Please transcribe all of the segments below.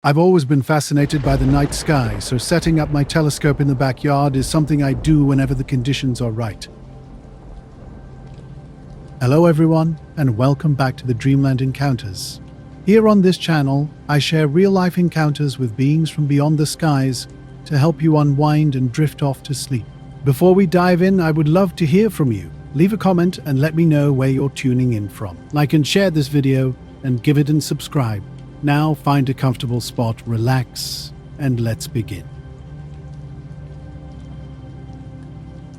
I've always been fascinated by the night sky, so setting up my telescope in the backyard is something I do whenever the conditions are right. Hello everyone, and welcome back to the Dreamland Encounters. Here on this channel, I share real-life encounters with beings from beyond the skies to help you unwind and drift off to sleep. Before we dive in, I would love to hear from you. Leave a comment and let me know where you're tuning in from. Like and share this video, and give it and subscribe. Now find a comfortable spot, relax, and let's begin.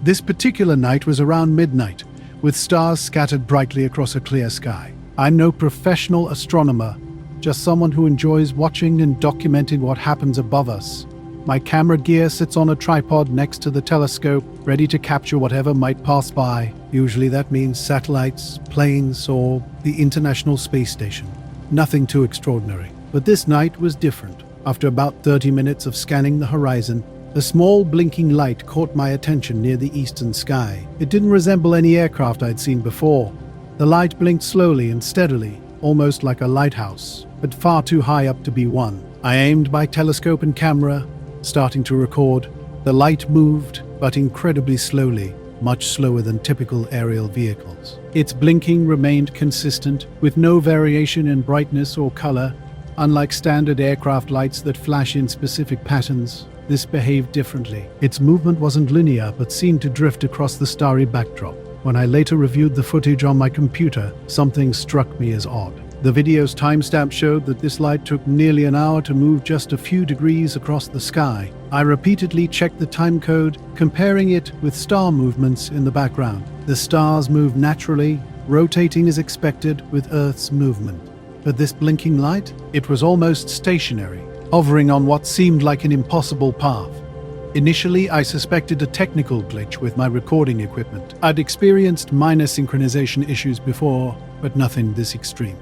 This particular night was around midnight, with stars scattered brightly across a clear sky. I'm no professional astronomer, just someone who enjoys watching and documenting what happens above us. My camera gear sits on a tripod next to the telescope, ready to capture whatever might pass by. Usually that means satellites, planes, or the International Space Station. Nothing too extraordinary. But this night was different. After about 30 minutes of scanning the horizon, a small blinking light caught my attention near the eastern sky. It didn't resemble any aircraft I'd seen before. The light blinked slowly and steadily, almost like a lighthouse, but far too high up to be one. I aimed my telescope and camera, starting to record. The light moved, but incredibly slowly, much slower than typical aerial vehicles. Its blinking remained consistent, with no variation in brightness or color. Unlike standard aircraft lights that flash in specific patterns, this behaved differently. Its movement wasn't linear, but seemed to drift across the starry backdrop. When I later reviewed the footage on my computer, something struck me as odd. The video's timestamp showed that this light took nearly an hour to move just a few degrees across the sky. I repeatedly checked the time code, comparing it with star movements in the background. The stars moved naturally, rotating as expected with Earth's movement. But this blinking light? It was almost stationary, hovering on what seemed like an impossible path. Initially, I suspected a technical glitch with my recording equipment. I'd experienced minor synchronization issues before, but nothing this extreme.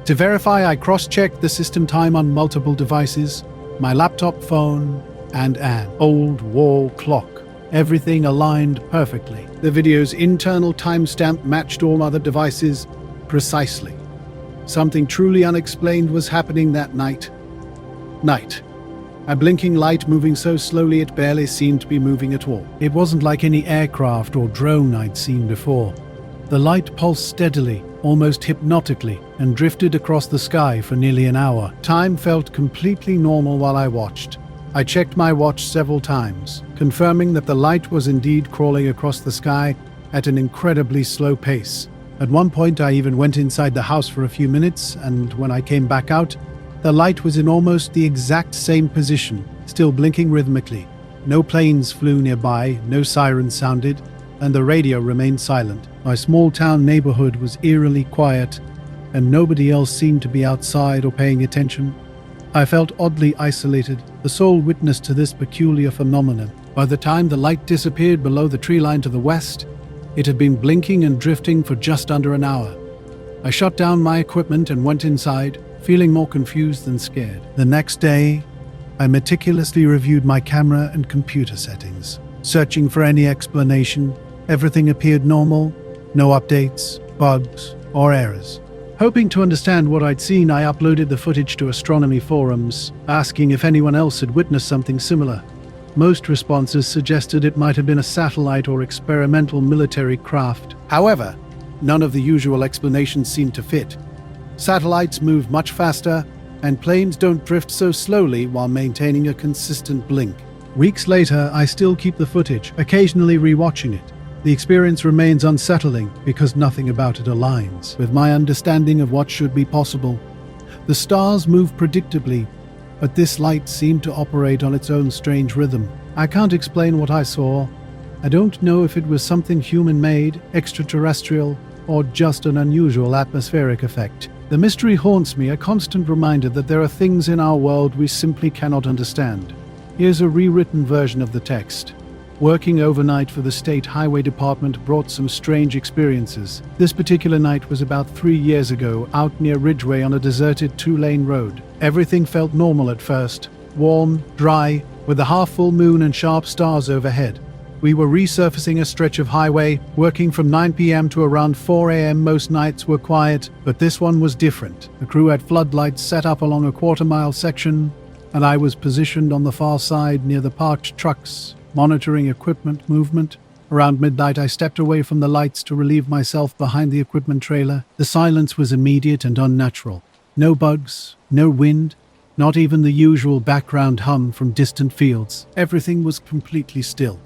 To verify, I cross-checked the system time on multiple devices, my laptop, phone, and an old wall clock. Everything aligned perfectly. The video's internal timestamp matched all other devices precisely. Something truly unexplained was happening that night. A blinking light moving so slowly it barely seemed to be moving at all. It wasn't like any aircraft or drone I'd seen before. The light pulsed steadily, almost hypnotically, and drifted across the sky for nearly an hour. Time felt completely normal while I watched. I checked my watch several times, confirming that the light was indeed crawling across the sky at an incredibly slow pace. At one point, I even went inside the house for a few minutes, and when I came back out, the light was in almost the exact same position, still blinking rhythmically. No planes flew nearby, no sirens sounded, and the radio remained silent. My small-town neighborhood was eerily quiet, and nobody else seemed to be outside or paying attention. I felt oddly isolated, the sole witness to this peculiar phenomenon. By the time the light disappeared below the tree line to the west, it had been blinking and drifting for just under an hour. I shut down my equipment and went inside, feeling more confused than scared. The next day, I meticulously reviewed my camera and computer settings. Searching for any explanation, everything appeared normal. No updates, bugs, or errors. Hoping to understand what I'd seen, I uploaded the footage to astronomy forums, asking if anyone else had witnessed something similar. Most responses suggested it might have been a satellite or experimental military craft. However, none of the usual explanations seemed to fit. Satellites move much faster, and planes don't drift so slowly while maintaining a consistent blink. Weeks later, I still keep the footage, occasionally rewatching it. The experience remains unsettling because nothing about it aligns with my understanding of what should be possible. The stars move predictably, but this light seemed to operate on its own strange rhythm. I can't explain what I saw. I don't know if it was something human-made, extraterrestrial, or just an unusual atmospheric effect. The mystery haunts me, a constant reminder that there are things in our world we simply cannot understand. Here's a rewritten version of the text. Working overnight for the State Highway Department brought some strange experiences. This particular night was about 3 years ago, out near Ridgeway on a deserted 2-lane road. Everything felt normal at first. Warm, dry, with a half-full moon and sharp stars overhead. We were resurfacing a stretch of highway, working from 9 p.m. to around 4 a.m. Most nights were quiet, but this one was different. The crew had floodlights set up along a quarter-mile section, and I was positioned on the far side near the parked trucks, monitoring equipment movement. Around midnight, I stepped away from the lights to relieve myself behind the equipment trailer. The silence was immediate and unnatural. No bugs, no wind, not even the usual background hum from distant fields. Everything was completely still.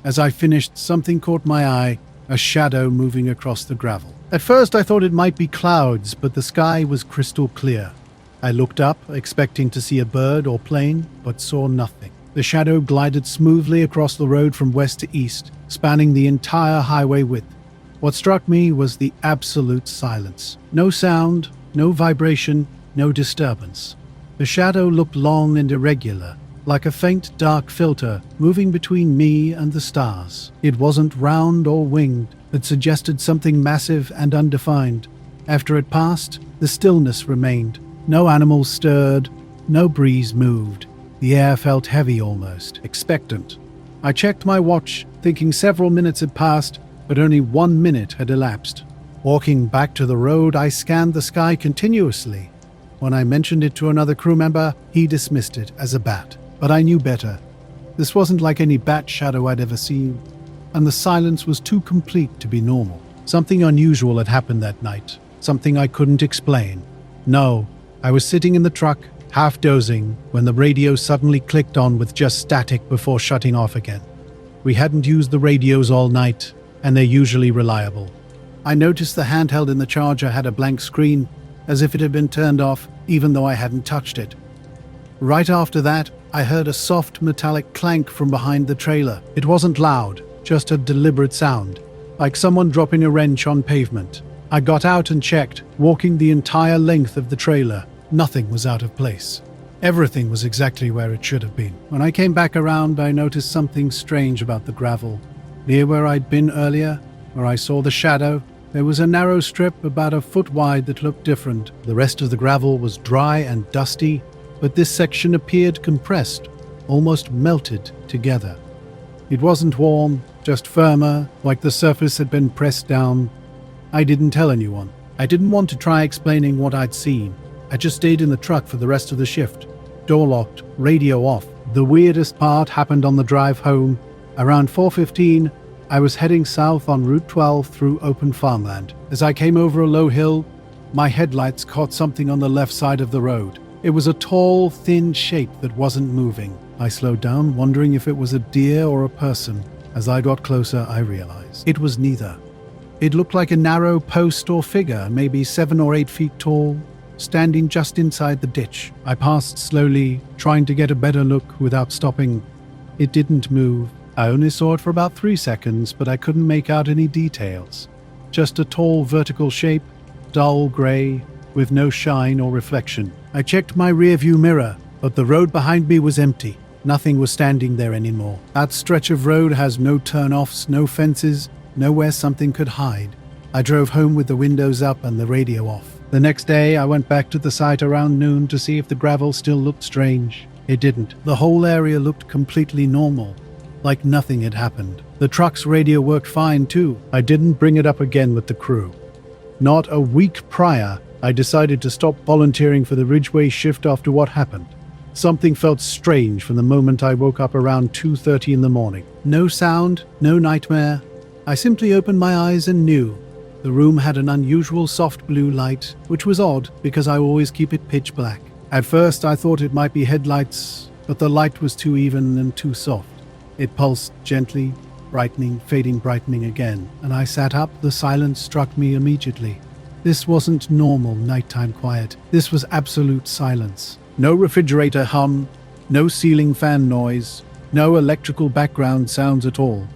As I finished, something caught my eye, a shadow moving across the gravel. At first I thought it might be clouds, but the sky was crystal clear. I looked up, expecting to see a bird or plane, but saw nothing. The shadow glided smoothly across the road from west to east, spanning the entire highway width. What struck me was the absolute silence. No sound, no vibration, no disturbance. The shadow looked long and irregular, like a faint dark filter moving between me and the stars. It wasn't round or winged, but suggested something massive and undefined. After it passed, the stillness remained. No animals stirred, no breeze moved. The air felt heavy almost, expectant. I checked my watch, thinking several minutes had passed, but only 1 minute had elapsed. Walking back to the road, I scanned the sky continuously. When I mentioned it to another crew member, he dismissed it as a bat. But I knew better. This wasn't like any bat shadow I'd ever seen, and the silence was too complete to be normal. Something unusual had happened that night, something I couldn't explain. No, I was sitting in the truck, half dozing, when the radio suddenly clicked on with just static before shutting off again. We hadn't used the radios all night, and they're usually reliable. I noticed the handheld in the charger had a blank screen, as if it had been turned off, even though I hadn't touched it. Right after that, I heard a soft metallic clank from behind the trailer. It wasn't loud, just a deliberate sound, like someone dropping a wrench on pavement. I got out and checked, walking the entire length of the trailer. Nothing was out of place. Everything was exactly where it should have been. When I came back around, I noticed something strange about the gravel. Near where I'd been earlier, where I saw the shadow, there was a narrow strip about a foot wide that looked different. The rest of the gravel was dry and dusty, but this section appeared compressed, almost melted together. It wasn't warm, just firmer, like the surface had been pressed down. I didn't tell anyone. I didn't want to try explaining what I'd seen. I just stayed in the truck for the rest of the shift. Door locked, radio off. The weirdest part happened on the drive home. Around 4:15, I was heading south on Route 12 through open farmland. As I came over a low hill, my headlights caught something on the left side of the road. It was a tall, thin shape that wasn't moving. I slowed down, wondering if it was a deer or a person. As I got closer, I realized it was neither. It looked like a narrow post or figure, maybe 7 or 8 feet tall, standing just inside the ditch. I passed slowly, trying to get a better look without stopping. It didn't move. I only saw it for about 3 seconds, but I couldn't make out any details. Just a tall vertical shape, dull gray, with no shine or reflection. I checked my rearview mirror, but the road behind me was empty. Nothing was standing there anymore. That stretch of road has no turn-offs, no fences, nowhere something could hide. I drove home with the windows up and the radio off. The next day, I went back to the site around noon to see if the gravel still looked strange. It didn't. The whole area looked completely normal, like nothing had happened. The truck's radio worked fine too. I didn't bring it up again with the crew. Not a week prior, I decided to stop volunteering for the Ridgeway shift after what happened. Something felt strange from the moment I woke up around 2:30 in the morning. No sound, no nightmare. I simply opened my eyes and knew. The room had an unusual soft blue light, which was odd because I always keep it pitch black. At first I thought it might be headlights, but the light was too even and too soft. It pulsed gently, brightening, fading, brightening again, and I sat up. The silence struck me immediately. This wasn't normal nighttime quiet. This was absolute silence. No refrigerator hum, no ceiling fan noise, no electrical background sounds at all.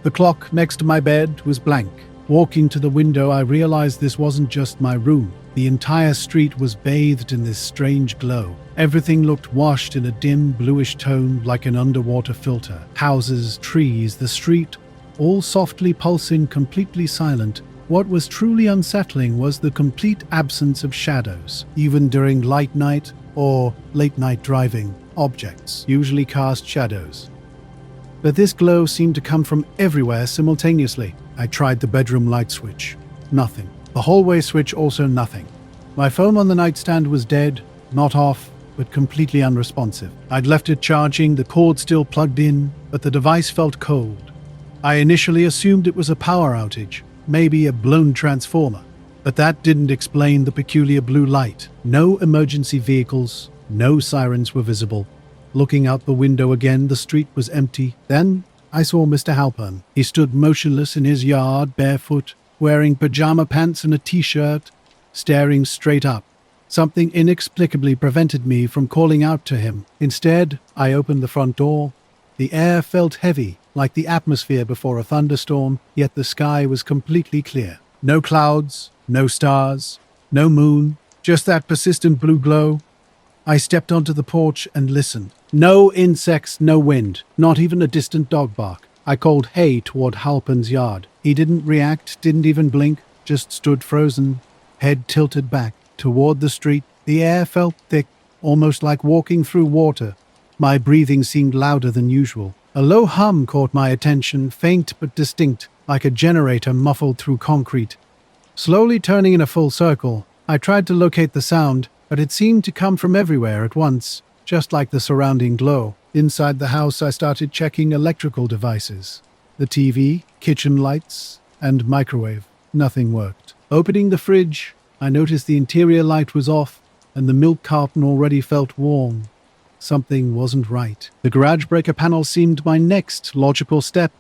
The clock next to my bed was blank. Walking to the window, I realized this wasn't just my room. The entire street was bathed in this strange glow. Everything looked washed in a dim, bluish tone like an underwater filter. Houses, trees, the street, all softly pulsing, completely silent. What was truly unsettling was the complete absence of shadows. Even during light night or late night driving, objects usually cast shadows. but this glow seemed to come from everywhere simultaneously. I tried the bedroom light switch. Nothing. The hallway switch, also nothing. My phone on the nightstand was dead, not off, but completely unresponsive. I'd left it charging, the cord still plugged in, but the device felt cold. I initially assumed it was a power outage, maybe a blown transformer, but that didn't explain the peculiar blue light. No emergency vehicles, no sirens were visible. Looking out the window again, the street was empty. Then I saw Mr. Halpern. He stood motionless in his yard, barefoot, wearing pajama pants and a t-shirt, staring straight up. Something inexplicably prevented me from calling out to him. Instead, I opened the front door. The air felt heavy, like the atmosphere before a thunderstorm, yet the sky was completely clear. No clouds, no stars, no moon, just that persistent blue glow. I stepped onto the porch and listened. No insects, no wind, not even a distant dog bark. I called hey toward Halpern's yard. He didn't react, didn't even blink, just stood frozen, head tilted back. Toward the street, the air felt thick, almost like walking through water. My breathing seemed louder than usual. A low hum caught my attention, faint but distinct, like a generator muffled through concrete. Slowly turning in a full circle, I tried to locate the sound, but it seemed to come from everywhere at once, just like the surrounding glow. Inside the house, I started checking electrical devices. The TV, kitchen lights, and microwave. Nothing worked. Opening the fridge, I noticed the interior light was off, and the milk carton already felt warm. Something wasn't right. The garage breaker panel seemed my next logical step.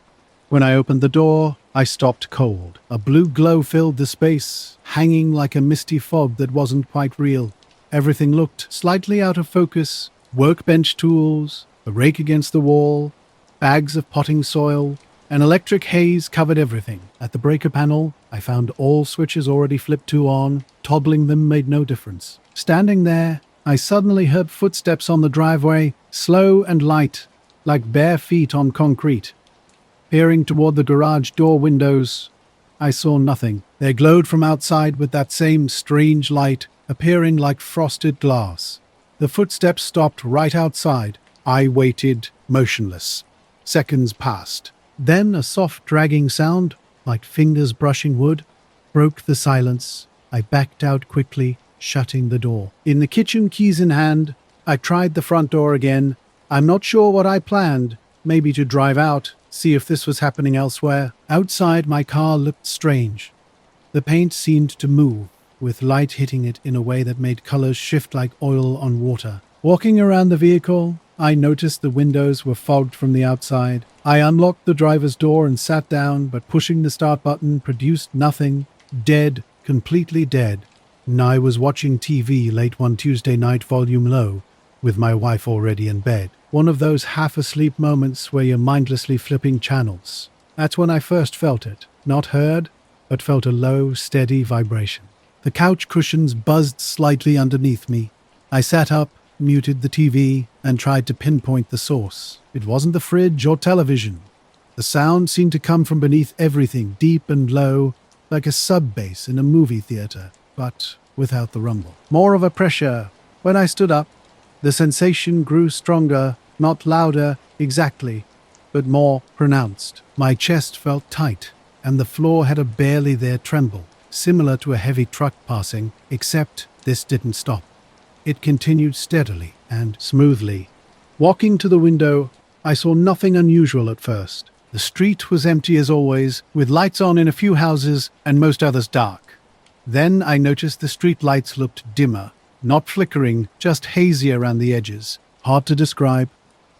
When I opened the door, I stopped cold. A blue glow filled the space, hanging like a misty fog that wasn't quite real. Everything looked slightly out of focus. Workbench tools, a rake against the wall, bags of potting soil. An electric haze covered everything. At the breaker panel, I found all switches already flipped to on. Toggling them made no difference. Standing there, I suddenly heard footsteps on the driveway, slow and light, like bare feet on concrete. Peering toward the garage door windows, I saw nothing. They glowed from outside with that same strange light, appearing like frosted glass. The footsteps stopped right outside. I waited, motionless. Seconds passed. Then a soft dragging sound, like fingers brushing wood, broke the silence. I backed out quickly, shutting the door. In the kitchen, keys in hand, I tried the front door again. I'm not sure what I planned. Maybe to drive out, see if this was happening elsewhere. Outside, my car looked strange. The paint seemed to move, with light hitting it in a way that made colors shift like oil on water. Walking around the vehicle, I noticed the windows were fogged from the outside. I unlocked the driver's door and sat down, but pushing the start button produced nothing. Dead, completely dead. And I was watching TV late one Tuesday night, volume low, with my wife already in bed. One of those half-asleep moments where you're mindlessly flipping channels. That's when I first felt it. Not heard, but felt a low, steady vibration. The couch cushions buzzed slightly underneath me. I sat up, muted the TV, and tried to pinpoint the source. It wasn't the fridge or television. The sound seemed to come from beneath everything, deep and low, like a sub-bass in a movie theater, but without the rumble. More of a pressure. When I stood up, the sensation grew stronger, not louder exactly, but more pronounced. My chest felt tight, and the floor had a barely there tremble, similar to a heavy truck passing, except this didn't stop. It continued steadily and smoothly. Walking to the window, I saw nothing unusual at first. The street was empty as always, with lights on in a few houses and most others dark. Then I noticed the street lights looked dimmer, not flickering, just hazy around the edges. Hard to describe.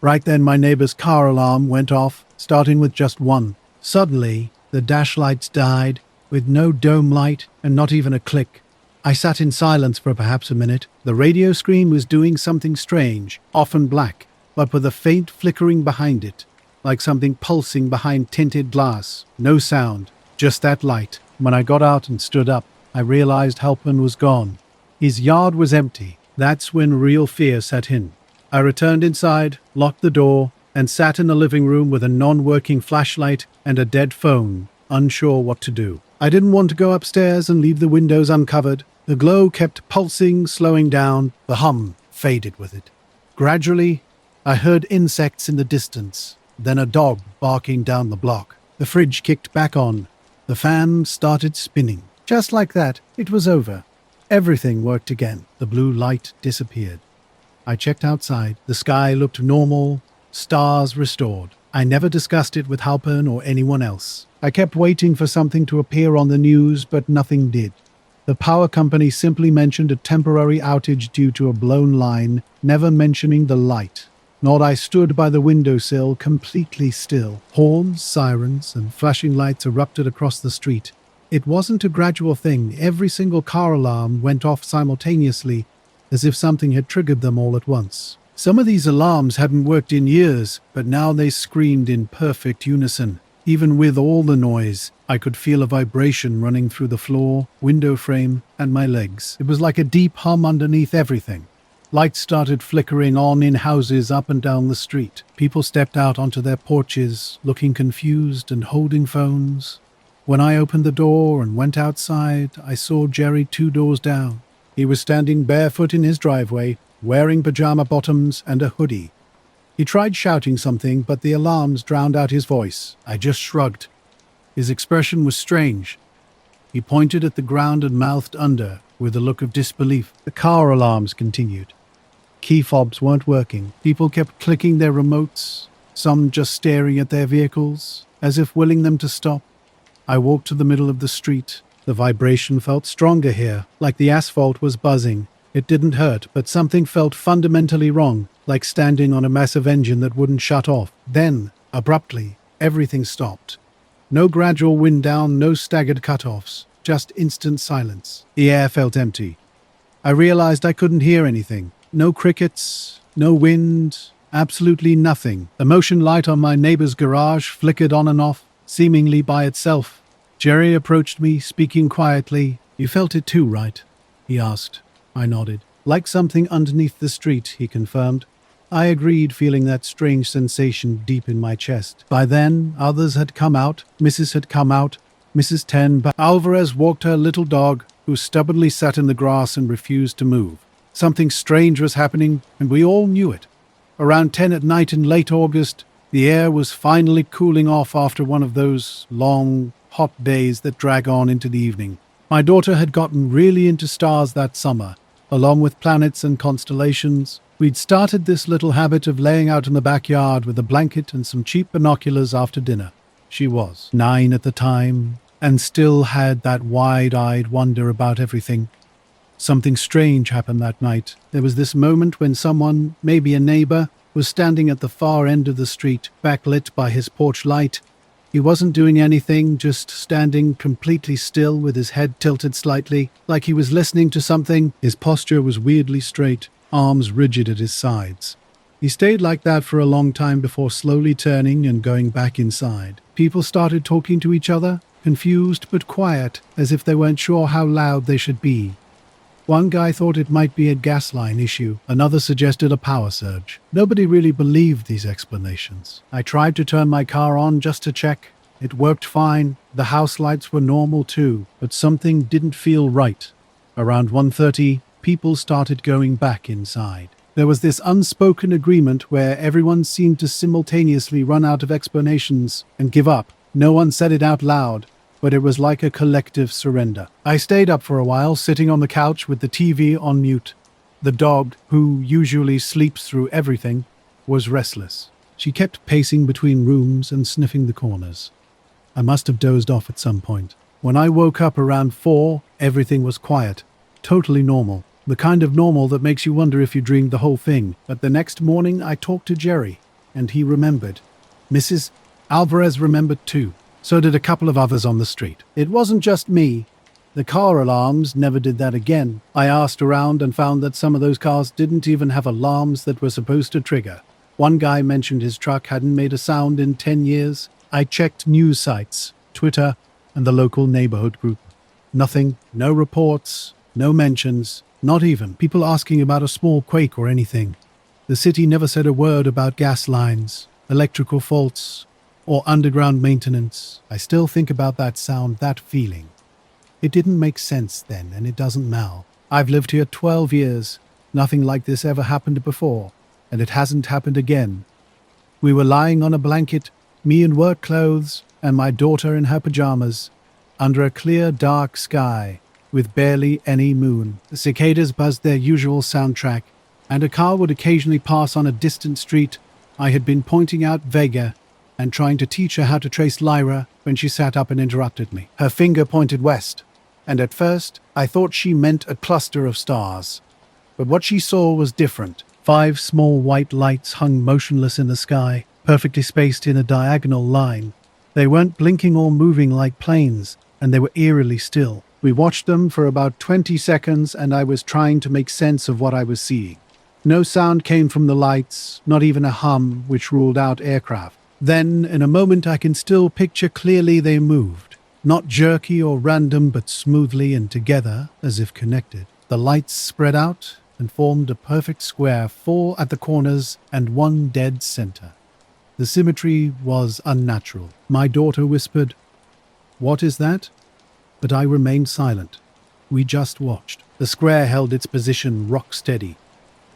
Right then my neighbor's car alarm went off, starting with just one. Suddenly, the dash lights died, with no dome light and not even a click. I sat in silence for perhaps a minute. The radio screen was doing something strange, often black, but with a faint flickering behind it, like something pulsing behind tinted glass. No sound, just that light. When I got out and stood up, I realized Halpern was gone. His yard was empty. That's when real fear set in. I returned inside, locked the door, and sat in the living room with a non-working flashlight and a dead phone, unsure what to do. I didn't want to go upstairs and leave the windows uncovered. The glow kept pulsing, slowing down. The hum faded with it. Gradually, I heard insects in the distance. then a dog barking down the block. The fridge kicked back on. The fan started spinning. Just like that, it was over. Everything worked again. The blue light disappeared. I checked outside. The sky looked normal, stars restored. I never discussed it with Halpern or anyone else. I kept waiting for something to appear on the news, but nothing did. The power company simply mentioned a temporary outage due to a blown line, never mentioning the light. Nor I stood by the windowsill, completely still. Horns, sirens, and flashing lights erupted across the street. It wasn't a gradual thing. Every single car alarm went off simultaneously, as if something had triggered them all at once. Some of these alarms hadn't worked in years, but now they screamed in perfect unison. Even with all the noise, I could feel a vibration running through the floor, window frame, and my legs. It was like a deep hum underneath everything. Lights started flickering on in houses up and down the street. People stepped out onto their porches, looking confused and holding phones. When I opened the door and went outside, I saw Jerry 2 doors down. He was standing barefoot in his driveway, wearing pajama bottoms and a hoodie. He tried shouting something, but the alarms drowned out his voice. I just shrugged. His expression was strange. He pointed at the ground and mouthed under, with a look of disbelief. The car alarms continued. Key fobs weren't working. People kept clicking their remotes, some just staring at their vehicles, as if willing them to stop. I walked to the middle of the street. The vibration felt stronger here, like the asphalt was buzzing. It didn't hurt, but something felt fundamentally wrong, like standing on a massive engine that wouldn't shut off. Then, abruptly, everything stopped. No gradual wind down, no staggered cutoffs, just instant silence. The air felt empty. I realized I couldn't hear anything. No crickets, no wind, absolutely nothing. The motion light on my neighbor's garage flickered on and off, seemingly by itself. Jerry approached me, speaking quietly. "You felt it too, right?" he asked. I nodded. "Like something underneath the street," he confirmed. I agreed, feeling that strange sensation deep in my chest. By then, others had come out. Mrs. had come out. Mrs. Ten, but Alvarez walked her little dog, who stubbornly sat in the grass and refused to move. Something strange was happening, and we all knew it. Around 10 at night in late August, the air was finally cooling off after one of those long, hot days that drag on into the evening. My daughter had gotten really into stars that summer. Along with planets and constellations, we'd started this little habit of laying out in the backyard with a blanket and some cheap binoculars after dinner. She was 9 at the time, and still had that wide-eyed wonder about everything. Something strange happened that night. There was this moment when someone, maybe a neighbor, was standing at the far end of the street, backlit by his porch light. He wasn't doing anything, just standing completely still with his head tilted slightly, like he was listening to something. His posture was weirdly straight, arms rigid at his sides. He stayed like that for a long time before slowly turning and going back inside. People started talking to each other, confused but quiet, as if they weren't sure how loud they should be. One guy thought it might be a gas line issue. Another suggested a power surge. Nobody really believed these explanations. I tried to turn my car on just to check. It worked fine. The house lights were normal too, but something didn't feel right. Around 1:30, people started going back inside. There was this unspoken agreement where everyone seemed to simultaneously run out of explanations and give up. No one said it out loud, but it was like a collective surrender. I stayed up for a while, sitting on the couch with the TV on mute. The dog, who usually sleeps through everything, was restless. She kept pacing between rooms and sniffing the corners. I must have dozed off at some point. When I woke up around 4, everything was quiet, totally normal. The kind of normal that makes you wonder if you dreamed the whole thing. But the next morning I talked to Jerry, and he remembered. Mrs. Alvarez remembered too. So did a couple of others on the street. It wasn't just me. The car alarms never did that again. I asked around and found that some of those cars didn't even have alarms that were supposed to trigger. One guy mentioned his truck hadn't made a sound in 10 years. I checked news sites, Twitter, and the local neighborhood group. Nothing, no reports, no mentions, not even people asking about a small quake or anything. The city never said a word about gas lines, electrical faults, or underground maintenance. I still think about that sound, that feeling. It didn't make sense then, and it doesn't now. I've lived here 12 years. Nothing like this ever happened before, and it hasn't happened again. We were lying on a blanket, me in work clothes and my daughter in her pajamas, under a clear, dark sky with barely any moon. The cicadas buzzed their usual soundtrack, and a car would occasionally pass on a distant street. I had been pointing out Vega and trying to teach her how to trace Lyra when she sat up and interrupted me. Her finger pointed west, and at first I thought she meant a cluster of stars. But what she saw was different. 5 small white lights hung motionless in the sky, perfectly spaced in a diagonal line. They weren't blinking or moving like planes, and they were eerily still. We watched them for about 20 seconds, and I was trying to make sense of what I was seeing. No sound came from the lights, not even a hum, which ruled out aircraft. Then, in a moment, I can still picture clearly they moved. Not jerky or random, but smoothly and together, as if connected. The lights spread out and formed a perfect square, 4 at the corners and 1 dead center. The symmetry was unnatural. My daughter whispered, "What is that?" But I remained silent. We just watched. The square held its position rock steady.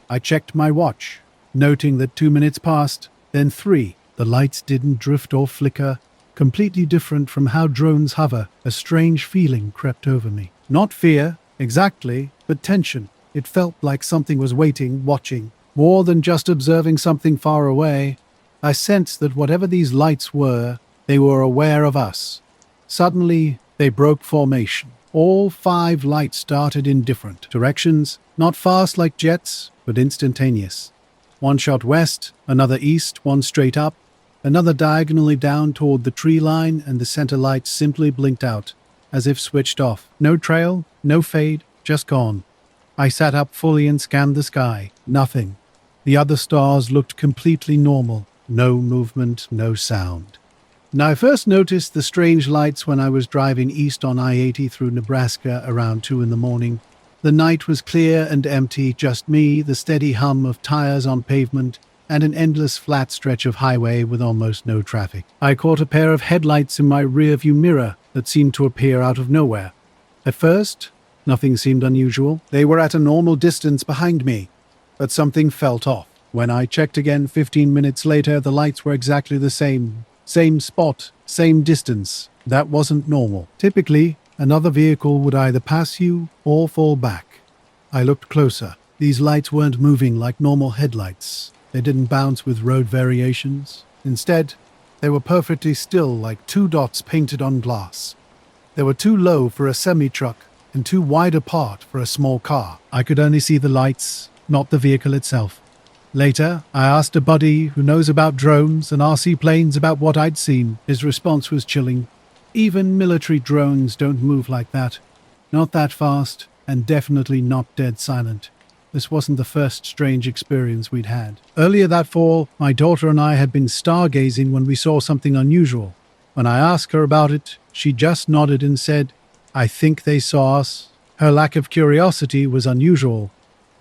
I checked my watch, noting that 2 minutes passed, then 3. The lights didn't drift or flicker, completely different from how drones hover. A strange feeling crept over me. Not fear, exactly, but tension. It felt like something was waiting, watching. More than just observing something far away. I sensed that whatever these lights were, they were aware of us. Suddenly, they broke formation. All 5 lights started in different directions, not fast like jets, but instantaneous. One shot west, another east, one straight up, another diagonally down toward the tree line, and the center light simply blinked out, as if switched off. No trail, no fade, just gone. I sat up fully and scanned the sky. Nothing. The other stars looked completely normal. No movement, no sound. Now, I first noticed the strange lights when I was driving east on I-80 through Nebraska around 2 in the morning. The night was clear and empty, just me, the steady hum of tires on pavement, and an endless flat stretch of highway with almost no traffic. I caught a pair of headlights in my rearview mirror that seemed to appear out of nowhere. At first, nothing seemed unusual. They were at a normal distance behind me, but something felt off. When I checked again 15 minutes later, the lights were exactly the same. Same spot, same distance. That wasn't normal. Typically, another vehicle would either pass you or fall back. I looked closer. These lights weren't moving like normal headlights. They didn't bounce with road variations. Instead, they were perfectly still, like 2 dots painted on glass. They were too low for a semi-truck and too wide apart for a small car. I could only see the lights, not the vehicle itself. Later, I asked a buddy who knows about drones and RC planes about what I'd seen. His response was chilling. Even military drones don't move like that. Not that fast, and definitely not dead silent. This wasn't the first strange experience we'd had. Earlier that fall, my daughter and I had been stargazing when we saw something unusual. When I asked her about it, she just nodded and said, "I think they saw us." Her lack of curiosity was unusual.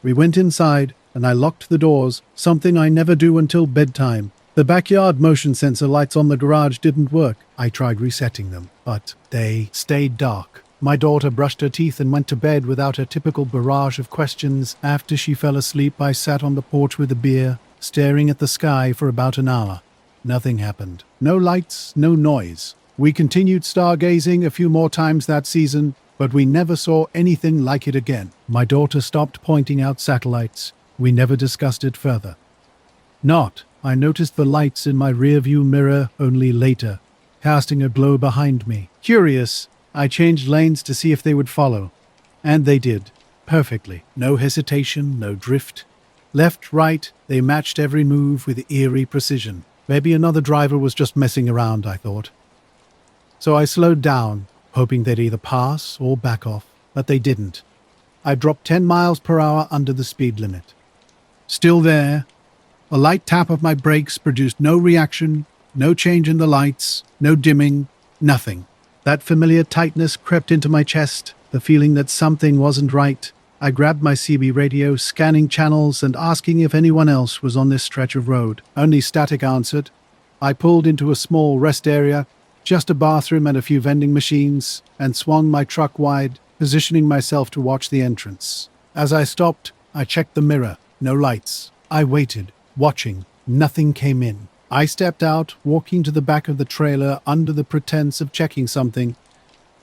We went inside, and I locked the doors, something I never do until bedtime. The backyard motion sensor lights on the garage didn't work. I tried resetting them, but they stayed dark. My daughter brushed her teeth and went to bed without her typical barrage of questions. After she fell asleep, I sat on the porch with a beer, staring at the sky for about an hour. Nothing happened. No lights, no noise. We continued stargazing a few more times that season, but we never saw anything like it again. My daughter stopped pointing out satellites. We never discussed it further. I noticed the lights in my rearview mirror only later, casting a glow behind me. Curious, I changed lanes to see if they would follow. And they did. Perfectly. No hesitation, no drift. Left, right, they matched every move with eerie precision. Maybe another driver was just messing around, I thought. So I slowed down, hoping they'd either pass or back off, but they didn't. I dropped 10 miles per hour under the speed limit. Still there, a light tap of my brakes produced no reaction, no change in the lights, no dimming, nothing. That familiar tightness crept into my chest, the feeling that something wasn't right. I grabbed my CB radio, scanning channels and asking if anyone else was on this stretch of road. Only static answered. I pulled into a small rest area, just a bathroom and a few vending machines, and swung my truck wide, positioning myself to watch the entrance. As I stopped, I checked the mirror. No lights. I waited, watching. Nothing came in. I stepped out, walking to the back of the trailer under the pretense of checking something.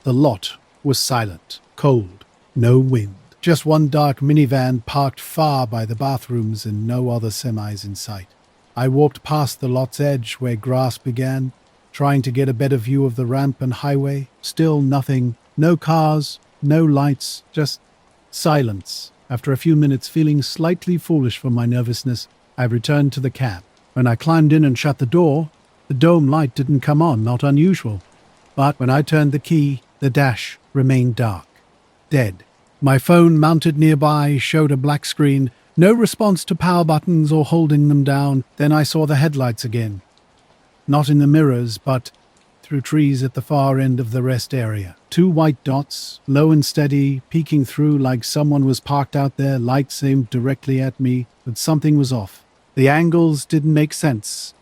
The lot was silent, cold, no wind. Just one dark minivan parked far by the bathrooms and no other semis in sight. I walked past the lot's edge where grass began, trying to get a better view of the ramp and highway. Still nothing. No cars, no lights, just silence. After a few minutes, feeling slightly foolish for my nervousness, I returned to the cab. When I climbed in and shut the door, the dome light didn't come on, not unusual. But when I turned the key, the dash remained dark. Dead. My phone mounted nearby showed a black screen, no response to power buttons or holding them down. Then I saw the headlights again. Not in the mirrors, but through trees at the far end of the rest area. 2 white dots, low and steady, peeking through like someone was parked out there, lights aimed directly at me, but something was off. The angles didn't make sense.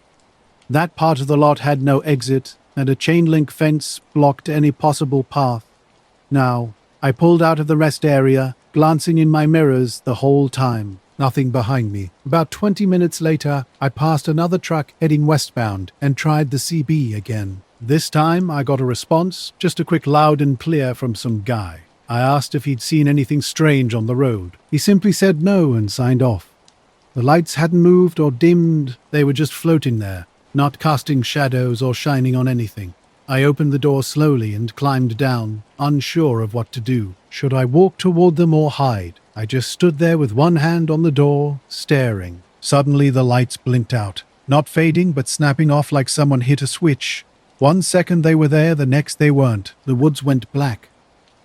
That part of the lot had no exit, and a chain-link fence blocked any possible path. Now, I pulled out of the rest area, glancing in my mirrors the whole time. Nothing behind me. About 20 minutes later, I passed another truck heading westbound and tried the CB again. This time, I got a response, just a quick loud and clear from some guy. I asked if he'd seen anything strange on the road. He simply said no and signed off. The lights hadn't moved or dimmed, they were just floating there, not casting shadows or shining on anything. I opened the door slowly and climbed down, unsure of what to do. Should I walk toward them or hide? I just stood there with one hand on the door, staring. Suddenly the lights blinked out, not fading but snapping off like someone hit a switch. 1 second they were there, the next they weren't. The woods went black.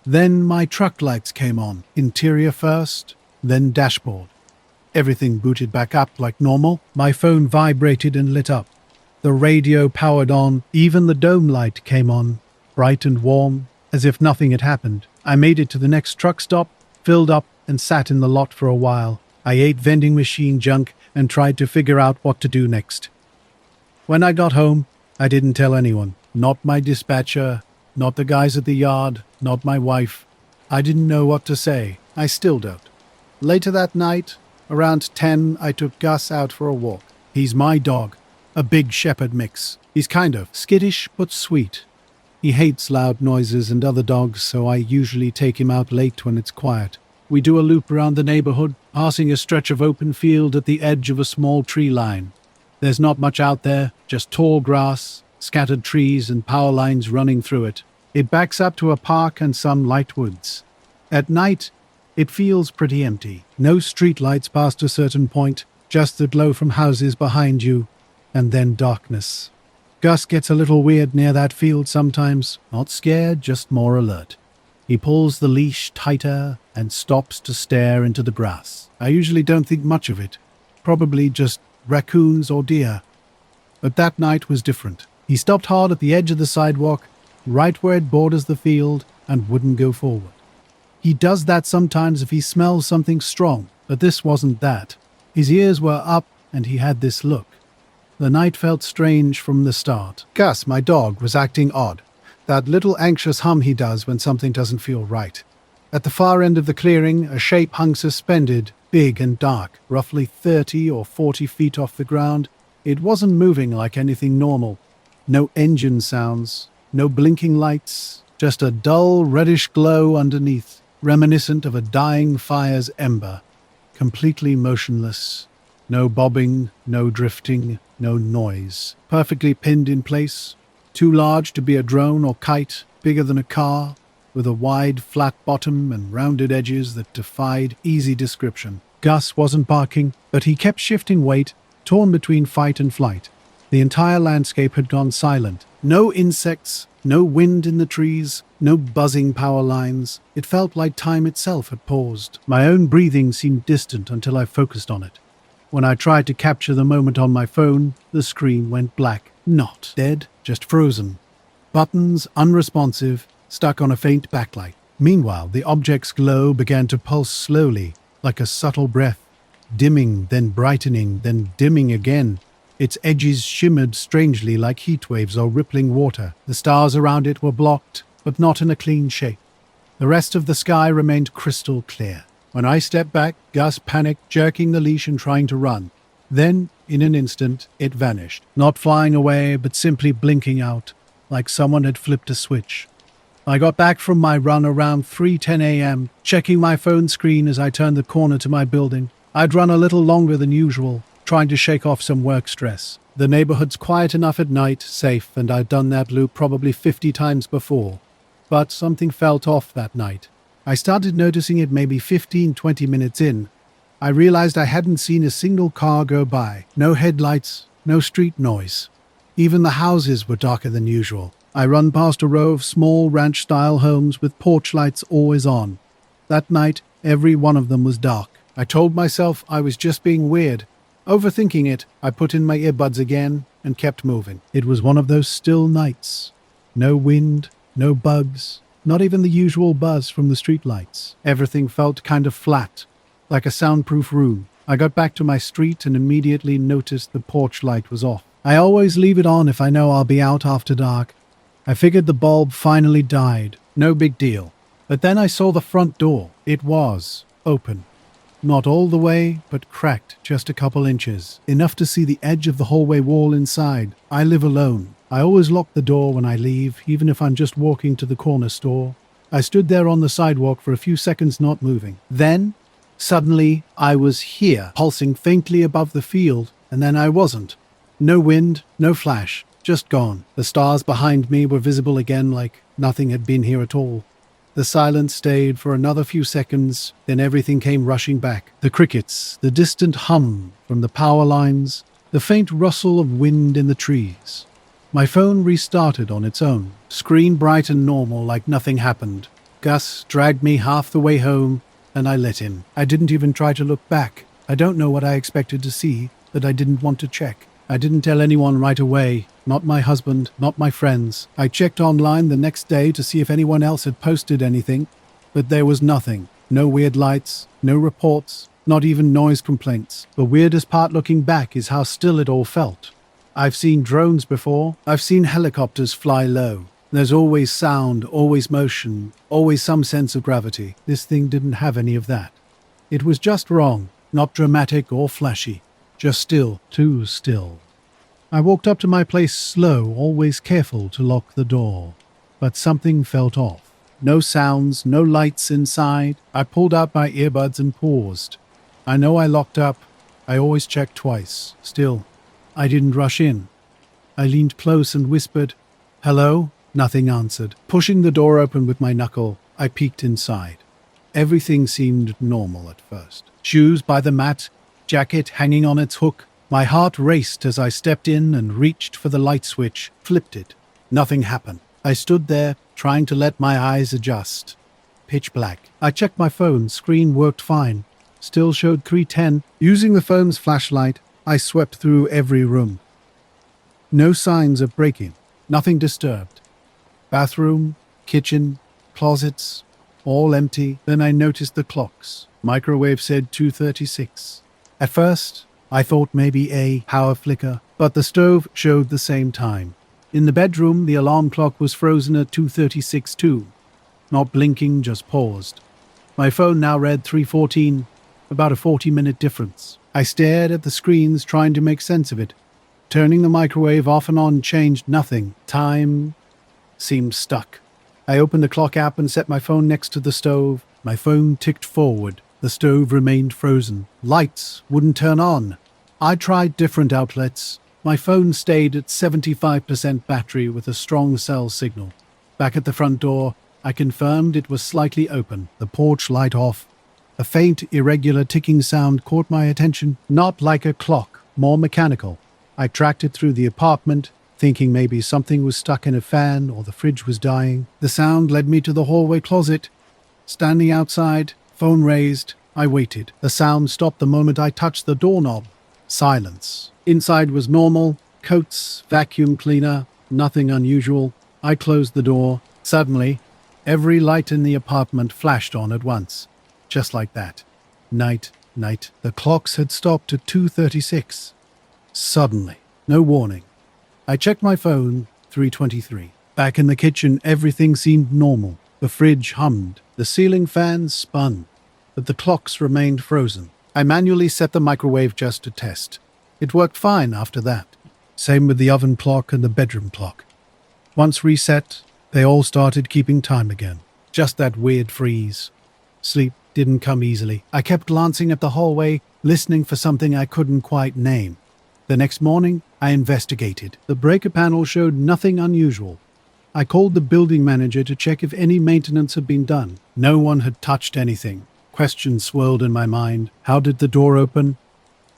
Then my truck lights came on, interior first, then dashboard. Everything booted back up like normal. My phone vibrated and lit up. The radio powered on. Even the dome light came on, bright and warm, as if nothing had happened. I made it to the next truck stop, filled up, and sat in the lot for a while. I ate vending machine junk and tried to figure out what to do next. When I got home, I didn't tell anyone. Not my dispatcher, not the guys at the yard, not my wife. I didn't know what to say. I still don't. Later that night, around 10, I took Gus out for a walk. He's my dog, a big shepherd mix. He's kind of skittish but sweet. He hates loud noises and other dogs, so I usually take him out late when it's quiet. We do a loop around the neighborhood, passing a stretch of open field at the edge of a small tree line. There's not much out there, just tall grass, scattered trees and power lines running through it. It backs up to a park and some light woods. At night, it feels pretty empty. No street lights past a certain point, just the glow from houses behind you, and then darkness. Gus gets a little weird near that field sometimes, not scared, just more alert. He pulls the leash tighter and stops to stare into the grass. I usually don't think much of it, probably just raccoons or deer. But that night was different. He stopped hard at the edge of the sidewalk, right where it borders the field, and wouldn't go forward. He does that sometimes if he smells something strong, but this wasn't that. His ears were up, and he had this look. The night felt strange from the start. Gus, my dog, was acting odd. That little anxious hum he does when something doesn't feel right. At the far end of the clearing, a shape hung suspended, big and dark, roughly 30 or 40 feet off the ground. It wasn't moving like anything normal. No engine sounds, no blinking lights, just a dull reddish glow underneath, reminiscent of a dying fire's ember, completely motionless. No bobbing, no drifting, no noise. Perfectly pinned in place, too large to be a drone or kite, bigger than a car, with a wide, flat bottom and rounded edges that defied easy description. Gus wasn't barking, but he kept shifting weight, torn between fight and flight. The entire landscape had gone silent. No insects, no wind in the trees, no buzzing power lines. It felt like time itself had paused. My own breathing seemed distant until I focused on it. When I tried to capture the moment on my phone, the screen went black. Not dead, just frozen. Buttons unresponsive, stuck on a faint backlight. Meanwhile, the object's glow began to pulse slowly, like a subtle breath, dimming, then brightening, then dimming again. Its edges shimmered strangely like heat waves or rippling water. The stars around it were blocked, but not in a clean shape. The rest of the sky remained crystal clear. When I stepped back, Gus panicked, jerking the leash and trying to run. Then In an instant, it vanished. Not flying away, but simply blinking out, like someone had flipped a switch. I got back from my run around 3:10 a.m., checking my phone screen as I turned the corner to my building. I'd run a little longer than usual, trying to shake off some work stress. The neighborhood's quiet enough at night, safe, and I'd done that loop probably 50 times before. But something felt off that night. I started noticing it maybe 15-20 minutes in. I realized I hadn't seen a single car go by. No headlights, no street noise. Even the houses were darker than usual. I run past a row of small ranch-style homes with porch lights always on. That night, every one of them was dark. I told myself I was just being weird. Overthinking it, I put in my earbuds again and kept moving. It was one of those still nights. No wind, no bugs, not even the usual buzz from the streetlights. Everything felt kind of flat, like a soundproof room. I got back to my street and immediately noticed the porch light was off. I always leave it on if I know I'll be out after dark. I figured the bulb finally died. No big deal. But then I saw the front door. It was open. Not all the way, but cracked just a couple inches. Enough to see the edge of the hallway wall inside. I live alone. I always lock the door when I leave, even if I'm just walking to the corner store. I stood there on the sidewalk for a few seconds not moving. Then, suddenly, I was here, pulsing faintly above the field, and then I wasn't. No wind, no flash, just gone. The stars behind me were visible again like nothing had been here at all. The silence stayed for another few seconds, then everything came rushing back. The crickets, the distant hum from the power lines, the faint rustle of wind in the trees. My phone restarted on its own, screen bright and normal like nothing happened. Gus dragged me half the way home, and I let him. I didn't even try to look back. I don't know what I expected to see, but I didn't want to check. I didn't tell anyone right away, not my husband, not my friends. I checked online the next day to see if anyone else had posted anything, but there was nothing. No weird lights, no reports, not even noise complaints. The weirdest part looking back is how still it all felt. I've seen drones before. I've seen helicopters fly low. There's always sound, always motion, always some sense of gravity. This thing didn't have any of that. It was just wrong, not dramatic or flashy. Just still, too still. I walked up to my place slow, always careful to lock the door. But something felt off. No sounds, no lights inside. I pulled out my earbuds and paused. I know I locked up. I always check twice. Still, I didn't rush in. I leaned close and whispered, "Hello?" Nothing answered. Pushing the door open with my knuckle, I peeked inside. Everything seemed normal at first. Shoes by the mat, jacket hanging on its hook. My heart raced as I stepped in and reached for the light switch, flipped it. Nothing happened. I stood there, trying to let my eyes adjust. Pitch black. I checked my phone. Screen worked fine. Still showed 3:10. Using the phone's flashlight, I swept through every room. No signs of break-in. Nothing disturbed. Bathroom, kitchen, closets, all empty. Then I noticed the clocks. Microwave said 2:36. At first, I thought maybe a power flicker, but the stove showed the same time. In the bedroom, the alarm clock was frozen at 2:36 too. Not blinking, just paused. My phone now read 3:14, about a 40-minute difference. I stared at the screens, trying to make sense of it. Turning the microwave off and on changed nothing. Time seemed stuck. I opened the clock app and set my phone next to the stove. My phone ticked forward. The stove remained frozen. Lights wouldn't turn on. I tried different outlets. My phone stayed at 75% battery with a strong cell signal. Back at the front door, I confirmed it was slightly open, the porch light off. A faint, irregular ticking sound caught my attention, not like a clock, more mechanical. I tracked it through the apartment, thinking maybe something was stuck in a fan or the fridge was dying. The sound led me to the hallway closet. Standing outside, phone raised, I waited. The sound stopped the moment I touched the doorknob. Silence. Inside was normal. Coats, vacuum cleaner, nothing unusual. I closed the door. Suddenly, every light in the apartment flashed on at once. Just like that. Night. The clocks had stopped at 2:36. Suddenly. No warning. I checked my phone, 3:23. Back in the kitchen, everything seemed normal. The fridge hummed. The ceiling fans spun. But the clocks remained frozen. I manually set the microwave just to test. It worked fine after that. Same with the oven clock and the bedroom clock. Once reset, they all started keeping time again. Just that weird freeze. Sleep didn't come easily. I kept glancing at the hallway, listening for something I couldn't quite name. The next morning, I investigated. The breaker panel showed nothing unusual. I called the building manager to check if any maintenance had been done. No one had touched anything. Questions swirled in my mind. How did the door open?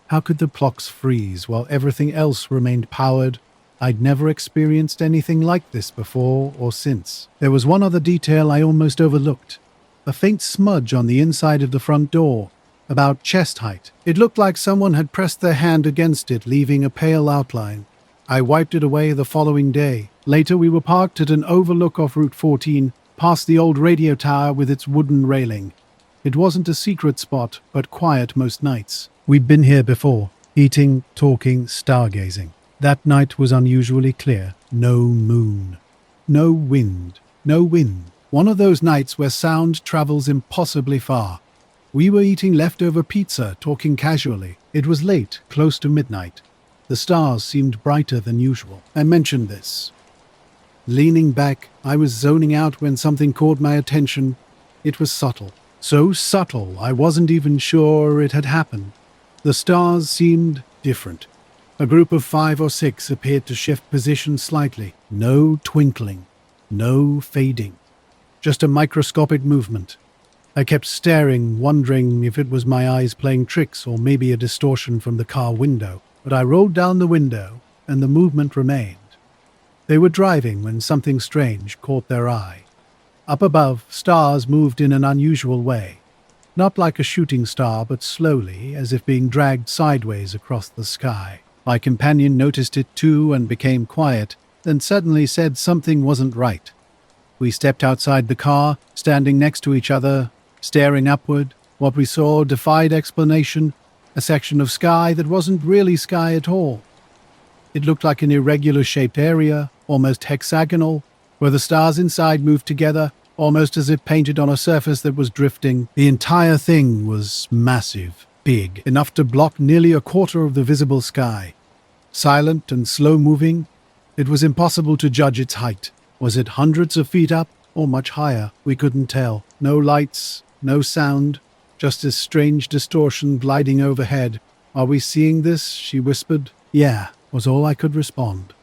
How could the clocks freeze while everything else remained powered? I'd never experienced anything like this before or since. There was one other detail I almost overlooked. A faint smudge on the inside of the front door, about chest height. It looked like someone had pressed their hand against it, leaving a pale outline. I wiped it away the following day. Later, we were parked at an overlook off Route 14, past the old radio tower with its wooden railing. It wasn't a secret spot, but quiet most nights. We'd been here before, eating, talking, stargazing. That night was unusually clear. No moon. No wind. No wind. One of those nights where sound travels impossibly far. We were eating leftover pizza, talking casually. It was late, close to midnight. The stars seemed brighter than usual. I mentioned this. Leaning back, I was zoning out when something caught my attention. It was subtle. So subtle, I wasn't even sure it had happened. The stars seemed different. A group of 5 or 6 appeared to shift position slightly. No twinkling. No fading. Just a microscopic movement. I kept staring, wondering if it was my eyes playing tricks or maybe a distortion from the car window. But I rolled down the window, and the movement remained. They were driving when something strange caught their eye. Up above, stars moved in an unusual way. Not like a shooting star, but slowly, as if being dragged sideways across the sky. My companion noticed it too and became quiet, then suddenly said something wasn't right. We stepped outside the car, standing next to each other, staring upward. What we saw defied explanation, a section of sky that wasn't really sky at all. It looked like an irregular-shaped area, almost hexagonal, where the stars inside moved together, almost as if painted on a surface that was drifting. The entire thing was massive, big, enough to block nearly a quarter of the visible sky. Silent and slow-moving, it was impossible to judge its height. Was it hundreds of feet up or much higher? We couldn't tell. No lights, no sound, just this strange distortion gliding overhead. "Are we seeing this?" she whispered. "Yeah," was all I could respond.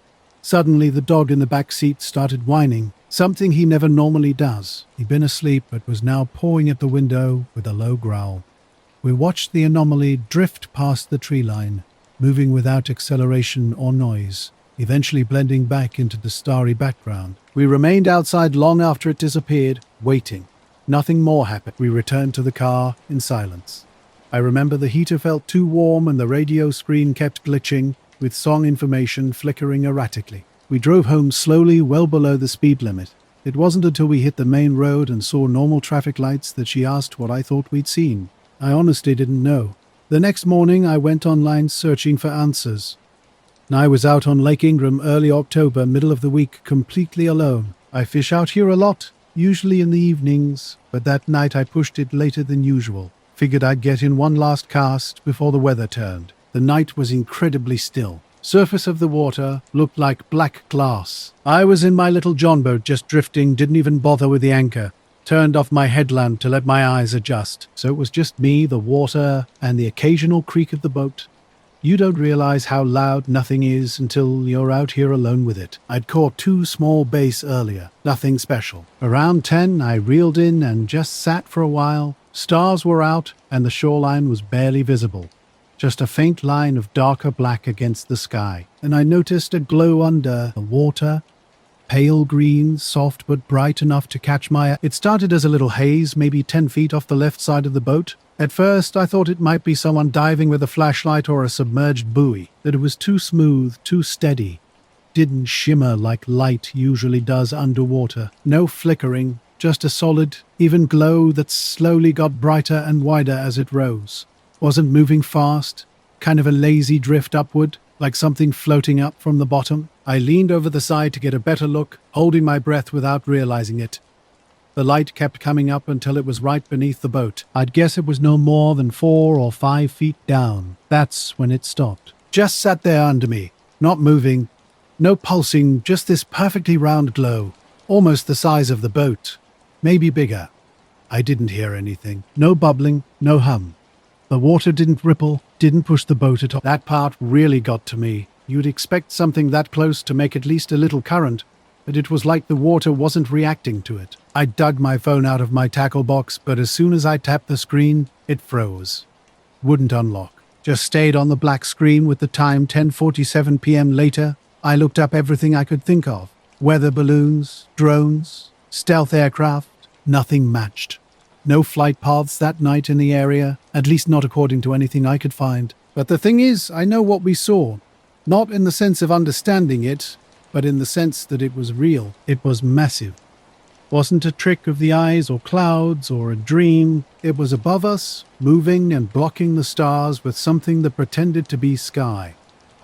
Suddenly, the dog in the back seat started whining, something he never normally does. He'd been asleep but was now pawing at the window with a low growl. We watched the anomaly drift past the tree line, moving without acceleration or noise, eventually blending back into the starry background. We remained outside long after it disappeared, waiting. Nothing more happened. We returned to the car in silence. I remember the heater felt too warm and the radio screen kept glitching, with song information flickering erratically. We drove home slowly, well below the speed limit. It wasn't until we hit the main road and saw normal traffic lights that she asked what I thought we'd seen. I honestly didn't know. The next morning I went online searching for answers. I was out on Lake Ingram early October, middle of the week, completely alone. I fish out here a lot, usually in the evenings, but that night I pushed it later than usual. Figured I'd get in one last cast before the weather turned. The night was incredibly still. Surface of the water looked like black glass. I was in my little John boat just drifting, didn't even bother with the anchor. Turned off my headlamp to let my eyes adjust. So it was just me, the water, and the occasional creak of the boat. You don't realize how loud nothing is until you're out here alone with it. I'd caught 2 small bass earlier. Nothing special. Around 10, I reeled in and just sat for a while. Stars were out, and the shoreline was barely visible. Just a faint line of darker black against the sky. And I noticed a glow under the water. Pale green, soft but bright enough to catch my eye. It started as a little haze, maybe 10 feet off the left side of the boat. At first, I thought it might be someone diving with a flashlight or a submerged buoy. That it was too smooth, too steady. Didn't shimmer like light usually does underwater. No flickering, just a solid, even glow that slowly got brighter and wider as it rose. Wasn't moving fast, kind of a lazy drift upward, like something floating up from the bottom. I leaned over the side to get a better look, holding my breath without realizing it. The light kept coming up until it was right beneath the boat. I'd guess it was no more than 4 or 5 feet down. That's when it stopped. just sat there under me, not moving, no pulsing, just this perfectly round glow, almost the size of the boat, maybe bigger. I didn't hear anything. No bubbling, no hum. The water didn't ripple, didn't push the boat at all. That part really got to me. You'd expect something that close to make at least a little current, but it was like the water wasn't reacting to it. I dug my phone out of my tackle box, but as soon as I tapped the screen, it froze. Wouldn't unlock. Just stayed on the black screen with the time 10:47 p.m. later. I looked up everything I could think of. Weather balloons, drones, stealth aircraft. Nothing matched. No flight paths that night in the area, at least not according to anything I could find. But the thing is, I know what we saw. Not in the sense of understanding it, but in the sense that it was real. It was massive. Wasn't a trick of the eyes or clouds or a dream. It was above us, moving and blocking the stars with something that pretended to be sky.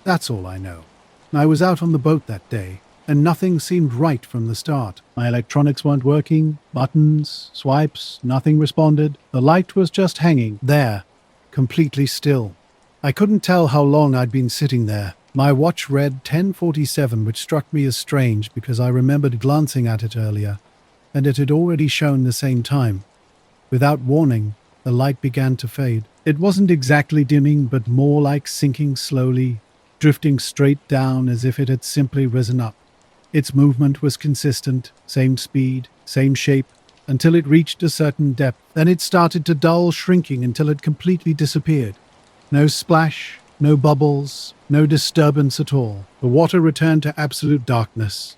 That's all I know. I was out on the boat that day, and nothing seemed right from the start. My electronics weren't working, buttons, swipes, nothing responded. The light was just hanging there, completely still. I couldn't tell how long I'd been sitting there. My watch read 10:47, which struck me as strange because I remembered glancing at it earlier, and it had already shown the same time. Without warning, the light began to fade. It wasn't exactly dimming, but more like sinking slowly, drifting straight down as if it had simply risen up. Its movement was consistent, same speed, same shape, until it reached a certain depth. Then it started to dull, shrinking until it completely disappeared. No splash, no bubbles, no disturbance at all. The water returned to absolute darkness,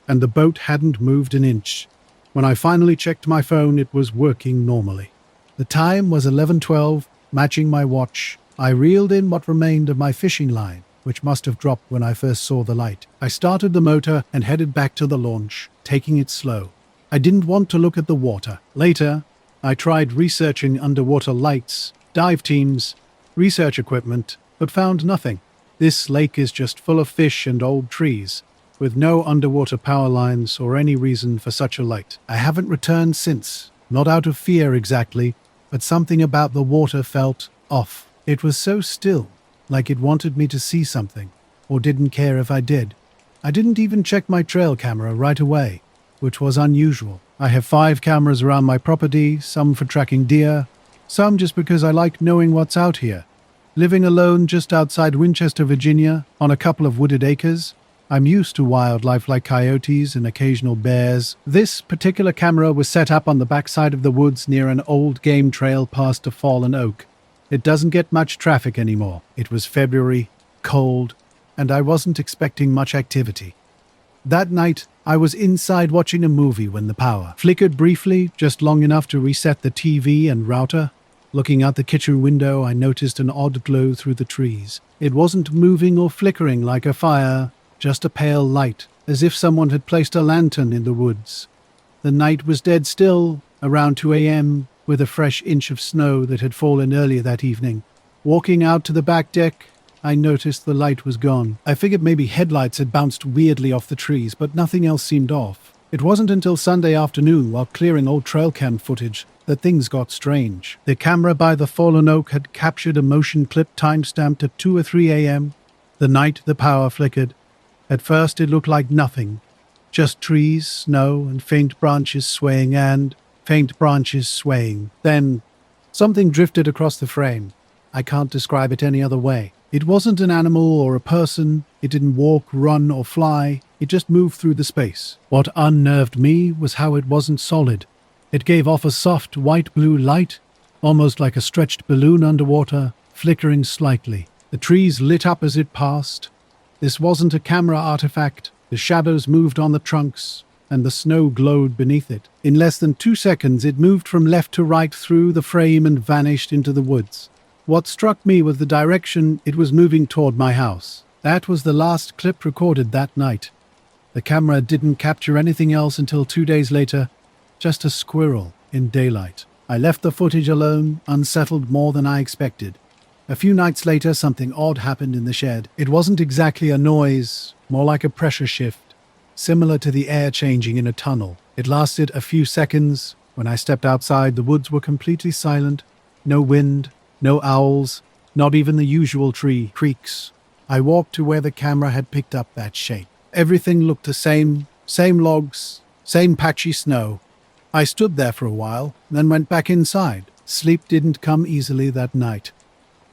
and the boat hadn't moved an inch. When I finally checked my phone, it was working normally. The time was 11:12, matching my watch. I reeled in what remained of my fishing line, which must have dropped when I first saw the light. I started the motor and headed back to the launch, taking it slow. I didn't want to look at the water. Later, I tried researching underwater lights, dive teams, research equipment, but found nothing. This lake is just full of fish and old trees, with no underwater power lines or any reason for such a light. I haven't returned since, not out of fear exactly, but something about the water felt off. It was so still, like it wanted me to see something, or didn't care if I did. I didn't even check my trail camera right away, which was unusual. I have 5 cameras around my property, some for tracking deer, some just because I like knowing what's out here. Living alone just outside Winchester, Virginia, on a couple of wooded acres, I'm used to wildlife like coyotes and occasional bears. This particular camera was set up on the backside of the woods near an old game trail past a fallen oak. It doesn't get much traffic anymore. It was February, cold, and I wasn't expecting much activity. That night, I was inside watching a movie when the power flickered briefly, just long enough to reset the TV and router. Looking out the kitchen window, I noticed an odd glow through the trees. It wasn't moving or flickering like a fire, just a pale light, as if someone had placed a lantern in the woods. The night was dead still, around 2 a.m., with a fresh inch of snow that had fallen earlier that evening. Walking out to the back deck, I noticed the light was gone. I figured maybe headlights had bounced weirdly off the trees, but nothing else seemed off. It wasn't until Sunday afternoon, while clearing old trail cam footage, that things got strange. The camera by the fallen oak had captured a motion clip time-stamped at 2 or 3 a.m. The night the power flickered. At first it looked like nothing. Just trees, snow, and faint branches swaying. Then something drifted across the frame. I can't describe it any other way. It wasn't an animal or a person. It didn't walk, run, or fly. It just moved through the space. What unnerved me was how it wasn't solid. It gave off a soft white-blue light, almost like a stretched balloon underwater, flickering slightly. The trees lit up as it passed. This wasn't a camera artifact. The shadows moved on the trunks, and the snow glowed beneath it. In less than 2 seconds, it moved from left to right through the frame and vanished into the woods. What struck me was the direction it was moving toward my house. That was the last clip recorded that night. The camera didn't capture anything else until 2 days later, just a squirrel in daylight. I left the footage alone, unsettled more than I expected. A few nights later, something odd happened in the shed. It wasn't exactly a noise, more like a pressure shift, similar to the air changing in a tunnel. It lasted a few seconds. When I stepped outside, the woods were completely silent. No wind, no owls, not even the usual tree creaks. I walked to where the camera had picked up that shape. Everything looked the same logs, same patchy snow. I stood there for a while, then went back inside. Sleep didn't come easily that night.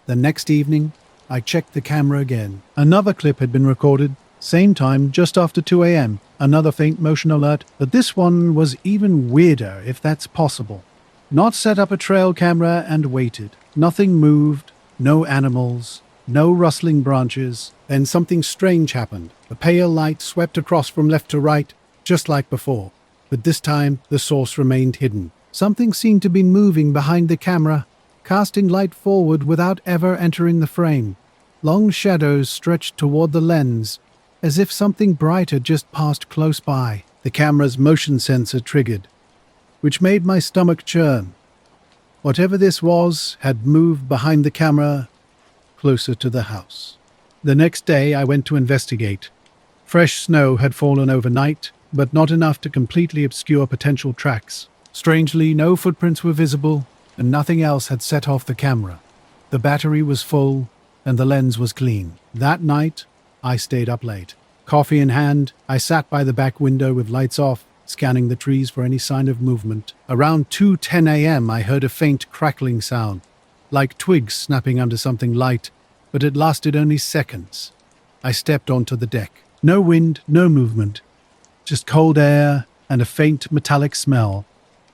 The next evening, I checked the camera again. Another clip had been recorded, same time, just after 2 a.m. Another faint motion alert, but this one was even weirder, if that's possible. Not set up a trail camera and waited. Nothing moved, no animals, no rustling branches. Then something strange happened. A pale light swept across from left to right, just like before. But this time, the source remained hidden. Something seemed to be moving behind the camera, casting light forward without ever entering the frame. Long shadows stretched toward the lens, as if something bright had just passed close by. The camera's motion sensor triggered, which made my stomach churn. Whatever this was had moved behind the camera, closer to the house. The next day I went to investigate. Fresh snow had fallen overnight, but not enough to completely obscure potential tracks. Strangely, no footprints were visible, and nothing else had set off the camera. The battery was full, and the lens was clean. That night, I stayed up late. Coffee in hand, I sat by the back window with lights off, scanning the trees for any sign of movement. Around 2:10 a.m. I heard a faint crackling sound, like twigs snapping under something light, but it lasted only seconds. I stepped onto the deck. No wind, no movement. Just cold air and a faint metallic smell,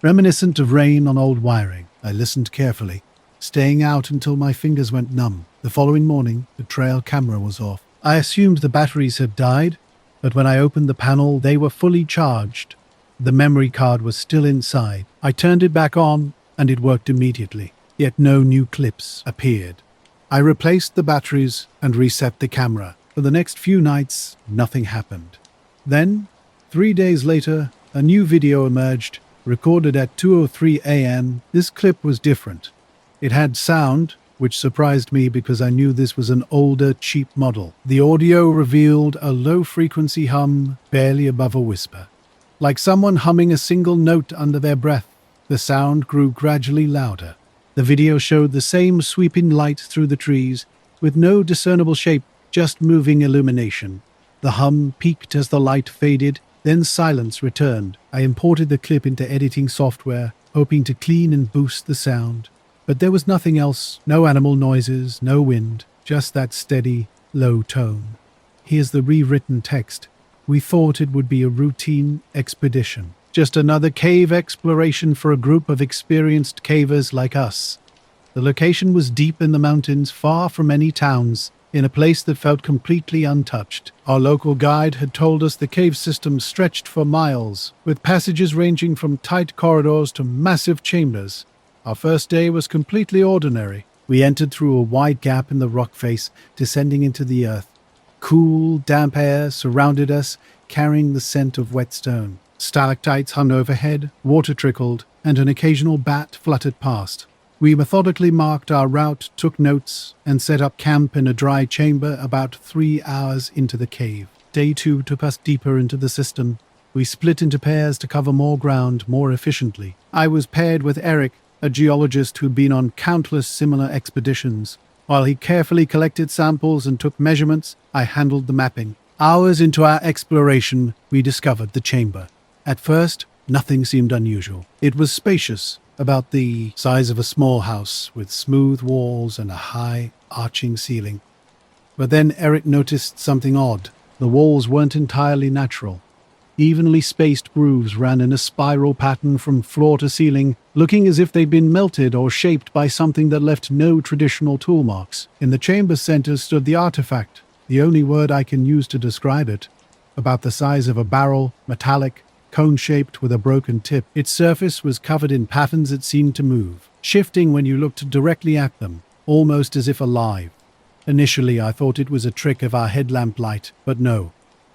reminiscent of rain on old wiring. I listened carefully, staying out until my fingers went numb. The following morning, the trail camera was off. I assumed the batteries had died, but when I opened the panel, they were fully charged. The memory card was still inside. I turned it back on, and it worked immediately. Yet no new clips appeared. I replaced the batteries and reset the camera. For the next few nights, nothing happened. Then, 3 days later, a new video emerged, recorded at 2:03 a.m. This clip was different. It had sound, which surprised me because I knew this was an older, cheap model. The audio revealed a low-frequency hum, barely above a whisper. Like someone humming a single note under their breath, the sound grew gradually louder. The video showed the same sweeping light through the trees, with no discernible shape, just moving illumination. The hum peaked as the light faded, then silence returned. I imported the clip into editing software, hoping to clean and boost the sound. But there was nothing else, no animal noises, no wind, just that steady, low tone. Here's the rewritten text. We thought it would be a routine expedition. Just another cave exploration for a group of experienced cavers like us. The location was deep in the mountains, far from any towns, in a place that felt completely untouched. Our local guide had told us the cave system stretched for miles, with passages ranging from tight corridors to massive chambers. Our first day was completely ordinary. We entered through a wide gap in the rock face, descending into the earth. Cool, damp air surrounded us, carrying the scent of wet stone. Stalactites hung overhead, water trickled, and an occasional bat fluttered past. We methodically marked our route, took notes, and set up camp in a dry chamber about 3 hours into the cave. Day 2 took us deeper into the system. We split into pairs to cover more ground more efficiently. I was paired with Eric, a geologist who'd been on countless similar expeditions. While he carefully collected samples and took measurements, I handled the mapping. Hours into our exploration, we discovered the chamber. At first, nothing seemed unusual. It was spacious, about the size of a small house, with smooth walls and a high, arching ceiling. But then Eric noticed something odd. The walls weren't entirely natural. Evenly spaced grooves ran in a spiral pattern from floor to ceiling, looking as if they'd been melted or shaped by something that left no traditional tool marks. In the chamber's center stood the artifact, the only word I can use to describe it. About the size of a barrel, metallic, cone-shaped with a broken tip. Its surface was covered in patterns that seemed to move, shifting when you looked directly at them, almost as if alive. Initially, I thought it was a trick of our headlamp light, but no,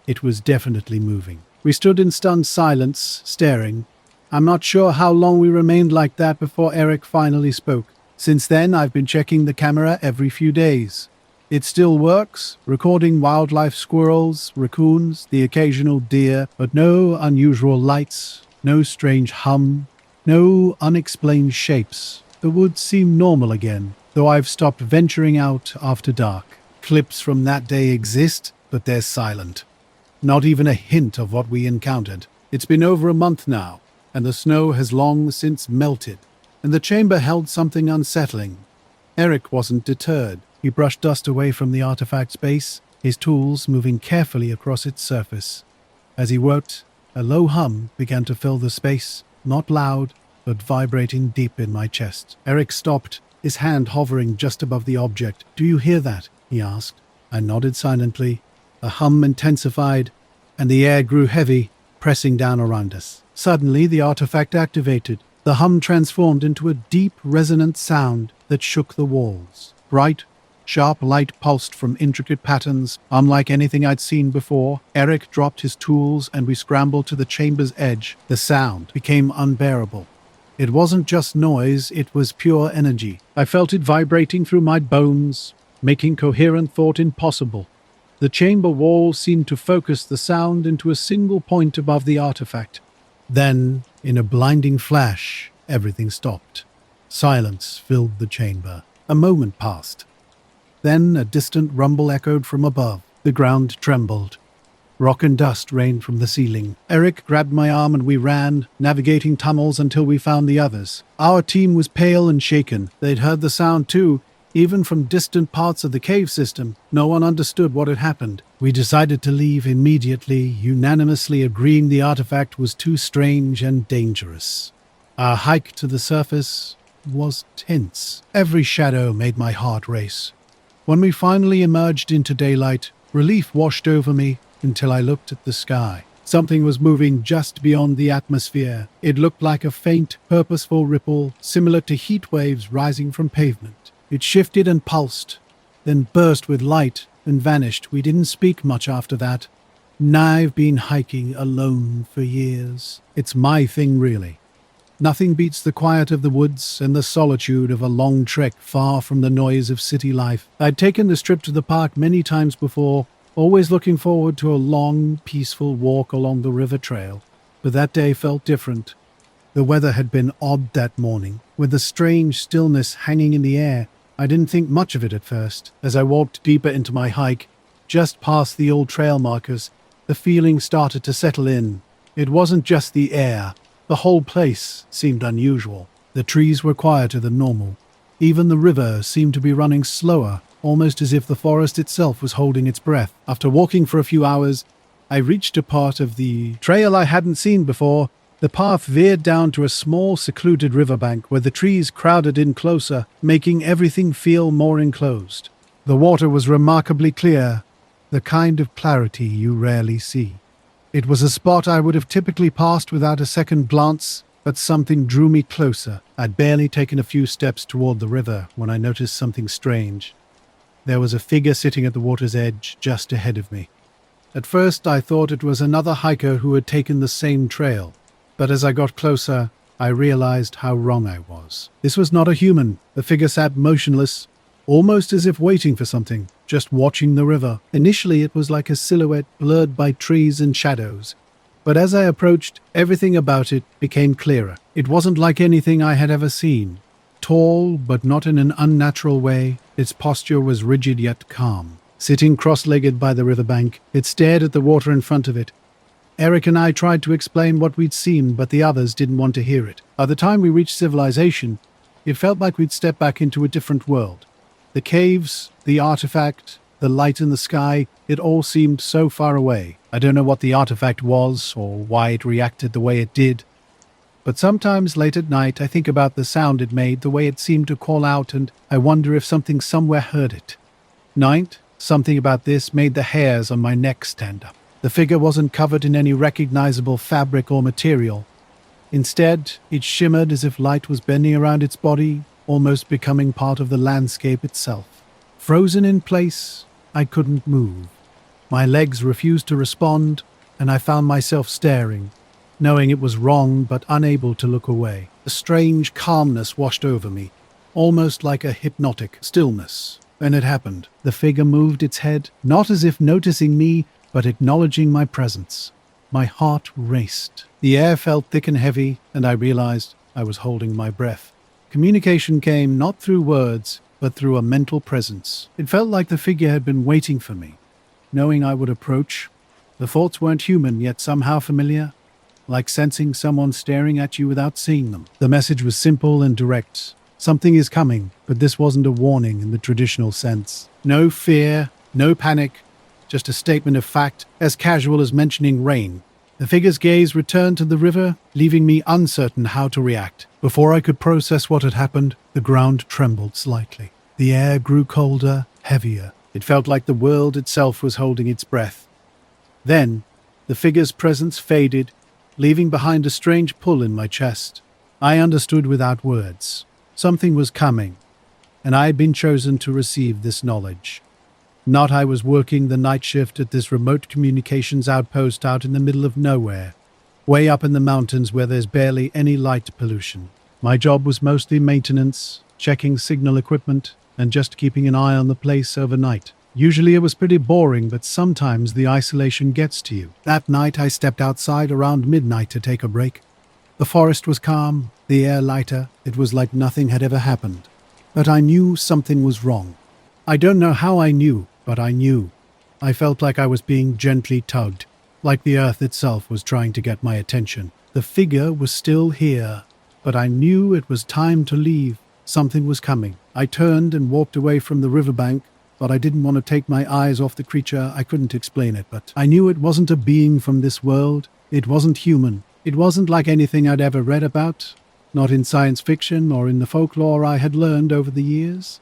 it was definitely moving. We stood in stunned silence, staring. I'm not sure how long we remained like that before Eric finally spoke. Since then, I've been checking the camera every few days. It still works, recording wildlife, squirrels, raccoons, the occasional deer, but no unusual lights, no strange hum, no unexplained shapes. The woods seem normal again, though I've stopped venturing out after dark. Clips from that day exist, but they're silent. Not even a hint of what we encountered. It's been over a month now, and the snow has long since melted, and the chamber held something unsettling. Eric wasn't deterred. He brushed dust away from the artifact's base, his tools moving carefully across its surface. As he worked, a low hum began to fill the space, not loud, but vibrating deep in my chest. Eric stopped, his hand hovering just above the object. "Do you hear that?" he asked. I nodded silently. The hum intensified, and the air grew heavy, pressing down around us. Suddenly, the artifact activated. The hum transformed into a deep, resonant sound that shook the walls. Bright, sharp light pulsed from intricate patterns, unlike anything I'd seen before. Eric dropped his tools, and we scrambled to the chamber's edge. The sound became unbearable. It wasn't just noise, it was pure energy. I felt it vibrating through my bones, making coherent thought impossible. The chamber wall seemed to focus the sound into a single point above the artifact. Then, in a blinding flash, everything stopped. Silence filled the chamber. A moment passed. Then a distant rumble echoed from above. The ground trembled. Rock and dust rained from the ceiling. Eric grabbed my arm and we ran, navigating tunnels until we found the others. Our team was pale and shaken. They'd heard the sound too, even from distant parts of the cave system. No one understood what had happened. We decided to leave immediately, unanimously agreeing the artifact was too strange and dangerous. Our hike to the surface was tense. Every shadow made my heart race. When we finally emerged into daylight, relief washed over me until I looked at the sky. Something was moving just beyond the atmosphere. It looked like a faint, purposeful ripple, similar to heat waves rising from pavement. It shifted and pulsed, then burst with light and vanished. We didn't speak much after that. I've been hiking alone for years. It's my thing, really. Nothing beats the quiet of the woods and the solitude of a long trek far from the noise of city life. I'd taken this trip to the park many times before, always looking forward to a long, peaceful walk along the river trail. But that day felt different. The weather had been odd that morning, with a strange stillness hanging in the air. I didn't think much of it at first. As I walked deeper into my hike, just past the old trail markers, the feeling started to settle in. It wasn't just the air. The whole place seemed unusual. The trees were quieter than normal. Even the river seemed to be running slower, almost as if the forest itself was holding its breath. After walking for a few hours, I reached a part of the trail I hadn't seen before. The path veered down to a small, secluded riverbank where the trees crowded in closer, making everything feel more enclosed. The water was remarkably clear, the kind of clarity you rarely see. It was a spot I would have typically passed without a second glance, but something drew me closer. I'd barely taken a few steps toward the river when I noticed something strange. There was a figure sitting at the water's edge just ahead of me. At first I thought it was another hiker who had taken the same trail, but as I got closer, I realized how wrong I was. This was not a human. The figure sat motionless, almost as if waiting for something, just watching the river. Initially it was like a silhouette blurred by trees and shadows, but as I approached, everything about it became clearer. It wasn't like anything I had ever seen. Tall, but not in an unnatural way, its posture was rigid yet calm. Sitting cross-legged by the riverbank, it stared at the water in front of it. Eric and I tried to explain what we'd seen, but the others didn't want to hear it. By the time we reached civilization, it felt like we'd stepped back into a different world. The caves, the artifact, the light in the sky, it all seemed so far away. I don't know what the artifact was or why it reacted the way it did. But sometimes late at night I think about the sound it made, the way it seemed to call out, and I wonder if something somewhere heard it. Night, something about this made the hairs on my neck stand up. The figure wasn't covered in any recognizable fabric or material. Instead, it shimmered as if light was bending around its body, almost becoming part of the landscape itself. Frozen in place, I couldn't move. My legs refused to respond, and I found myself staring, knowing it was wrong but unable to look away. A strange calmness washed over me, almost like a hypnotic stillness. Then it happened. The figure moved its head, not as if noticing me, but acknowledging my presence. My heart raced. The air felt thick and heavy, and I realized I was holding my breath. Communication came not through words, but through a mental presence. It felt like the figure had been waiting for me, knowing I would approach. The thoughts weren't human, yet somehow familiar, like sensing someone staring at you without seeing them. The message was simple and direct. Something is coming, but this wasn't a warning in the traditional sense. No fear, no panic, just a statement of fact, as casual as mentioning rain. The figure's gaze returned to the river, leaving me uncertain how to react. Before I could process what had happened, the ground trembled slightly. The air grew colder, heavier. It felt like the world itself was holding its breath. Then, the figure's presence faded, leaving behind a strange pull in my chest. I understood without words. Something was coming, and I had been chosen to receive this knowledge. Not I was working the night shift at this remote communications outpost out in the middle of nowhere, way up in the mountains where there's barely any light pollution. My job was mostly maintenance, checking signal equipment, and just keeping an eye on the place overnight. Usually it was pretty boring, but sometimes the isolation gets to you. That night I stepped outside around midnight to take a break. The forest was calm, the air lighter. It was like nothing had ever happened. But I knew something was wrong. I don't know how I knew, but I knew. I felt like I was being gently tugged, like the earth itself was trying to get my attention. The figure was still here, but I knew it was time to leave. Something was coming. I turned and walked away from the riverbank, but I didn't want to take my eyes off the creature. I couldn't explain it, but I knew it wasn't a being from this world. It wasn't human. It wasn't like anything I'd ever read about, not in science fiction or in the folklore I had learned over the years.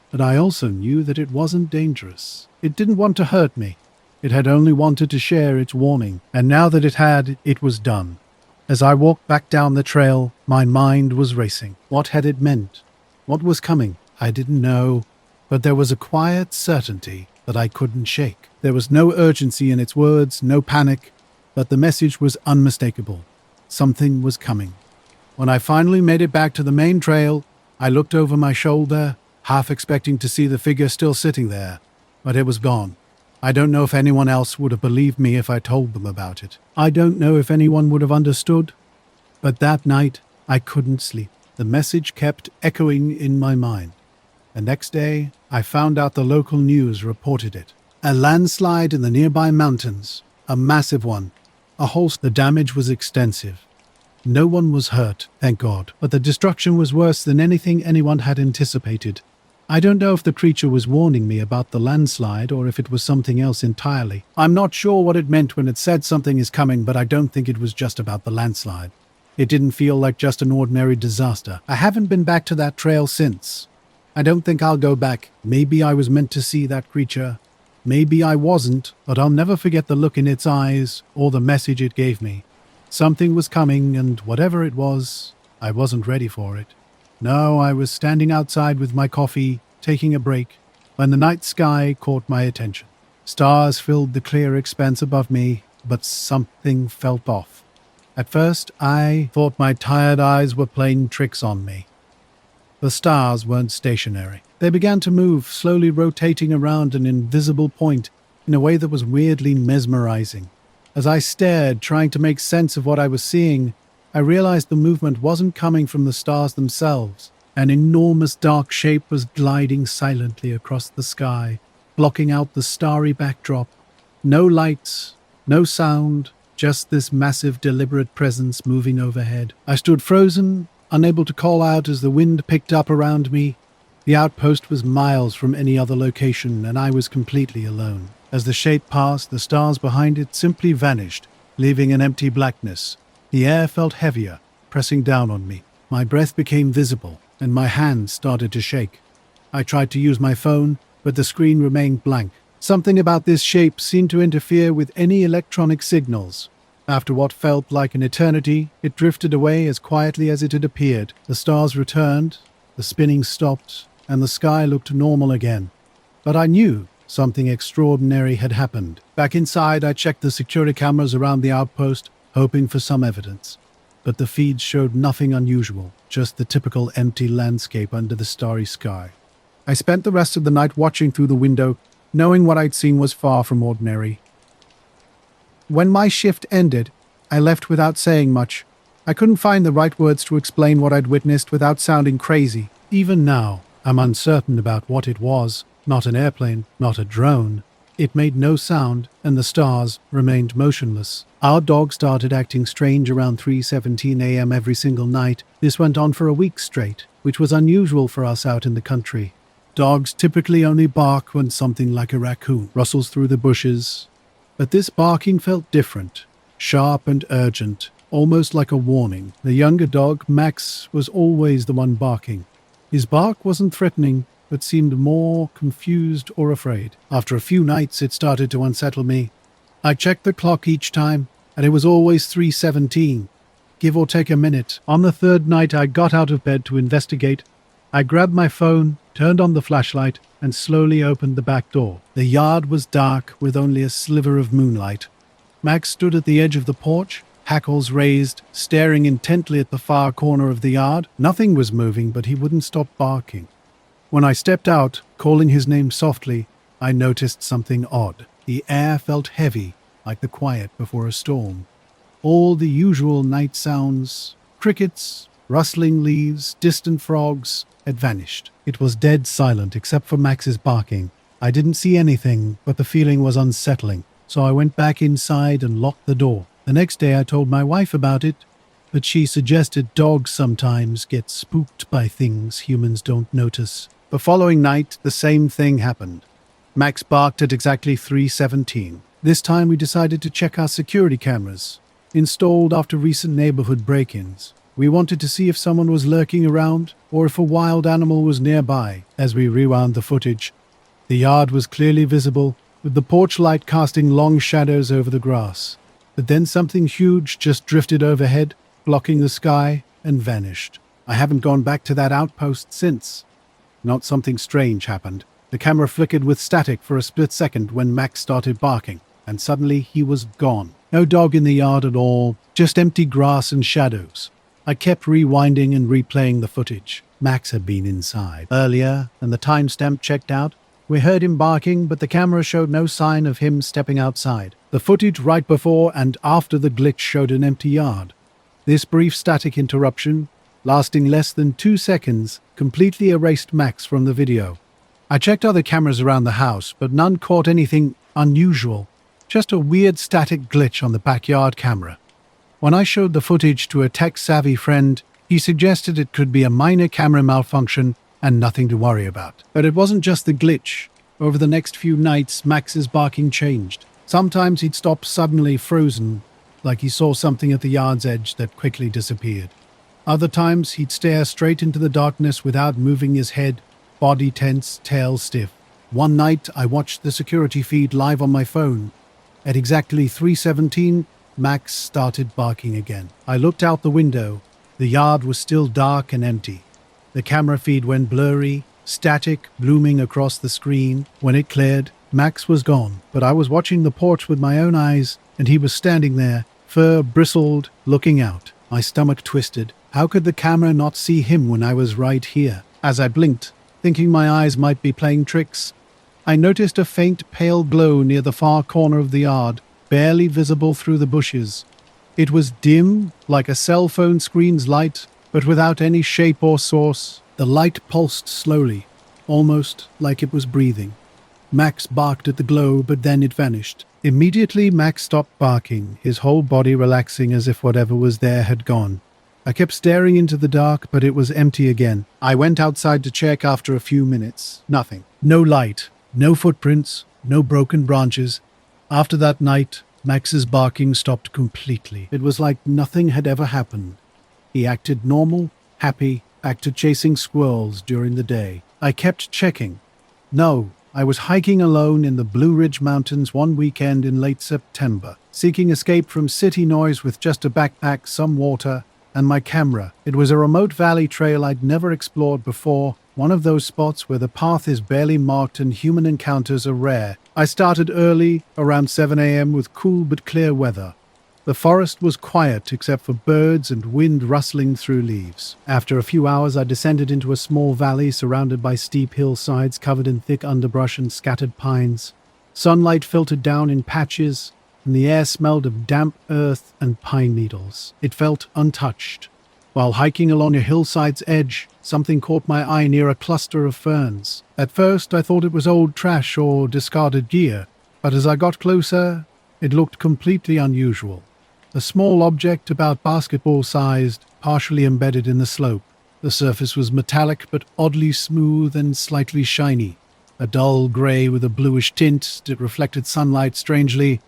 But I also knew that it wasn't dangerous. It didn't want to hurt me. It had only wanted to share its warning, and now that it had, it was done. As I walked back down the trail, my mind was racing. What had it meant? What was coming? I didn't know, but there was a quiet certainty that I couldn't shake. There was no urgency in its words, no panic, but the message was unmistakable. Something was coming. When I finally made it back to the main trail, I looked over my shoulder, half expecting to see the figure still sitting there, but it was gone. I don't know if anyone else would have believed me if I told them about it. I don't know if anyone would have understood, but that night I couldn't sleep. The message kept echoing in my mind. The next day, I found out the local news reported it. A landslide in the nearby mountains, a massive one. The damage was extensive. No one was hurt, thank God, but the destruction was worse than anything anyone had anticipated. I don't know if the creature was warning me about the landslide or if it was something else entirely. I'm not sure what it meant when it said something is coming, but I don't think it was just about the landslide. It didn't feel like just an ordinary disaster. I haven't been back to that trail since. I don't think I'll go back. Maybe I was meant to see that creature. Maybe I wasn't, but I'll never forget the look in its eyes or the message it gave me. Something was coming, and whatever it was, I wasn't ready for it. No, I was standing outside with my coffee, taking a break, when the night sky caught my attention. Stars filled the clear expanse above me, but something felt off. At first, I thought my tired eyes were playing tricks on me. The stars weren't stationary. They began to move, slowly rotating around an invisible point in a way that was weirdly mesmerizing. As I stared, trying to make sense of what I was seeing, I realized the movement wasn't coming from the stars themselves. An enormous dark shape was gliding silently across the sky, blocking out the starry backdrop. No lights, no sound, just this massive, deliberate presence moving overhead. I stood frozen, unable to call out as the wind picked up around me. The outpost was miles from any other location, and I was completely alone. As the shape passed, the stars behind it simply vanished, leaving an empty blackness. The air felt heavier, pressing down on me. My breath became visible, and my hands started to shake. I tried to use my phone, but the screen remained blank. Something about this shape seemed to interfere with any electronic signals. After what felt like an eternity, it drifted away as quietly as it had appeared. The stars returned, the spinning stopped, and the sky looked normal again. But I knew something extraordinary had happened. Back inside, I checked the security cameras around the outpost, hoping for some evidence. But the feeds showed nothing unusual, just the typical empty landscape under the starry sky. I spent the rest of the night watching through the window, knowing what I'd seen was far from ordinary. When my shift ended, I left without saying much. I couldn't find the right words to explain what I'd witnessed without sounding crazy. Even now, I'm uncertain about what it was, not an airplane, not a drone. It made no sound, and the stars remained motionless. Our dog started acting strange around 3:17 a.m. every single night. This went on for a week straight, which was unusual for us out in the country. Dogs typically only bark when something like a raccoon rustles through the bushes, but this barking felt different, sharp and urgent, almost like a warning. The younger dog, Max, was always the one barking. His bark wasn't threatening, but seemed more confused or afraid. After a few nights, it started to unsettle me. I checked the clock each time, and it was always 3:17, give or take a minute. On the third night, I got out of bed to investigate. I grabbed my phone, turned on the flashlight, and slowly opened the back door. The yard was dark, with only a sliver of moonlight. Max stood at the edge of the porch, hackles raised, staring intently at the far corner of the yard. Nothing was moving, but he wouldn't stop barking. When I stepped out, calling his name softly, I noticed something odd. The air felt heavy, like the quiet before a storm. All the usual night sounds, crickets, rustling leaves, distant frogs, had vanished. It was dead silent except for Max's barking. I didn't see anything, but the feeling was unsettling, so I went back inside and locked the door. The next day I told my wife about it, but she suggested dogs sometimes get spooked by things humans don't notice. The following night, the same thing happened. Max barked at exactly 3:17. This time we decided to check our security cameras, installed after recent neighborhood break-ins. We wanted to see if someone was lurking around or if a wild animal was nearby. As we rewound the footage, the yard was clearly visible, with the porch light casting long shadows over the grass. But then something huge just drifted overhead, blocking the sky, and vanished. I haven't gone back to that outpost since. Not something strange happened. The camera flickered with static for a split second when Max started barking, and suddenly he was gone. No dog in the yard at all, just empty grass and shadows. I kept rewinding and replaying the footage. Max had been inside earlier, and the timestamp checked out. We heard him barking, but the camera showed no sign of him stepping outside. The footage right before and after the glitch showed an empty yard. This brief static interruption, lasting less than 2 seconds, completely erased Max from the video. I checked other cameras around the house, but none caught anything unusual, just a weird static glitch on the backyard camera. When I showed the footage to a tech-savvy friend, he suggested it could be a minor camera malfunction and nothing to worry about. But it wasn't just the glitch. Over the next few nights, Max's barking changed. Sometimes he'd stop suddenly frozen, like he saw something at the yard's edge that quickly disappeared. Other times, he'd stare straight into the darkness without moving his head, body tense, tail stiff. One night, I watched the security feed live on my phone. At exactly 3:17, Max started barking again. I looked out the window. The yard was still dark and empty. The camera feed went blurry, static blooming across the screen. When it cleared, Max was gone, but I was watching the porch with my own eyes, and he was standing there, fur bristled, looking out. My stomach twisted. How could the camera not see him when I was right here? As I blinked, thinking my eyes might be playing tricks, I noticed a faint pale glow near the far corner of the yard, barely visible through the bushes. It was dim, like a cell phone screen's light, but without any shape or source. The light pulsed slowly, almost like it was breathing. Max barked at the glow, but then it vanished. Immediately, Max stopped barking, his whole body relaxing as if whatever was there had gone. I kept staring into the dark, but it was empty again. I went outside to check after a few minutes. Nothing. No light. No footprints. No broken branches. After that night, Max's barking stopped completely. It was like nothing had ever happened. He acted normal, happy, acted chasing squirrels during the day. I kept checking. No, I was hiking alone in the Blue Ridge Mountains one weekend in late September, seeking escape from city noise with just a backpack, some water, and my camera. It was a remote valley trail I'd never explored before, one of those spots where the path is barely marked and human encounters are rare. I started early, around 7 a.m. with cool but clear weather. The forest was quiet except for birds and wind rustling through leaves. After a few hours, I descended into a small valley surrounded by steep hillsides covered in thick underbrush and scattered pines. Sunlight filtered down in patches, and the air smelled of damp earth and pine needles. It felt untouched, While hiking along a hillside's edge, something caught my eye near a cluster of ferns. At first, I thought it was old trash or discarded gear, but as I got closer, it looked completely unusual. A small object about basketball-sized, partially embedded in the slope. The surface was metallic but oddly smooth and slightly shiny. A dull grey with a bluish tint that reflected sunlight strangely,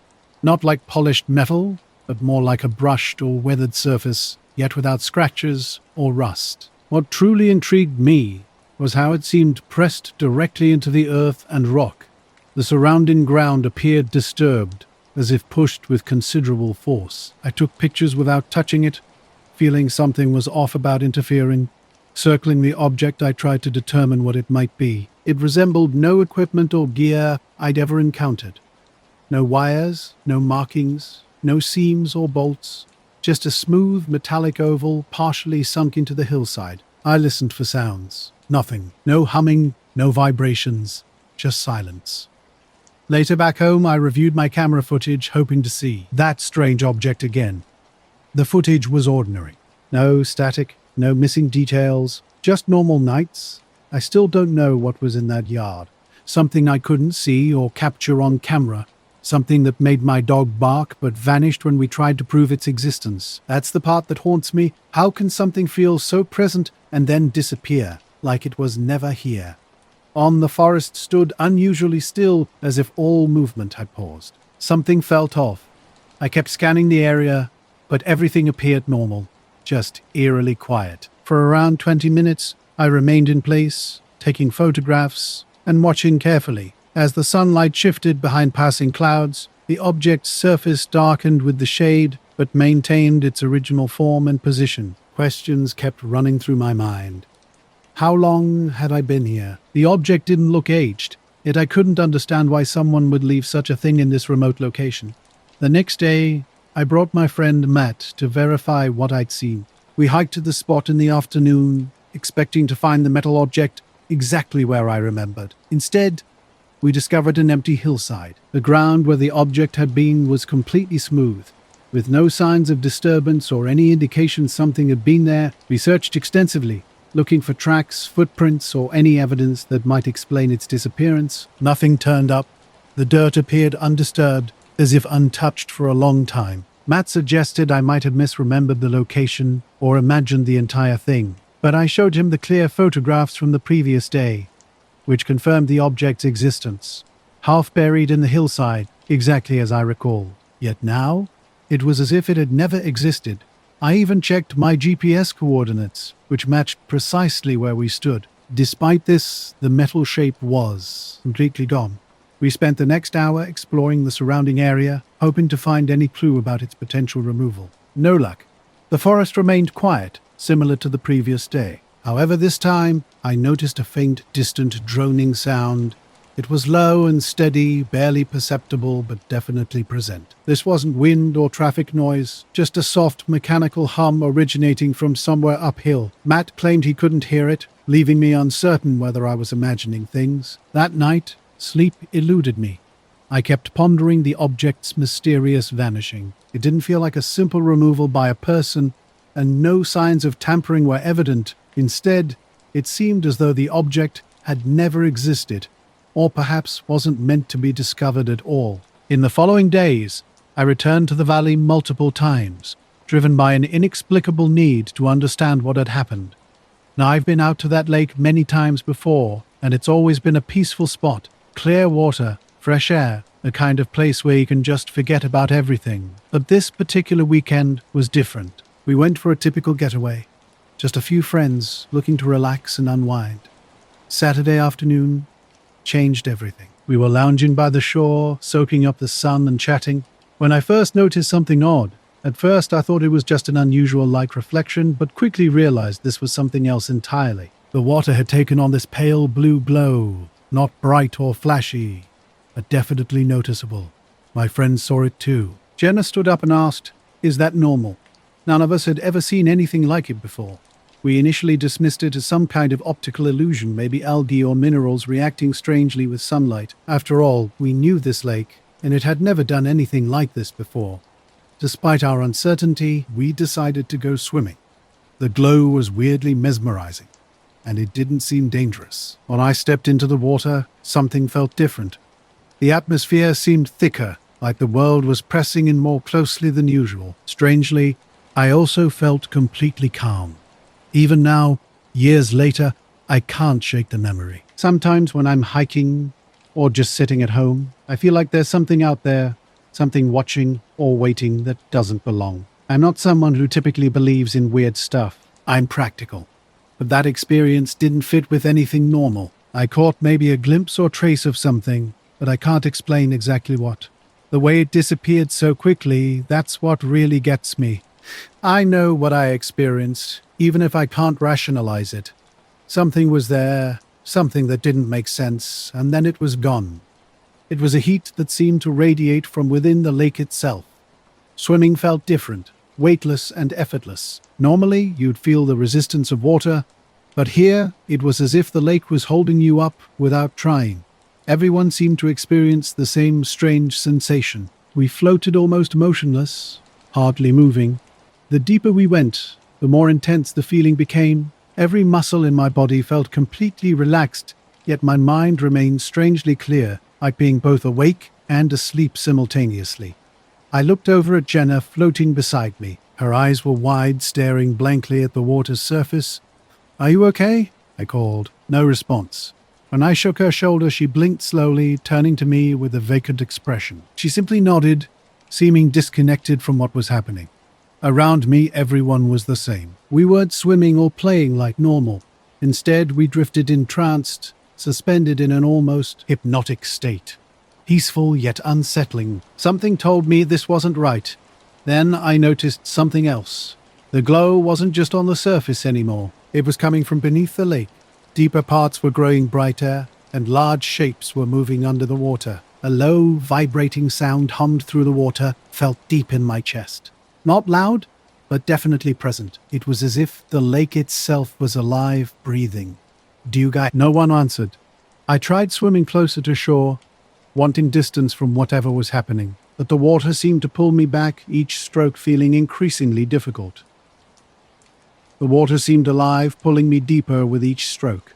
not like polished metal, but more like a brushed or weathered surface, yet without scratches or rust. What truly intrigued me was how it seemed pressed directly into the earth and rock. The surrounding ground appeared disturbed, as if pushed with considerable force. I took pictures without touching it, feeling something was off about interfering. Circling the object, I tried to determine what it might be. It resembled no equipment or gear I'd ever encountered. No wires, no markings, no seams or bolts, just a smooth metallic oval partially sunk into the hillside. I listened for sounds. Nothing. No humming, no vibrations, just silence. Later back home, I reviewed my camera footage, hoping to see that strange object again. The footage was ordinary. No static, no missing details, just normal nights. I still don't know what was in that yard. Something I couldn't see or capture on camera. Something that made my dog bark but vanished when we tried to prove its existence. That's the part that haunts me. How can something feel so present and then disappear, like it was never here? The forest stood unusually still, as if all movement had paused. Something felt off. I kept scanning the area, but everything appeared normal, just eerily quiet. For around 20 minutes, I remained in place, taking photographs and watching carefully. As the sunlight shifted behind passing clouds, the object's surface darkened with the shade, but maintained its original form and position. Questions kept running through my mind. How long had I been here? The object didn't look aged, yet I couldn't understand why someone would leave such a thing in this remote location. The next day, I brought my friend Matt to verify what I'd seen. We hiked to the spot in the afternoon, expecting to find the metal object exactly where I remembered. Instead, we discovered an empty hillside. The ground where the object had been was completely smooth, with no signs of disturbance or any indication something had been there. We searched extensively, looking for tracks, footprints, or any evidence that might explain its disappearance. Nothing turned up. The dirt appeared undisturbed, as if untouched for a long time. Matt suggested I might have misremembered the location or imagined the entire thing, but I showed him the clear photographs from the previous day, which confirmed the object's existence, half buried in the hillside, exactly as I recall. Yet now, it was as if it had never existed. I even checked my GPS coordinates, which matched precisely where we stood. Despite this, the metal shape was completely gone. We spent the next hour exploring the surrounding area, hoping to find any clue about its potential removal. No luck. The forest remained quiet, similar to the previous day. However, this time, I noticed a faint, distant droning sound. It was low and steady, barely perceptible, but definitely present. This wasn't wind or traffic noise, just a soft, mechanical hum originating from somewhere uphill. Matt claimed he couldn't hear it, leaving me uncertain whether I was imagining things. That night, sleep eluded me. I kept pondering the object's mysterious vanishing. It didn't feel like a simple removal by a person, and no signs of tampering were evident. Instead, it seemed as though the object had never existed, or perhaps wasn't meant to be discovered at all. In the following days, I returned to the valley multiple times, driven by an inexplicable need to understand what had happened. Now, I've been out to that lake many times before, and it's always been a peaceful spot. Clear water, fresh air, a kind of place where you can just forget about everything. But this particular weekend was different. We went for a typical getaway. Just a few friends looking to relax and unwind. Saturday afternoon changed everything. We were lounging by the shore, soaking up the sun and chatting, when I first noticed something odd. At first I thought it was just an unusual light reflection, but quickly realized this was something else entirely. The water had taken on this pale blue glow, not bright or flashy, but definitely noticeable. My friends saw it too. Jenna stood up and asked, "Is that normal?" None of us had ever seen anything like it before. We initially dismissed it as some kind of optical illusion, maybe algae or minerals reacting strangely with sunlight. After all, we knew this lake, and it had never done anything like this before. Despite our uncertainty, we decided to go swimming. The glow was weirdly mesmerizing, and it didn't seem dangerous. When I stepped into the water, something felt different. The atmosphere seemed thicker, like the world was pressing in more closely than usual. Strangely, I also felt completely calm. Even now, years later, I can't shake the memory. Sometimes when I'm hiking or just sitting at home, I feel like there's something out there, something watching or waiting that doesn't belong. I'm not someone who typically believes in weird stuff. I'm practical. But that experience didn't fit with anything normal. I caught maybe a glimpse or trace of something, but I can't explain exactly what. The way it disappeared so quickly, that's what really gets me. I know what I experienced, even if I can't rationalize it. Something was there, something that didn't make sense, and then it was gone. It was a heat that seemed to radiate from within the lake itself. Swimming felt different, weightless and effortless. Normally, you'd feel the resistance of water, but here it was as if the lake was holding you up without trying. Everyone seemed to experience the same strange sensation. We floated almost motionless, hardly moving. The deeper we went, the more intense the feeling became. Every muscle in my body felt completely relaxed, yet my mind remained strangely clear, like being both awake and asleep simultaneously. I looked over at Jenna floating beside me. Her eyes were wide, staring blankly at the water's surface. "Are you okay?" I called. No response. When I shook her shoulder, she blinked slowly, turning to me with a vacant expression. She simply nodded, seeming disconnected from what was happening. Around me, everyone was the same. We weren't swimming or playing like normal. Instead, we drifted entranced, suspended in an almost hypnotic state. Peaceful yet unsettling. Something told me this wasn't right. Then I noticed something else. The glow wasn't just on the surface anymore. It was coming from beneath the lake. Deeper parts were growing brighter, and large shapes were moving under the water. A low, vibrating sound hummed through the water, felt deep in my chest. Not loud, but definitely present. It was as if the lake itself was alive, breathing. "Do you guys—" No one answered. I tried swimming closer to shore, wanting distance from whatever was happening, but the water seemed to pull me back, each stroke feeling increasingly difficult. The water seemed alive, pulling me deeper with each stroke.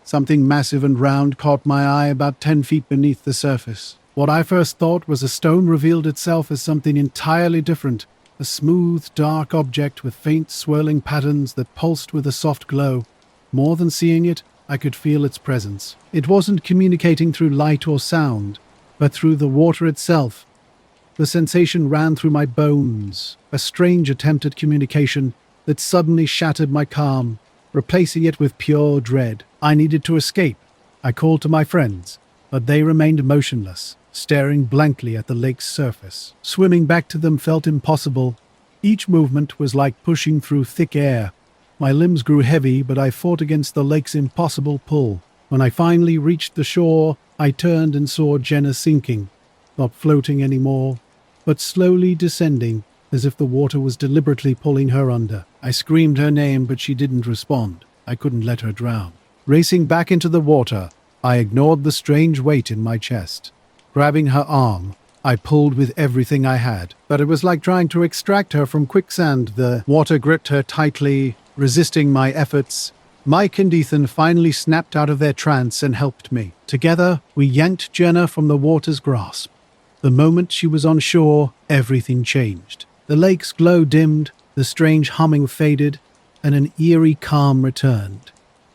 Something massive and round caught my eye about 10 feet beneath the surface. What I first thought was a stone revealed itself as something entirely different, a smooth, dark object with faint, swirling patterns that pulsed with a soft glow. More than seeing it, I could feel its presence. It wasn't communicating through light or sound, but through the water itself. The sensation ran through my bones, a strange attempt at communication that suddenly shattered my calm, replacing it with pure dread. I needed to escape. I called to my friends, but they remained motionless, staring blankly at the lake's surface. Swimming back to them felt impossible. Each movement was like pushing through thick air. My limbs grew heavy, but I fought against the lake's impossible pull. When I finally reached the shore, I turned and saw Jenna sinking, not floating anymore, but slowly descending, as if the water was deliberately pulling her under. I screamed her name, but she didn't respond. I couldn't let her drown. Racing back into the water, I ignored the strange weight in my chest. Grabbing her arm, I pulled with everything I had, but it was like trying to extract her from quicksand. The water gripped her tightly, resisting my efforts. Mike and Ethan finally snapped out of their trance and helped me. Together, we yanked Jenna from the water's grasp. The moment she was on shore, everything changed. The lake's glow dimmed, the strange humming faded, and an eerie calm returned.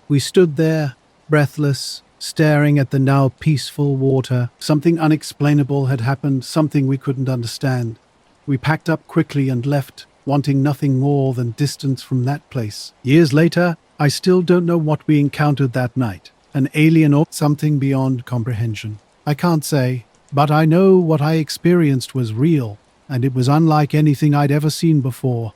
We stood there, breathless, staring at the now peaceful water. Something unexplainable had happened, something we couldn't understand. We packed up quickly and left, wanting nothing more than distance from that place. Years later, I still don't know what we encountered that night. An alien or something beyond comprehension. I can't say, but I know what I experienced was real, and it was unlike anything I'd ever seen before.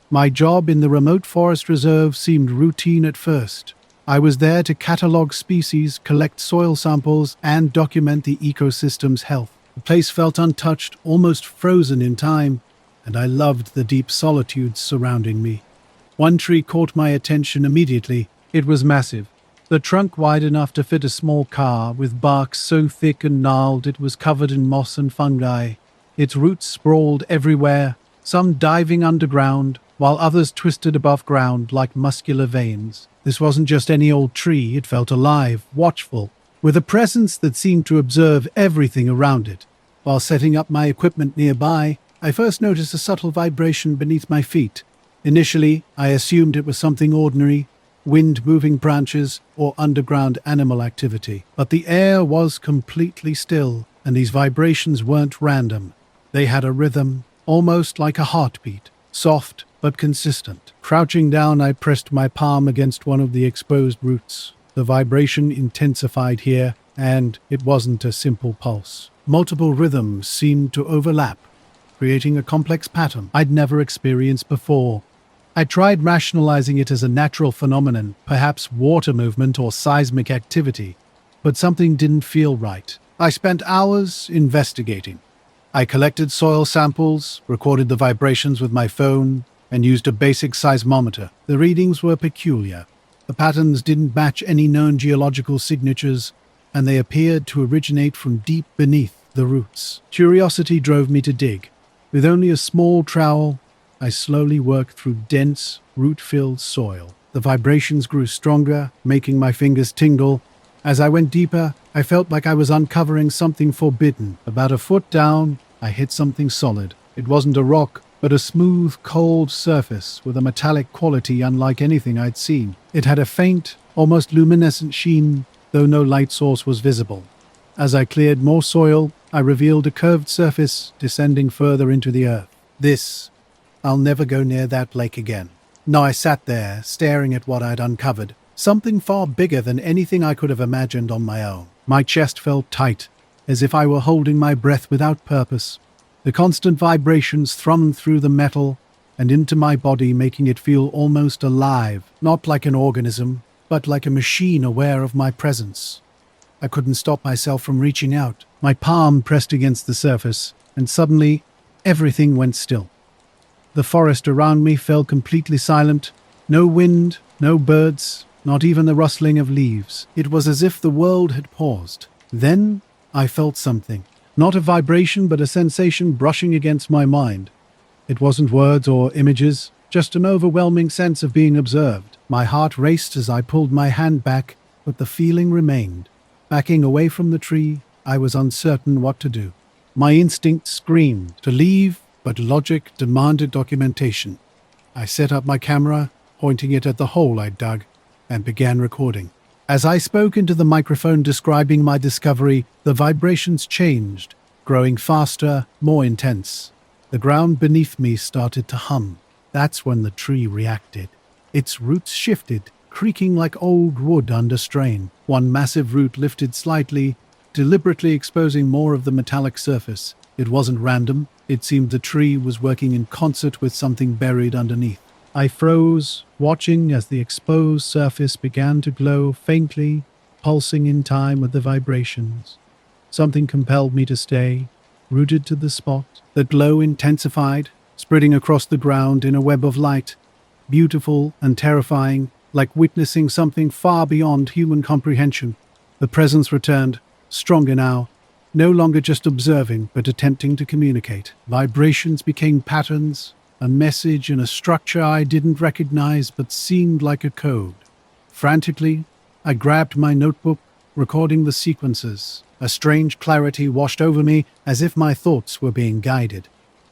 My job in the remote forest reserve seemed routine at first. I was there to catalog species, collect soil samples, and document the ecosystem's health. The place felt untouched, almost frozen in time, and I loved the deep solitudes surrounding me. One tree caught my attention immediately. It was massive, the trunk wide enough to fit a small car, with bark so thick and gnarled it was covered in moss and fungi. Its roots sprawled everywhere, some diving underground, while others twisted above ground like muscular veins. This wasn't just any old tree, it felt alive, watchful, with a presence that seemed to observe everything around it. While setting up my equipment nearby, I first noticed a subtle vibration beneath my feet. Initially, I assumed it was something ordinary, wind moving branches or underground animal activity. But the air was completely still, and these vibrations weren't random. They had a rhythm, almost like a heartbeat, soft but consistent. Crouching down, I pressed my palm against one of the exposed roots. The vibration intensified here, and it wasn't a simple pulse. Multiple rhythms seemed to overlap, creating a complex pattern I'd never experienced before. I tried rationalizing it as a natural phenomenon, perhaps water movement or seismic activity, but something didn't feel right. I spent hours investigating. I collected soil samples, recorded the vibrations with my phone, and used a basic seismometer. The readings were peculiar. The patterns didn't match any known geological signatures, and they appeared to originate from deep beneath the roots. Curiosity drove me to dig. With only a small trowel, I slowly worked through dense, root-filled soil. The vibrations grew stronger, making my fingers tingle. As I went deeper, I felt like I was uncovering something forbidden. About a foot down, I hit something solid. It wasn't a rock, but a smooth, cold surface with a metallic quality unlike anything I'd seen. It had a faint, almost luminescent sheen, though no light source was visible. As I cleared more soil, I revealed a curved surface descending further into the earth. I'll never go near that lake again. No, I sat there, staring at what I'd uncovered. Something far bigger than anything I could have imagined on my own. My chest felt tight, as if I were holding my breath without purpose. The constant vibrations thrummed through the metal and into my body, making it feel almost alive, not like an organism, but like a machine aware of my presence. I couldn't stop myself from reaching out. My palm pressed against the surface, and suddenly, everything went still. The forest around me fell completely silent. No wind, no birds, not even the rustling of leaves. It was as if the world had paused. Then I felt something. Not a vibration, but a sensation brushing against my mind. It wasn't words or images, just an overwhelming sense of being observed. My heart raced as I pulled my hand back, but the feeling remained. Backing away from the tree, I was uncertain what to do. My instinct screamed to leave, but logic demanded documentation. I set up my camera, pointing it at the hole I'd dug, and began recording. As I spoke into the microphone describing my discovery, the vibrations changed, growing faster, more intense. The ground beneath me started to hum. That's when the tree reacted. Its roots shifted, creaking like old wood under strain. One massive root lifted slightly, deliberately exposing more of the metallic surface. It wasn't random. It seemed the tree was working in concert with something buried underneath. I froze, watching as the exposed surface began to glow faintly, pulsing in time with the vibrations. Something compelled me to stay, rooted to the spot. The glow intensified, spreading across the ground in a web of light, beautiful and terrifying, like witnessing something far beyond human comprehension. The presence returned, stronger now, no longer just observing, but attempting to communicate. Vibrations became patterns, a message in a structure I didn't recognize but seemed like a code. Frantically, I grabbed my notebook, recording the sequences. A strange clarity washed over me, as if my thoughts were being guided.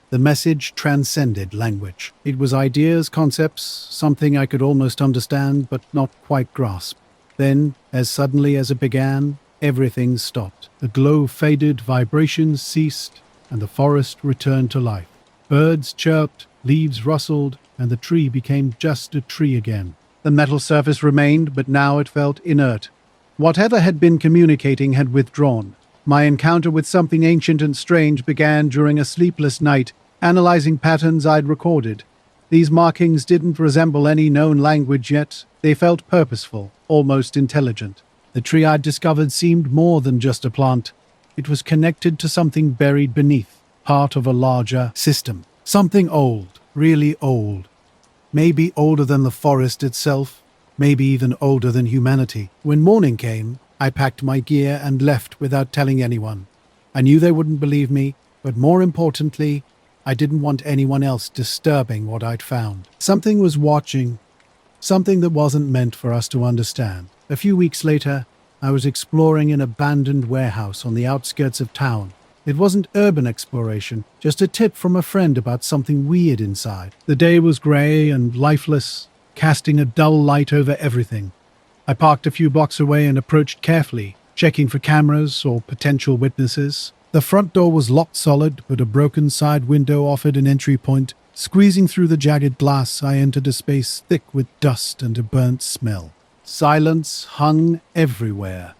The message transcended language. It was ideas, concepts, something I could almost understand but not quite grasp. Then, as suddenly as it began, everything stopped. The glow faded, vibrations ceased, and the forest returned to life. Birds chirped, leaves rustled, and the tree became just a tree again. The metal surface remained, but now it felt inert. Whatever had been communicating had withdrawn. My encounter with something ancient and strange began during a sleepless night, analyzing patterns I'd recorded. These markings didn't resemble any known language yet. They felt purposeful, almost intelligent. The tree I'd discovered seemed more than just a plant. It was connected to something buried beneath, part of a larger system. Something old, really old. Maybe older than the forest itself, maybe even older than humanity. When morning came, I packed my gear and left without telling anyone. I knew they wouldn't believe me, but more importantly, I didn't want anyone else disturbing what I'd found. Something was watching, something that wasn't meant for us to understand. A few weeks later, I was exploring an abandoned warehouse on the outskirts of town. It wasn't urban exploration, just a tip from a friend about something weird inside. The day was grey and lifeless, casting a dull light over everything. I parked a few blocks away and approached carefully, checking for cameras or potential witnesses. The front door was locked solid, but a broken side window offered an entry point. Squeezing through the jagged glass, I entered a space thick with dust and a burnt smell. Silence hung everywhere,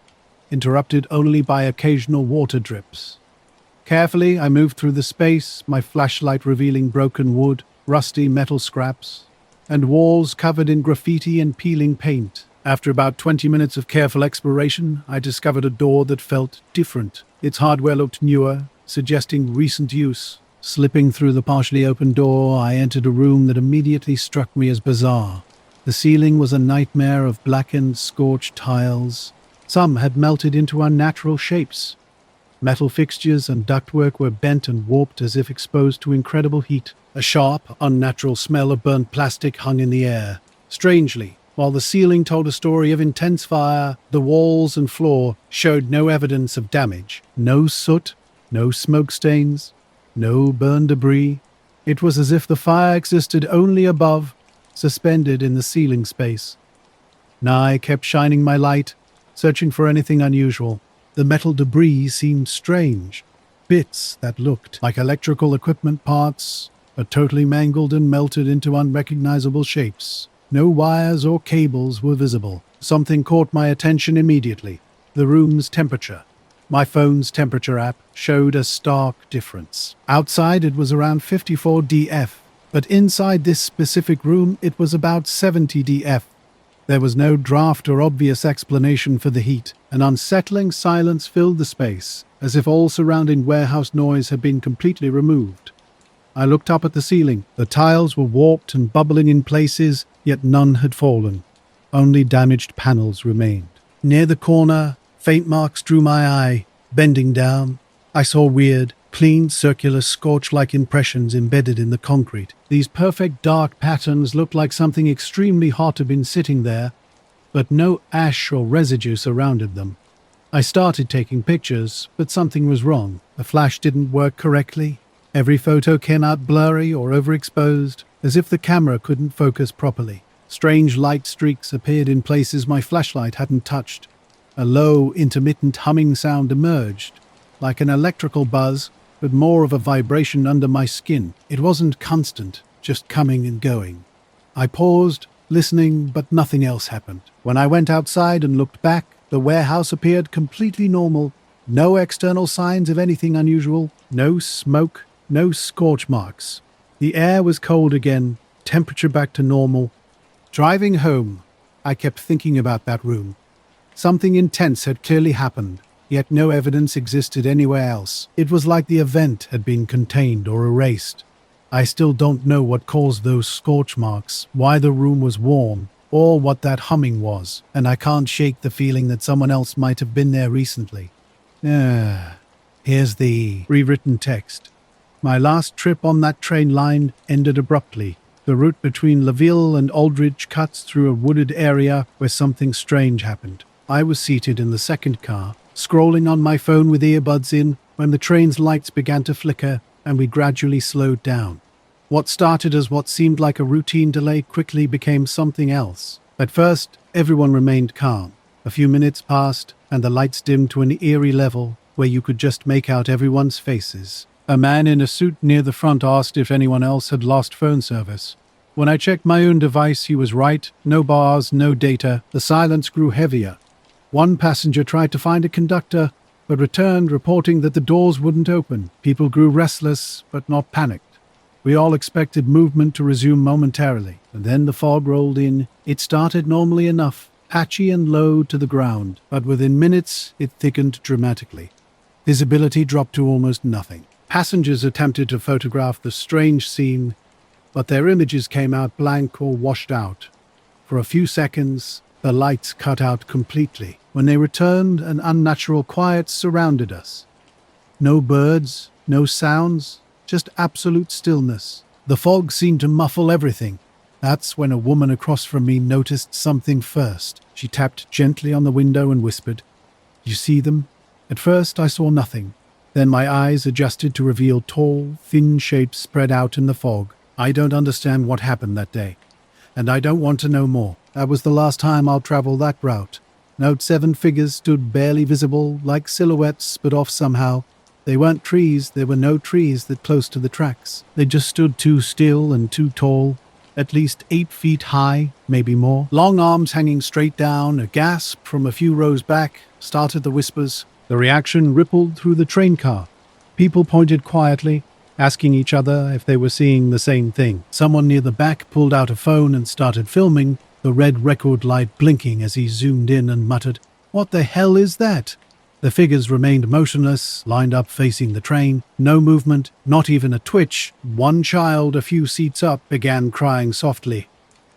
interrupted only by occasional water drips. Carefully, I moved through the space, my flashlight revealing broken wood, rusty metal scraps, and walls covered in graffiti and peeling paint. After about 20 minutes of careful exploration, I discovered a door that felt different. Its hardware looked newer, suggesting recent use. Slipping through the partially open door, I entered a room that immediately struck me as bizarre. The ceiling was a nightmare of blackened, scorched tiles. Some had melted into unnatural shapes. Metal fixtures and ductwork were bent and warped as if exposed to incredible heat. A sharp, unnatural smell of burnt plastic hung in the air. Strangely, while the ceiling told a story of intense fire, the walls and floor showed no evidence of damage. No soot, no smoke stains, no burned debris. It was as if the fire existed only above, suspended in the ceiling space. I kept shining my light, searching for anything unusual. The metal debris seemed strange. Bits that looked like electrical equipment parts, but totally mangled and melted into unrecognizable shapes. No wires or cables were visible. Something caught my attention immediately. The room's temperature. My phone's temperature app showed a stark difference. Outside it was around 54 dF, but inside this specific room it was about 70 dF. There was no draft or obvious explanation for the heat. An unsettling silence filled the space, as if all surrounding warehouse noise had been completely removed. I looked up at the ceiling. The tiles were warped and bubbling in places, yet none had fallen. Only damaged panels remained. Near the corner, faint marks drew my eye. Bending down, I saw weird, clean, circular, scorch-like impressions embedded in the concrete. These perfect dark patterns looked like something extremely hot had been sitting there, but no ash or residue surrounded them. I started taking pictures, but something was wrong. The flash didn't work correctly. Every photo came out blurry or overexposed, as if the camera couldn't focus properly. Strange light streaks appeared in places my flashlight hadn't touched. A low, intermittent humming sound emerged, like an electrical buzz, but more of a vibration under my skin. It wasn't constant, just coming and going. I paused, listening, but nothing else happened. When I went outside and looked back, the warehouse appeared completely normal. No external signs of anything unusual, no smoke, no scorch marks. The air was cold again, temperature back to normal. Driving home, I kept thinking about that room. Something intense had clearly happened, yet no evidence existed anywhere else. It was like the event had been contained or erased. I still don't know what caused those scorch marks, why the room was warm, or what that humming was, and I can't shake the feeling that someone else might have been there recently. Here's the rewritten text. My last trip on that train line ended abruptly. The route between Laville and Aldridge cuts through a wooded area where something strange happened. I was seated in the second car, scrolling on my phone with earbuds in, when the train's lights began to flicker and we gradually slowed down. What started as what seemed like a routine delay quickly became something else. At first, everyone remained calm. A few minutes passed, and the lights dimmed to an eerie level where you could just make out everyone's faces. A man in a suit near the front asked if anyone else had lost phone service. When I checked my own device, he was right. No bars, no data. The silence grew heavier. One passenger tried to find a conductor, but returned reporting that the doors wouldn't open. People grew restless, but not panicked. We all expected movement to resume momentarily, and then the fog rolled in. It started normally enough, patchy and low to the ground, but within minutes it thickened dramatically. Visibility dropped to almost nothing. Passengers attempted to photograph the strange scene, but their images came out blank or washed out. For a few seconds, the lights cut out completely. When they returned, an unnatural quiet surrounded us. No birds, no sounds, just absolute stillness. The fog seemed to muffle everything. That's when a woman across from me noticed something first. She tapped gently on the window and whispered, "You see them?" At first I saw nothing. Then my eyes adjusted to reveal tall, thin shapes spread out in the fog. I don't understand what happened that day, and I don't want to know more. That was the last time I'll travel that route. Note 7 figures stood barely visible, like silhouettes, but off somehow. They weren't trees, there were no trees that close to the tracks. They just stood too still and too tall, at least 8 feet high, maybe more. Long arms hanging straight down, a gasp from a few rows back, started the whispers. The reaction rippled through the train car. People pointed quietly, asking each other if they were seeing the same thing. Someone near the back pulled out a phone and started filming, the red record light blinking as he zoomed in and muttered, "What the hell is that?" The figures remained motionless, lined up facing the train. No movement, not even a twitch. One child, a few seats up, began crying softly.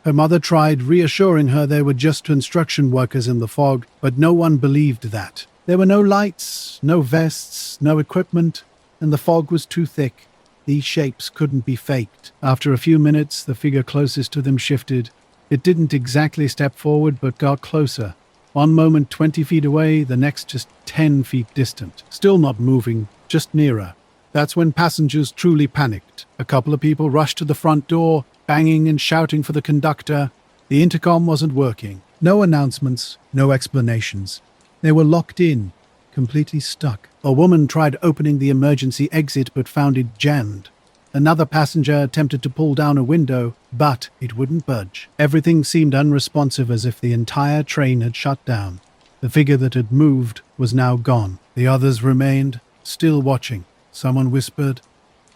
Her mother tried reassuring her they were just construction workers in the fog, but no one believed that. There were no lights, no vests, no equipment, and the fog was too thick. These shapes couldn't be faked. After a few minutes, the figure closest to them shifted. It didn't exactly step forward, but got closer. One moment 20 feet away, the next just 10 feet distant. Still not moving, just nearer. That's when passengers truly panicked. A couple of people rushed to the front door, banging and shouting for the conductor. The intercom wasn't working. No announcements, no explanations. They were locked in, completely stuck. A woman tried opening the emergency exit but found it jammed. Another passenger attempted to pull down a window, but it wouldn't budge. Everything seemed unresponsive, as if the entire train had shut down. The figure that had moved was now gone. The others remained, still watching. Someone whispered,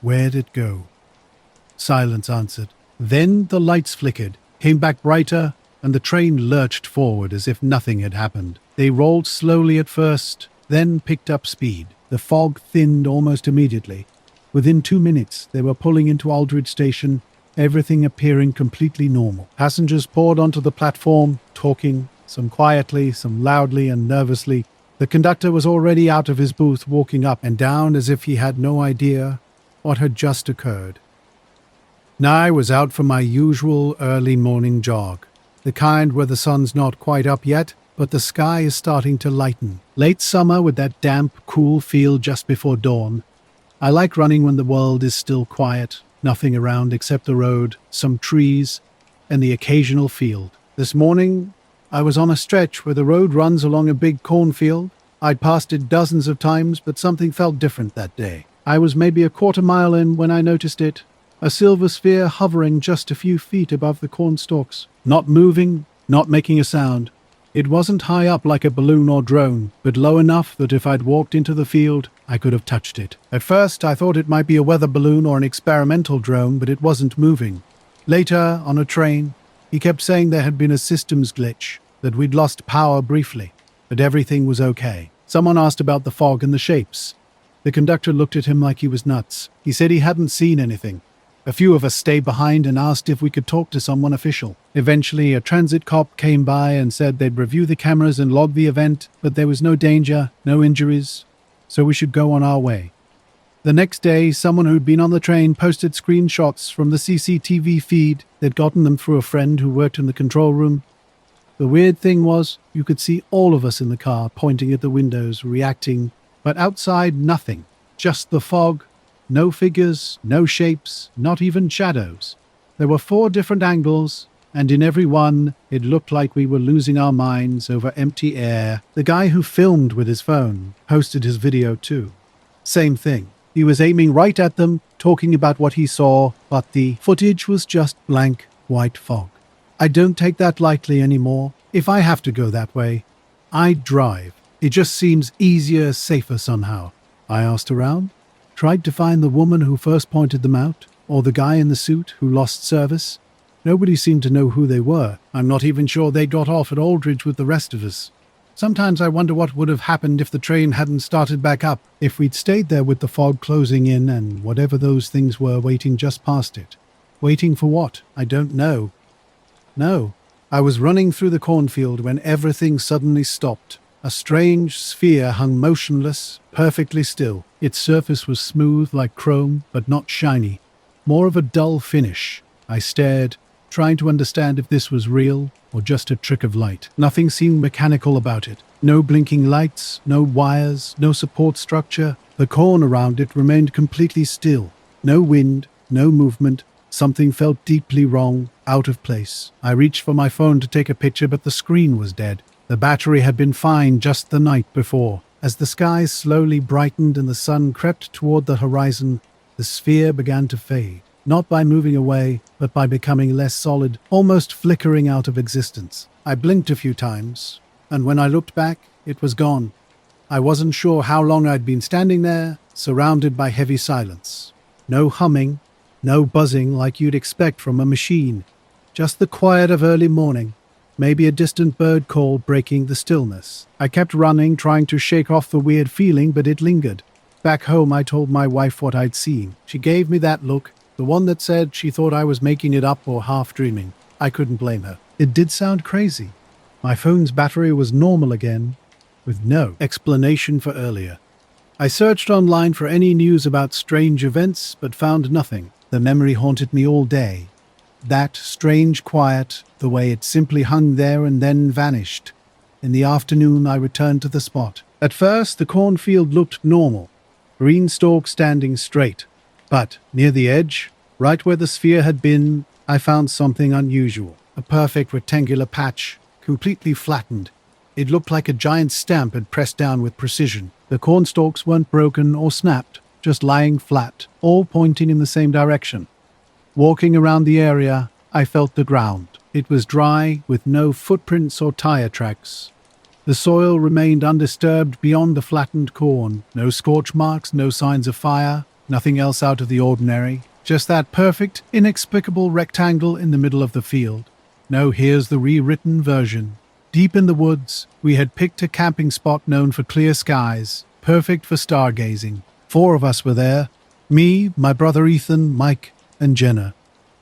"Where'd it go?" Silence answered. Then the lights flickered, came back brighter, and the train lurched forward as if nothing had happened. They rolled slowly at first, then picked up speed. The fog thinned almost immediately. Within 2 minutes, they were pulling into Aldridge Station, everything appearing completely normal. Passengers poured onto the platform, talking, some quietly, some loudly and nervously. The conductor was already out of his booth, walking up and down as if he had no idea what had just occurred. Now I was out for my usual early morning jog, the kind where the sun's not quite up yet, but the sky is starting to lighten. Late summer with that damp, cool feel just before dawn. I like running when the world is still quiet, nothing around except the road, some trees, and the occasional field. This morning, I was on a stretch where the road runs along a big cornfield. I'd passed it dozens of times, but something felt different that day. I was maybe a quarter mile in when I noticed it, a silver sphere hovering just a few feet above the corn stalks. Not moving, not making a sound. It wasn't high up like a balloon or drone, but low enough that if I'd walked into the field, I could have touched it. At first, I thought it might be a weather balloon or an experimental drone, but it wasn't moving. Later, on a train, he kept saying there had been a systems glitch, that we'd lost power briefly, but everything was okay. Someone asked about the fog and the shapes. The conductor looked at him like he was nuts. He said he hadn't seen anything. A few of us stayed behind and asked if we could talk to someone official. Eventually, a transit cop came by and said they'd review the cameras and log the event, but there was no danger, no injuries, so we should go on our way. The next day, someone who'd been on the train posted screenshots from the CCTV feed. They'd gotten them through a friend who worked in the control room. The weird thing was, you could see all of us in the car pointing at the windows, reacting, but outside nothing, just the fog. No figures, no shapes, not even shadows. There were 4 different angles, and in every one, it looked like we were losing our minds over empty air. The guy who filmed with his phone posted his video too. Same thing. He was aiming right at them, talking about what he saw, but the footage was just blank white fog. I don't take that lightly anymore. If I have to go that way, I'd drive. It just seems easier, safer somehow. I asked around. Tried to find the woman who first pointed them out, or the guy in the suit who lost service. Nobody seemed to know who they were. I'm not even sure they got off at Aldridge with the rest of us. Sometimes I wonder what would have happened if the train hadn't started back up, if we'd stayed there with the fog closing in and whatever those things were waiting just past it. Waiting for what? I don't know. No, I was running through the cornfield when everything suddenly stopped. A strange sphere hung motionless, perfectly still. Its surface was smooth like chrome, but not shiny. More of a dull finish. I stared, trying to understand if this was real or just a trick of light. Nothing seemed mechanical about it. No blinking lights, no wires, no support structure. The corn around it remained completely still. No wind, no movement. Something felt deeply wrong, out of place. I reached for my phone to take a picture, but the screen was dead. The battery had been fine just the night before. As the skies slowly brightened and the sun crept toward the horizon, the sphere began to fade. Not by moving away, but by becoming less solid, almost flickering out of existence. I blinked a few times, and when I looked back, it was gone. I wasn't sure how long I'd been standing there, surrounded by heavy silence. No humming, no buzzing like you'd expect from a machine. Just the quiet of early morning. Maybe a distant bird call breaking the stillness. I kept running, trying to shake off the weird feeling, but it lingered. Back home, I told my wife what I'd seen. She gave me that look, the one that said she thought I was making it up or half dreaming. I couldn't blame her. It did sound crazy. My phone's battery was normal again, with no explanation for earlier. I searched online for any news about strange events, but found nothing. The memory haunted me all day. That strange quiet, the way it simply hung there and then vanished. In the afternoon, I returned to the spot. At first, the cornfield looked normal, green stalks standing straight. But near the edge, right where the sphere had been, I found something unusual. A perfect rectangular patch, completely flattened. It looked like a giant stamp had pressed down with precision. The cornstalks weren't broken or snapped, just lying flat, all pointing in the same direction. Walking around the area, I felt the ground. It was dry, with no footprints or tire tracks. The soil remained undisturbed beyond the flattened corn. No scorch marks, no signs of fire, nothing else out of the ordinary. Just that perfect, inexplicable rectangle in the middle of the field. No, here's the rewritten version. Deep in the woods, we had picked a camping spot known for clear skies, perfect for stargazing. 4 of us were there. Me, my brother Ethan, Mike, and Jenna.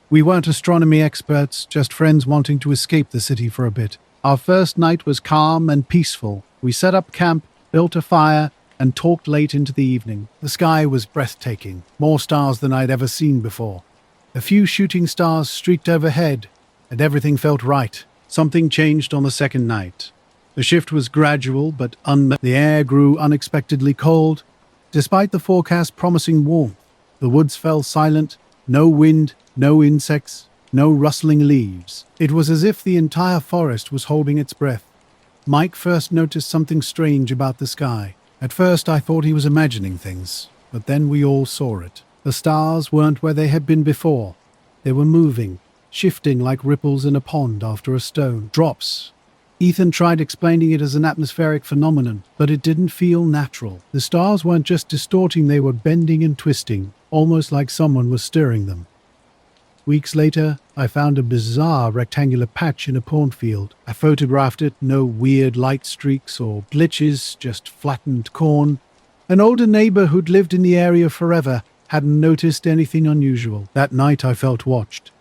We weren't astronomy experts, just friends wanting to escape the city for a bit. Our first night was calm and peaceful. We set up camp, built a fire, and talked late into the evening. The sky was breathtaking, more stars than I'd ever seen before. A few shooting stars streaked overhead, and everything felt right. Something changed on the second night. The shift was gradual, but the air grew unexpectedly cold. Despite the forecast promising warmth, the woods fell silent. No wind, no insects, no rustling leaves. It was as if the entire forest was holding its breath. Mike first noticed something strange about the sky. At first I thought he was imagining things, but then we all saw it. The stars weren't where they had been before. They were moving, shifting like ripples in a pond after a stone. Drops. Ethan tried explaining it as an atmospheric phenomenon, but it didn't feel natural. The stars weren't just distorting, they were bending and twisting, almost like someone was stirring them. Weeks later, I found a bizarre rectangular patch in a cornfield. I photographed it, no weird light streaks or glitches, just flattened corn. An older neighbor who'd lived in the area forever hadn't noticed anything unusual. That night I felt watched.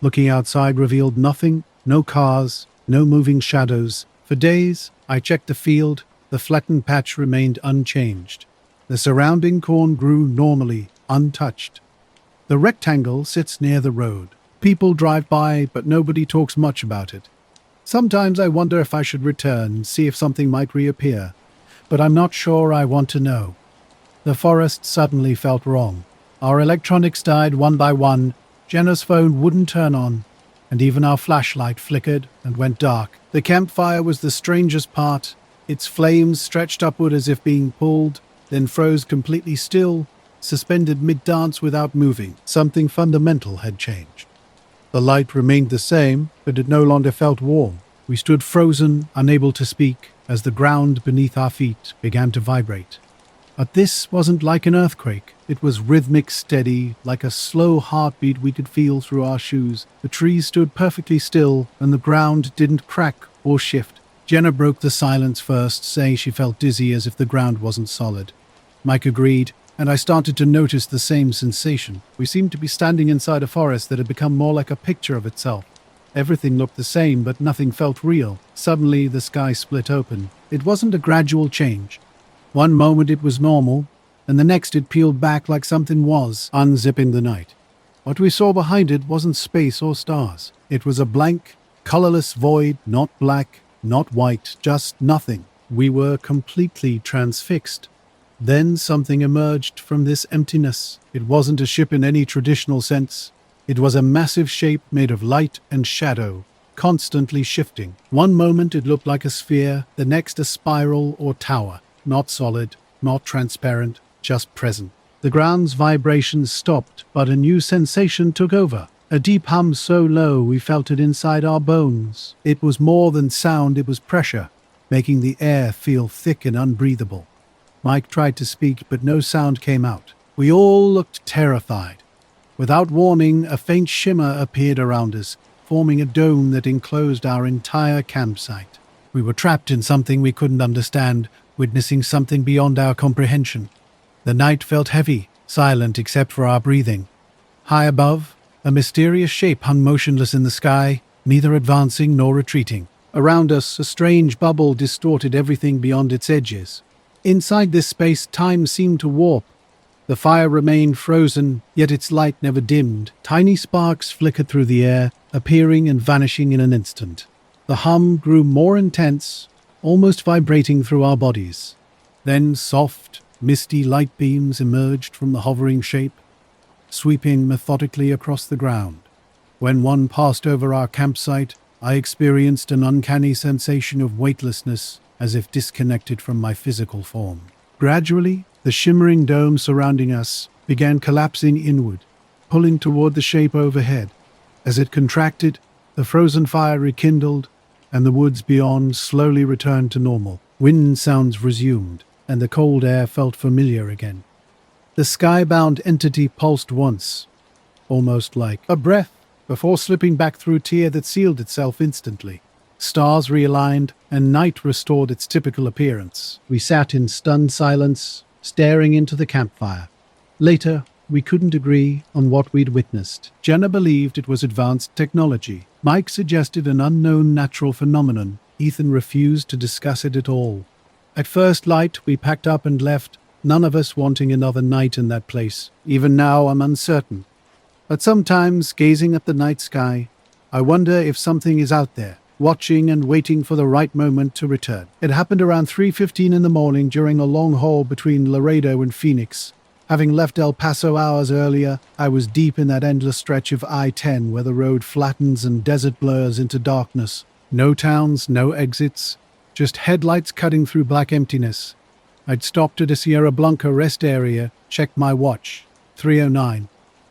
Looking outside revealed nothing, no cars, no moving shadows. For days, I checked the field. The flattened patch remained unchanged. The surrounding corn grew normally, untouched. The rectangle sits near the road. People drive by, but nobody talks much about it. Sometimes I wonder if I should return and see if something might reappear, but I'm not sure I want to know. The forest suddenly felt wrong. Our electronics died one by one. Jenna's phone wouldn't turn on, and even our flashlight flickered and went dark. The campfire was the strangest part. Its flames stretched upward as if being pulled, then froze completely still, suspended mid-dance without moving. Something fundamental had changed. The light remained the same, but it no longer felt warm. We stood frozen, unable to speak, as the ground beneath our feet began to vibrate. But this wasn't like an earthquake. It was rhythmic, steady, like a slow heartbeat we could feel through our shoes. The trees stood perfectly still, and the ground didn't crack or shift. Jenna broke the silence first, saying she felt dizzy as if the ground wasn't solid. Mike agreed, and I started to notice the same sensation. We seemed to be standing inside a forest that had become more like a picture of itself. Everything looked the same, but nothing felt real. Suddenly, the sky split open. It wasn't a gradual change. One moment it was normal, and the next it peeled back like something was, unzipping the night. What we saw behind it wasn't space or stars. It was a blank, colorless void, not black, not white, just nothing. We were completely transfixed. Then something emerged from this emptiness. It wasn't a ship in any traditional sense. It was a massive shape made of light and shadow, constantly shifting. One moment it looked like a sphere, the next a spiral or tower. Not solid, not transparent, just present. The ground's vibrations stopped, but a new sensation took over. A deep hum so low we felt it inside our bones. It was more than sound, it was pressure, making the air feel thick and unbreathable. Mike tried to speak, but no sound came out. We all looked terrified. Without warning, a faint shimmer appeared around us, forming a dome that enclosed our entire campsite. We were trapped in something we couldn't understand, witnessing something beyond our comprehension. The night felt heavy, silent except for our breathing. High above, a mysterious shape hung motionless in the sky, neither advancing nor retreating. Around us, a strange bubble distorted everything beyond its edges. Inside this space, time seemed to warp. The fire remained frozen, yet its light never dimmed. Tiny sparks flickered through the air, appearing and vanishing in an instant. The hum grew more intense, almost vibrating through our bodies. Then soft, misty light beams emerged from the hovering shape, sweeping methodically across the ground. When one passed over our campsite, I experienced an uncanny sensation of weightlessness, as if disconnected from my physical form. Gradually, the shimmering dome surrounding us began collapsing inward, pulling toward the shape overhead. As it contracted, the frozen fire rekindled, and the woods beyond slowly returned to normal. Wind sounds resumed, and the cold air felt familiar again. The sky-bound entity pulsed once, almost like a breath, before slipping back through a tear that sealed itself instantly. Stars realigned, and night restored its typical appearance. We sat in stunned silence, staring into the campfire. Later, we couldn't agree on what we'd witnessed. Jenna believed it was advanced technology. Mike suggested an unknown natural phenomenon. Ethan refused to discuss it at all. At first light, we packed up and left, none of us wanting another night in that place. Even now, I'm uncertain. But sometimes, gazing at the night sky, I wonder if something is out there, watching and waiting for the right moment to return. It happened around 3:15 in the morning during a long haul between Laredo and Phoenix. Having left El Paso hours earlier, I was deep in that endless stretch of I-10 where the road flattens and desert blurs into darkness. No towns, no exits, just headlights cutting through black emptiness. I'd stopped at a Sierra Blanca rest area, checked my watch. 3:09.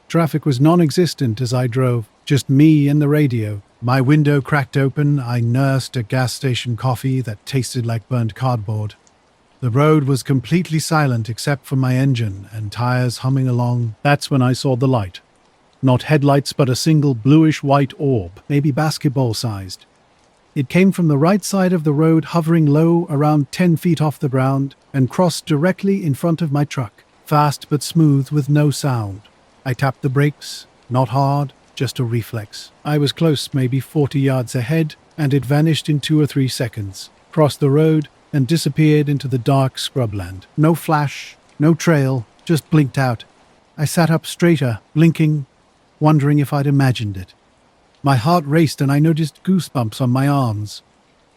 Traffic was non-existent as I drove, just me and the radio. My window cracked open, I nursed a gas station coffee that tasted like burnt cardboard. The road was completely silent except for my engine and tires humming along. That's when I saw the light. Not headlights, but a single bluish-white orb, maybe basketball-sized. It came from the right side of the road, hovering low around 10 feet off the ground, and crossed directly in front of my truck, fast but smooth with no sound. I tapped the brakes, not hard, just a reflex. I was close, maybe 40 yards ahead, and it vanished in 2 or 3 seconds, crossed the road, and disappeared into the dark scrubland. No flash, no trail, just blinked out. I sat up straighter, blinking, wondering if I'd imagined it. My heart raced and I noticed goosebumps on my arms.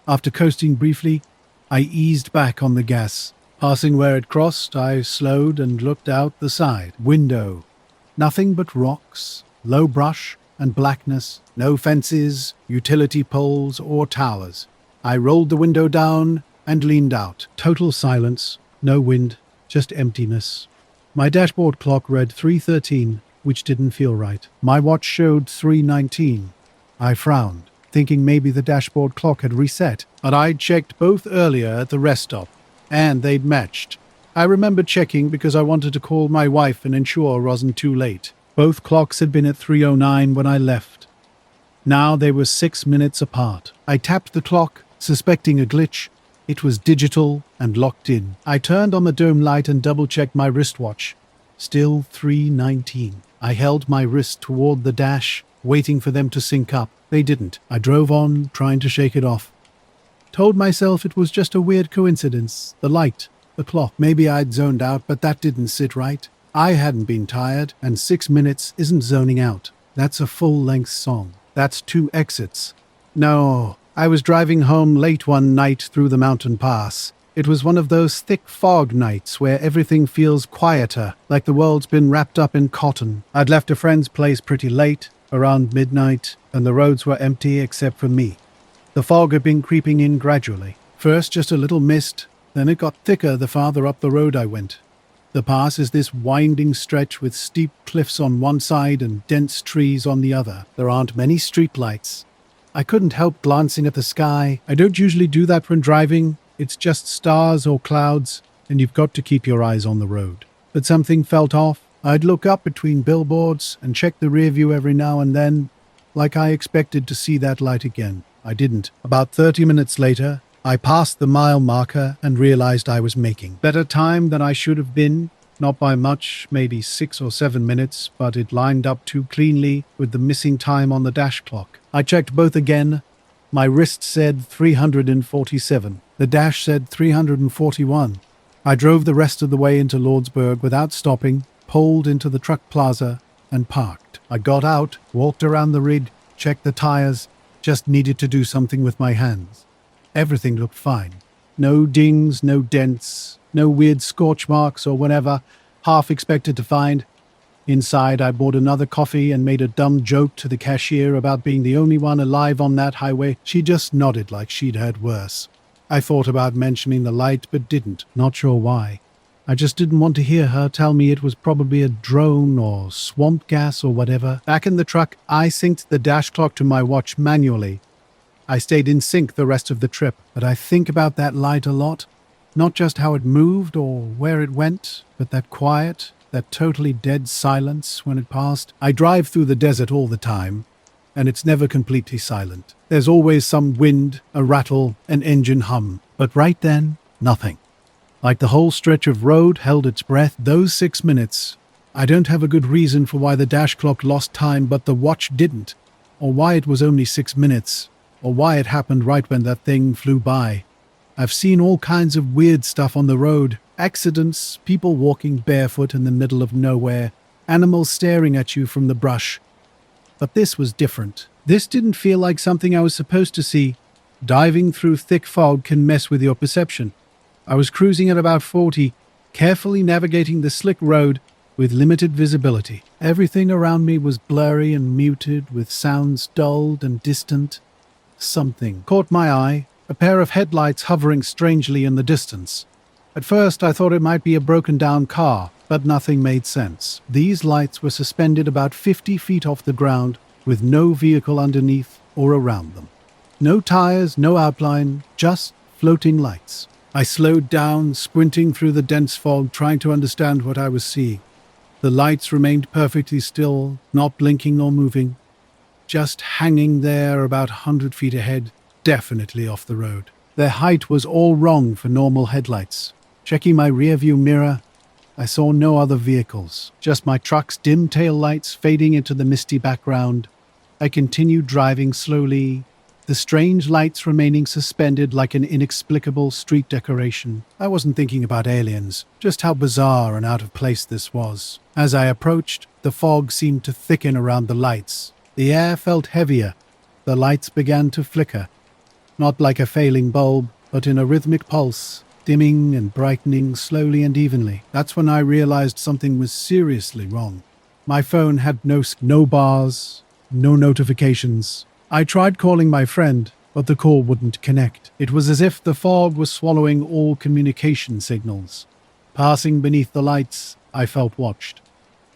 After coasting briefly, I eased back on the gas. Passing where it crossed, I slowed and looked out the side. Window. Nothing but rocks, low brush, and blackness. No fences, utility poles, or towers. I rolled the window down and leaned out. Total silence, no wind, just emptiness. My dashboard clock read 3:13, which didn't feel right. My watch showed 3:19. I frowned, thinking maybe the dashboard clock had reset, but I'd checked both earlier at the rest stop, and they'd matched. I remembered checking because I wanted to call my wife and ensure it wasn't too late. Both clocks had been at 3:09 when I left. Now they were 6 minutes apart. I tapped the clock, suspecting a glitch. It was digital and locked in. I turned on the dome light and double-checked my wristwatch. Still 3:19. I held my wrist toward the dash, waiting for them to sync up. They didn't. I drove on, trying to shake it off. Told myself it was just a weird coincidence. The light, the clock. Maybe I'd zoned out, but that didn't sit right. I hadn't been tired, and 6 minutes isn't zoning out. That's a full-length song. That's 2 exits. No, I was driving home late one night through the mountain pass. It was one of those thick fog nights where everything feels quieter, like the world's been wrapped up in cotton. I'd left a friend's place pretty late, around midnight, and the roads were empty except for me. The fog had been creeping in gradually. First just a little mist, then it got thicker the farther up the road I went. The pass is this winding stretch with steep cliffs on one side and dense trees on the other. There aren't many streetlights. I couldn't help glancing at the sky. I don't usually do that when driving. It's just stars or clouds, and you've got to keep your eyes on the road. But something felt off. I'd look up between billboards and check the rear view every now and then, like I expected to see that light again. I didn't. About 30 minutes later, I passed the mile marker and realized I was making better time than I should have been. Not by much, maybe 6 or 7 minutes, but it lined up too cleanly with the missing time on the dash clock. I checked both again. My wrist said 347. The dash said 341. I drove the rest of the way into Lordsburg without stopping, pulled into the truck plaza, and parked. I got out, walked around the rig, checked the tires, just needed to do something with my hands. Everything looked fine. No dings, no dents, no weird scorch marks or whatever half expected to find. Inside, I bought another coffee and made a dumb joke to the cashier about being the only one alive on that highway. She just nodded like she'd heard worse. I thought about mentioning the light, but didn't. Not sure why. I just didn't want to hear her tell me it was probably a drone or swamp gas or whatever. Back in the truck, I synced the dash clock to my watch manually. I stayed in sync the rest of the trip, but I think about that light a lot. Not just how it moved or where it went, but that quiet, that totally dead silence when it passed. I drive through the desert all the time, and it's never completely silent. There's always some wind, a rattle, an engine hum. But right then, nothing. Like the whole stretch of road held its breath. Those 6 minutes. I don't have a good reason for why the dash clock lost time, but the watch didn't. Or why it was only 6 minutes. Or why it happened right when that thing flew by. I've seen all kinds of weird stuff on the road. Accidents, people walking barefoot in the middle of nowhere, animals staring at you from the brush. But this was different. This didn't feel like something I was supposed to see. Diving through thick fog can mess with your perception. I was cruising at about 40, carefully navigating the slick road with limited visibility. Everything around me was blurry and muted, with sounds dulled and distant. Something caught my eye, a pair of headlights hovering strangely in the distance. At first I thought it might be a broken-down car, but nothing made sense. These lights were suspended about 50 feet off the ground, with no vehicle underneath or around them. No tires, no outline, just floating lights. I slowed down, squinting through the dense fog, trying to understand what I was seeing. The lights remained perfectly still, not blinking nor moving, just hanging there about 100 feet ahead, definitely off the road. Their height was all wrong for normal headlights. Checking my rearview mirror, I saw no other vehicles, just my truck's dim tail lights fading into the misty background. I continued driving slowly, the strange lights remaining suspended like an inexplicable street decoration. I wasn't thinking about aliens, just how bizarre and out of place this was. As I approached, the fog seemed to thicken around the lights. The air felt heavier. The lights began to flicker, not like a failing bulb, but in a rhythmic pulse, dimming and brightening slowly and evenly. That's when I realized something was seriously wrong. My phone had no bars, no notifications. I tried calling my friend, but the call wouldn't connect. It was as if the fog was swallowing all communication signals. Passing beneath the lights, I felt watched.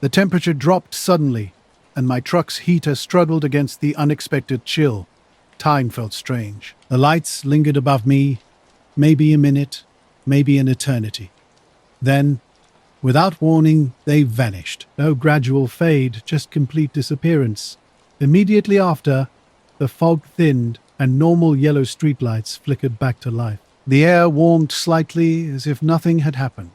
The temperature dropped suddenly, and my truck's heater struggled against the unexpected chill. Time felt strange. The lights lingered above me, maybe a minute, maybe an eternity. Then, without warning, they vanished. No gradual fade, just complete disappearance. Immediately after, the fog thinned and normal yellow streetlights flickered back to life. The air warmed slightly as if nothing had happened.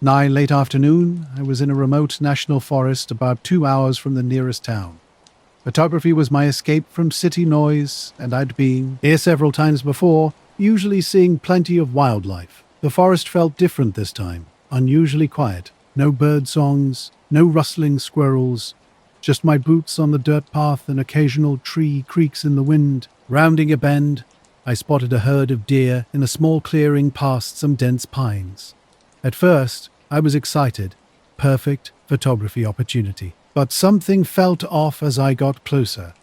Nigh late afternoon, I was in a remote national forest about 2 hours from the nearest town. Photography was my escape from city noise, and I'd been here several times before, usually seeing plenty of wildlife. The forest felt different this time, unusually quiet. No bird songs, no rustling squirrels, just my boots on the dirt path and occasional tree creaks in the wind. Rounding a bend, I spotted a herd of deer in a small clearing past some dense pines. At first, I was excited. Perfect photography opportunity. But something felt off as I got closer.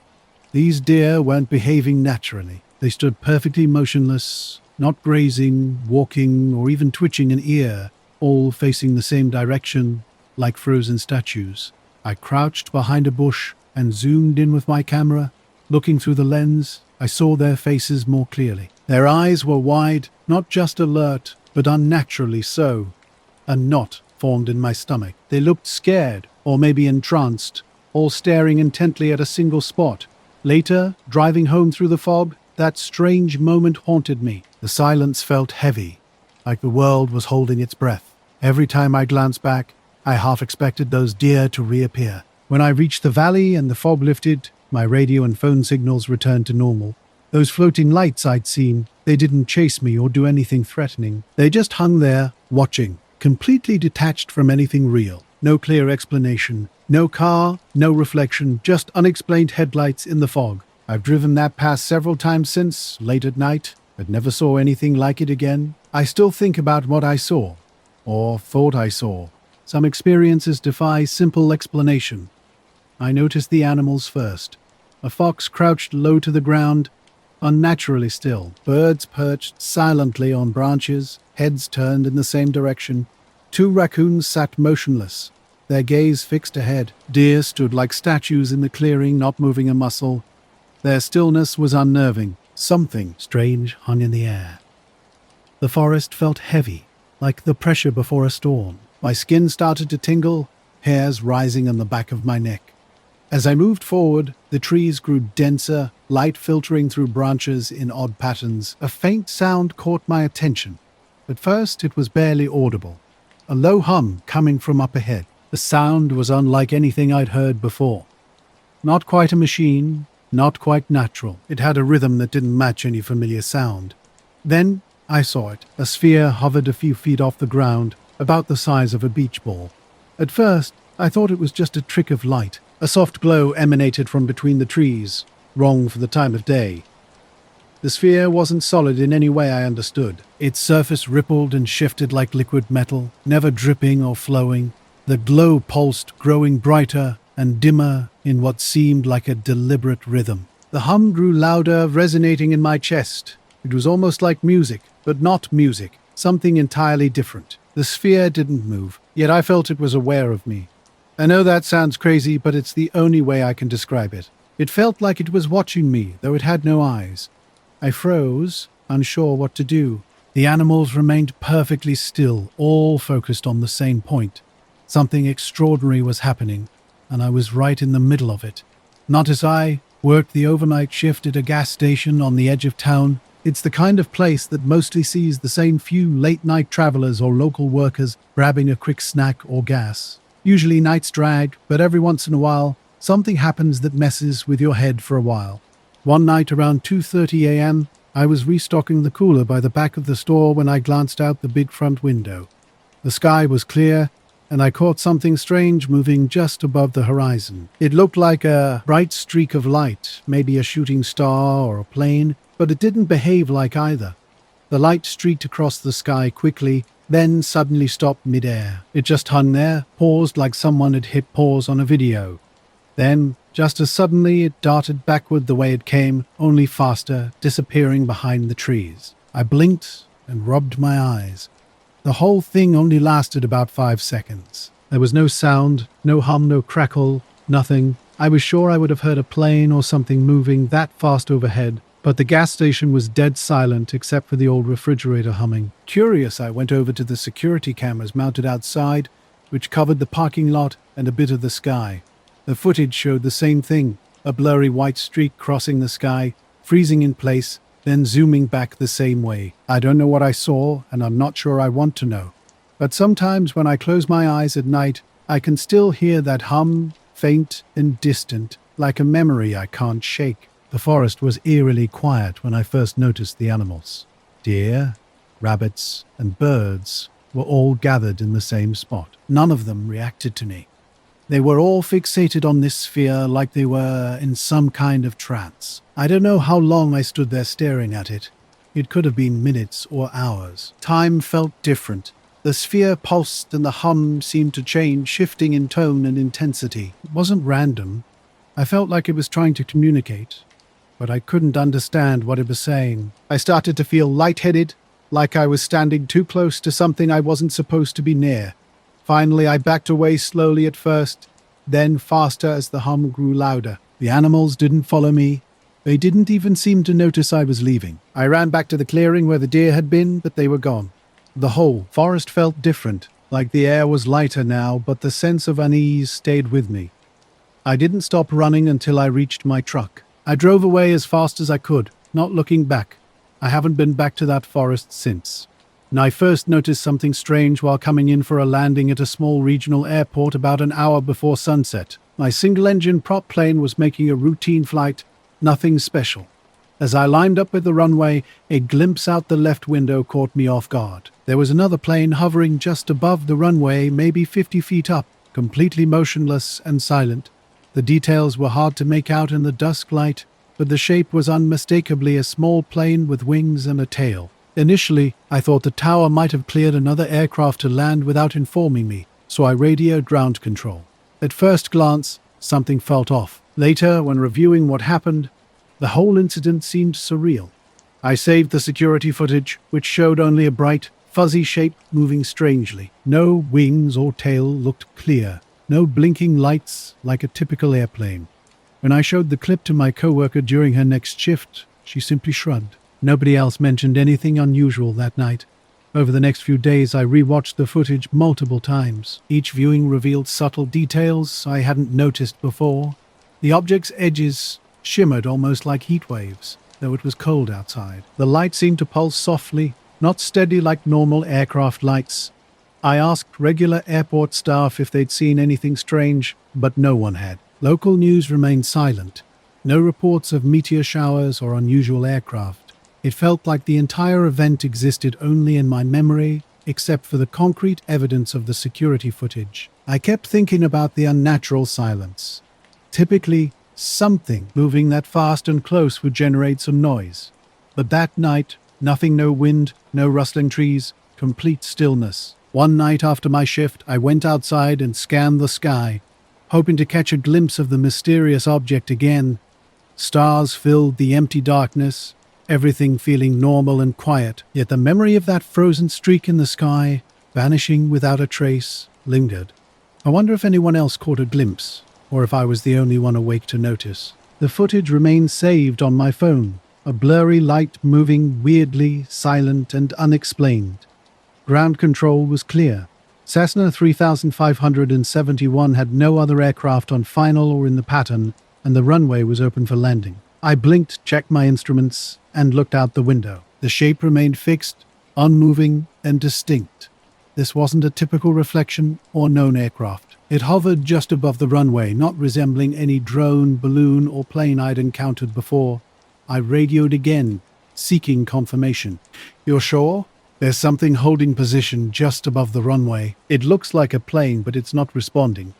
These deer weren't behaving naturally. They stood perfectly motionless, not grazing, walking, or even twitching an ear, all facing the same direction, like frozen statues. I crouched behind a bush and zoomed in with my camera. Looking through the lens, I saw their faces more clearly. Their eyes were wide, not just alert, but unnaturally so. A knot formed in my stomach. They looked scared, or maybe entranced, all staring intently at a single spot. Later, driving home through the fog, that strange moment haunted me. The silence felt heavy, like the world was holding its breath. Every time I glanced back, I half expected those deer to reappear. When I reached the valley and the fog lifted, my radio and phone signals returned to normal. Those floating lights I'd seen, they didn't chase me or do anything threatening. They just hung there, watching, completely detached from anything real. No clear explanation, no car, no reflection, just unexplained headlights in the fog. I've driven that pass several times since, late at night, but never saw anything like it again. I still think about what I saw, or thought I saw. Some experiences defy simple explanation. I noticed the animals first. A fox crouched low to the ground, unnaturally still. Birds perched silently on branches, heads turned in the same direction. 2 raccoons sat motionless, their gaze fixed ahead. Deer stood like statues in the clearing, not moving a muscle. Their stillness was unnerving. Something strange hung in the air. The forest felt heavy, like the pressure before a storm. My skin started to tingle, hairs rising on the back of my neck. As I moved forward, the trees grew denser, light filtering through branches in odd patterns. A faint sound caught my attention. At first, it was barely audible. A low hum coming from up ahead. The sound was unlike anything I'd heard before. Not quite a machine, not quite natural. It had a rhythm that didn't match any familiar sound. Then I saw it. A sphere hovered a few feet off the ground, about the size of a beach ball. At first, I thought it was just a trick of light. A soft glow emanated from between the trees, wrong for the time of day. The sphere wasn't solid in any way I understood. Its surface rippled and shifted like liquid metal, never dripping or flowing. The glow pulsed, growing brighter and dimmer in what seemed like a deliberate rhythm. The hum grew louder, resonating in my chest. It was almost like music, but not music, something entirely different. The sphere didn't move, yet I felt it was aware of me. I know that sounds crazy, but it's the only way I can describe it. It felt like it was watching me, though it had no eyes. I froze, unsure what to do. The animals remained perfectly still, all focused on the same point. Something extraordinary was happening, and I was right in the middle of it. Not as I worked the overnight shift at a gas station on the edge of town. It's the kind of place that mostly sees the same few late-night travelers or local workers grabbing a quick snack or gas. Usually nights drag, but every once in a while, something happens that messes with your head for a while. One night around 2:30 a.m., I was restocking the cooler by the back of the store when I glanced out the big front window. The sky was clear, and I caught something strange moving just above the horizon. It looked like a bright streak of light, maybe a shooting star or a plane, but it didn't behave like either. The light streaked across the sky quickly, then suddenly stopped mid-air. It just hung there, paused like someone had hit pause on a video. Then, just as suddenly, it darted backward the way it came, only faster, disappearing behind the trees. I blinked and rubbed my eyes. The whole thing only lasted about 5 seconds. There was no sound, no hum, no crackle, nothing. I was sure I would have heard a plane or something moving that fast overhead, but the gas station was dead silent except for the old refrigerator humming. Curious, I went over to the security cameras mounted outside, which covered the parking lot and a bit of the sky. The footage showed the same thing, a blurry white streak crossing the sky, freezing in place, then zooming back the same way. I don't know what I saw, and I'm not sure I want to know. But sometimes when I close my eyes at night, I can still hear that hum, faint and distant, like a memory I can't shake. The forest was eerily quiet when I first noticed the animals. Deer, rabbits, and birds were all gathered in the same spot. None of them reacted to me. They were all fixated on this sphere like they were in some kind of trance. I don't know how long I stood there staring at it. It could have been minutes or hours. Time felt different. The sphere pulsed and the hum seemed to change, shifting in tone and intensity. It wasn't random. I felt like it was trying to communicate, but I couldn't understand what it was saying. I started to feel lightheaded, like I was standing too close to something I wasn't supposed to be near. Finally, I backed away slowly at first, then faster as the hum grew louder. The animals didn't follow me. They didn't even seem to notice I was leaving. I ran back to the clearing where the deer had been, but they were gone. The whole forest felt different, like the air was lighter now, but the sense of unease stayed with me. I didn't stop running until I reached my truck. I drove away as fast as I could, not looking back. I haven't been back to that forest since. And I first noticed something strange while coming in for a landing at a small regional airport about an hour before sunset. My single-engine prop plane was making a routine flight, nothing special. As I lined up with the runway, a glimpse out the left window caught me off guard. There was another plane hovering just above the runway, maybe 50 feet up, completely motionless and silent. The details were hard to make out in the dusk light, but the shape was unmistakably a small plane with wings and a tail. Initially, I thought the tower might have cleared another aircraft to land without informing me, so I radioed ground control. At first glance, something felt off. Later, when reviewing what happened, the whole incident seemed surreal. I saved the security footage, which showed only a bright, fuzzy shape moving strangely. No wings or tail looked clear. No blinking lights like a typical airplane. When I showed the clip to my coworker during her next shift, she simply shrugged. Nobody else mentioned anything unusual that night. Over the next few days, I rewatched the footage multiple times. Each viewing revealed subtle details I hadn't noticed before. The object's edges shimmered almost like heat waves, though it was cold outside. The light seemed to pulse softly, not steady like normal aircraft lights. I asked regular airport staff if they'd seen anything strange, but no one had. Local news remained silent. No reports of meteor showers or unusual aircraft. It felt like the entire event existed only in my memory, except for the concrete evidence of the security footage. I kept thinking about the unnatural silence. Typically, something moving that fast and close would generate some noise. But that night, nothing, no wind, no rustling trees, complete stillness. One night after my shift, I went outside and scanned the sky, hoping to catch a glimpse of the mysterious object again. Stars filled the empty darkness, everything feeling normal and quiet, yet the memory of that frozen streak in the sky, vanishing without a trace, lingered. I wonder if anyone else caught a glimpse, or if I was the only one awake to notice. The footage remained saved on my phone, a blurry light moving weirdly, silent and unexplained. Ground control was clear. Cessna 3571 had no other aircraft on final or in the pattern, and the runway was open for landing. I blinked, checked my instruments, and looked out the window. The shape remained fixed, unmoving, and distinct. This wasn't a typical reflection or known aircraft. It hovered just above the runway, not resembling any drone, balloon, or plane I'd encountered before. I radioed again, seeking confirmation. "You're sure? There's something holding position just above the runway. It looks like a plane, but it's not responding.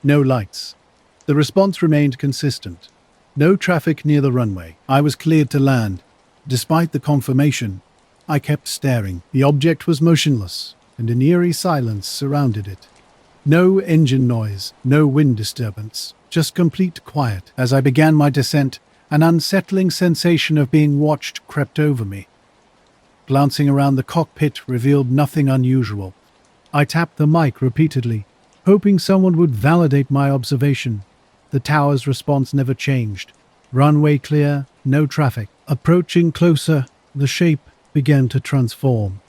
No lights." The response remained consistent. No traffic near the runway. I was cleared to land. Despite the confirmation, I kept staring. The object was motionless, and an eerie silence surrounded it. No engine noise, no wind disturbance, just complete quiet. As I began my descent, an unsettling sensation of being watched crept over me. Glancing around the cockpit revealed nothing unusual. I tapped the mic repeatedly, hoping someone would validate my observation. The tower's response never changed. Runway clear, no traffic. Approaching closer, the shape began to transform.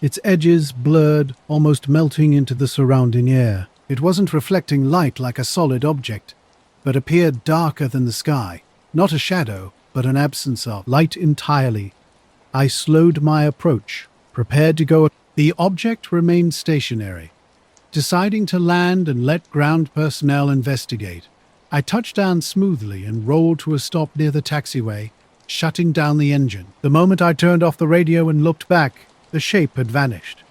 Its edges blurred, almost melting into the surrounding air. It wasn't reflecting light like a solid object, but appeared darker than the sky. Not a shadow, but an absence of light entirely. I slowed my approach, prepared to go. The object remained stationary, deciding to land and let ground personnel investigate. I touched down smoothly and rolled to a stop near the taxiway, shutting down the engine. The moment I turned off the radio and looked back, the shape had vanished.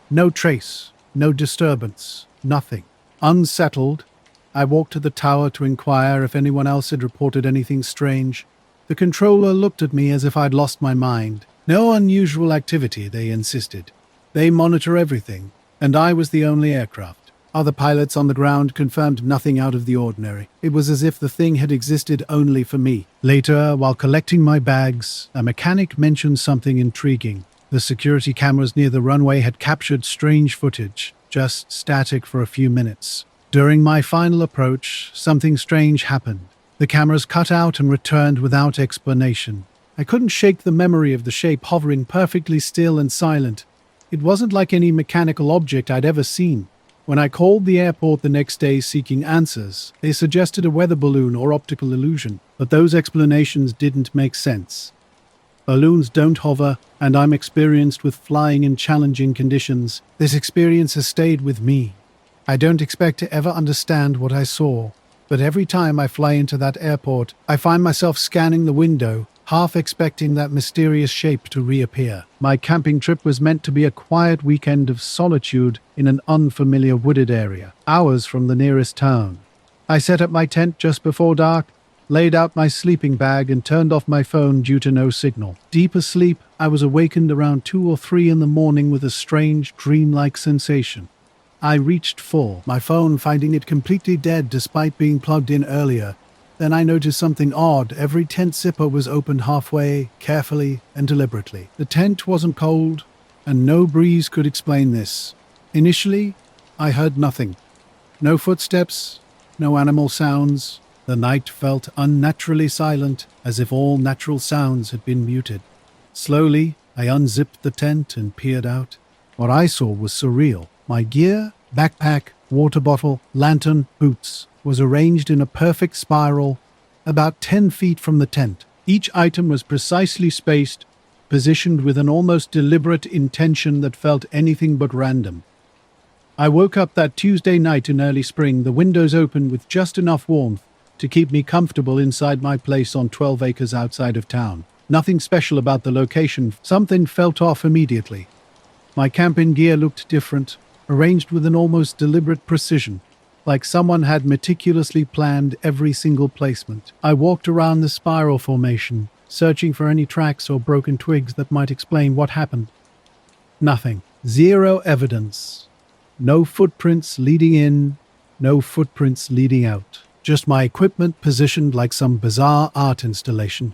No trace, no disturbance, nothing. Unsettled, I walked to the tower to inquire if anyone else had reported anything strange. The controller looked at me as if I'd lost my mind. No unusual activity, they insisted. They monitor everything, and I was the only aircraft. Other pilots on the ground confirmed nothing out of the ordinary. It was as if the thing had existed only for me. Later, while collecting my bags, a mechanic mentioned something intriguing. The security cameras near the runway had captured strange footage, just static for a few minutes. During my final approach, something strange happened. The cameras cut out and returned without explanation. I couldn't shake the memory of the shape hovering perfectly still and silent. It wasn't like any mechanical object I'd ever seen. When I called the airport the next day seeking answers, they suggested a weather balloon or optical illusion, but those explanations didn't make sense. Balloons don't hover, and I'm experienced with flying in challenging conditions. This experience has stayed with me. I don't expect to ever understand what I saw, but every time I fly into that airport, I find myself scanning the window, half expecting that mysterious shape to reappear. My camping trip was meant to be a quiet weekend of solitude in an unfamiliar wooded area, hours from the nearest town. I set up my tent just before dark, laid out my sleeping bag and turned off my phone due to no signal. Deep asleep, I was awakened around 2 or 3 in the morning with a strange, dreamlike sensation. I reached for my phone, finding it completely dead despite being plugged in earlier. Then I noticed something odd. Every tent zipper was opened halfway, carefully and deliberately. The tent wasn't cold, and no breeze could explain this. Initially, I heard nothing. No footsteps, no animal sounds. The night felt unnaturally silent, as if all natural sounds had been muted. Slowly, I unzipped the tent and peered out. What I saw was surreal. My gear, backpack, water bottle, lantern, boots, was arranged in a perfect spiral about 10 feet from the tent. Each item was precisely spaced, positioned with an almost deliberate intention that felt anything but random. I woke up that Tuesday night in early spring, the windows open with just enough warmth to keep me comfortable inside my place on 12 acres outside of town. Nothing special about the location. Something felt off immediately. My camping gear looked different, arranged with an almost deliberate precision, like someone had meticulously planned every single placement. I walked around the spiral formation, searching for any tracks or broken twigs that might explain what happened. Nothing. Zero evidence. No footprints leading in, no footprints leading out. Just my equipment positioned like some bizarre art installation.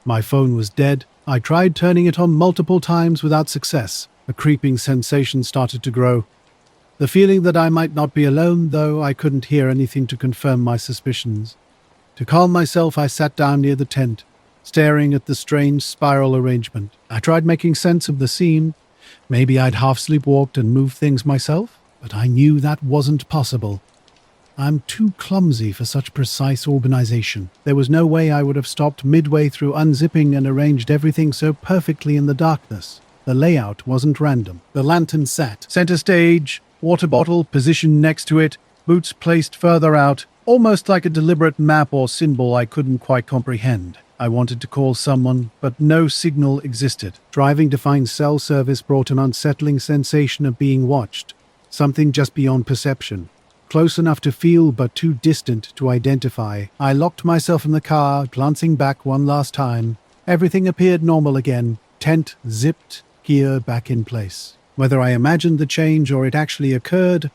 My phone was dead. I tried turning it on multiple times without success. A creeping sensation started to grow. The feeling that I might not be alone, though I couldn't hear anything to confirm my suspicions. To calm myself, I sat down near the tent, staring at the strange spiral arrangement. I tried making sense of the scene. Maybe I'd half sleepwalked and moved things myself, but I knew that wasn't possible. I'm too clumsy for such precise organization. There was no way I would have stopped midway through unzipping and arranged everything so perfectly in the darkness. The layout wasn't random. The lantern sat center stage, water bottle positioned next to it, boots placed further out, almost like a deliberate map or symbol I couldn't quite comprehend. I wanted to call someone, but no signal existed. Driving to find cell service brought an unsettling sensation of being watched, something just beyond perception. Close enough to feel, but too distant to identify. I locked myself in the car, glancing back one last time. Everything appeared normal again. Tent zipped, gear back in place. Whether I imagined the change or it actually occurred,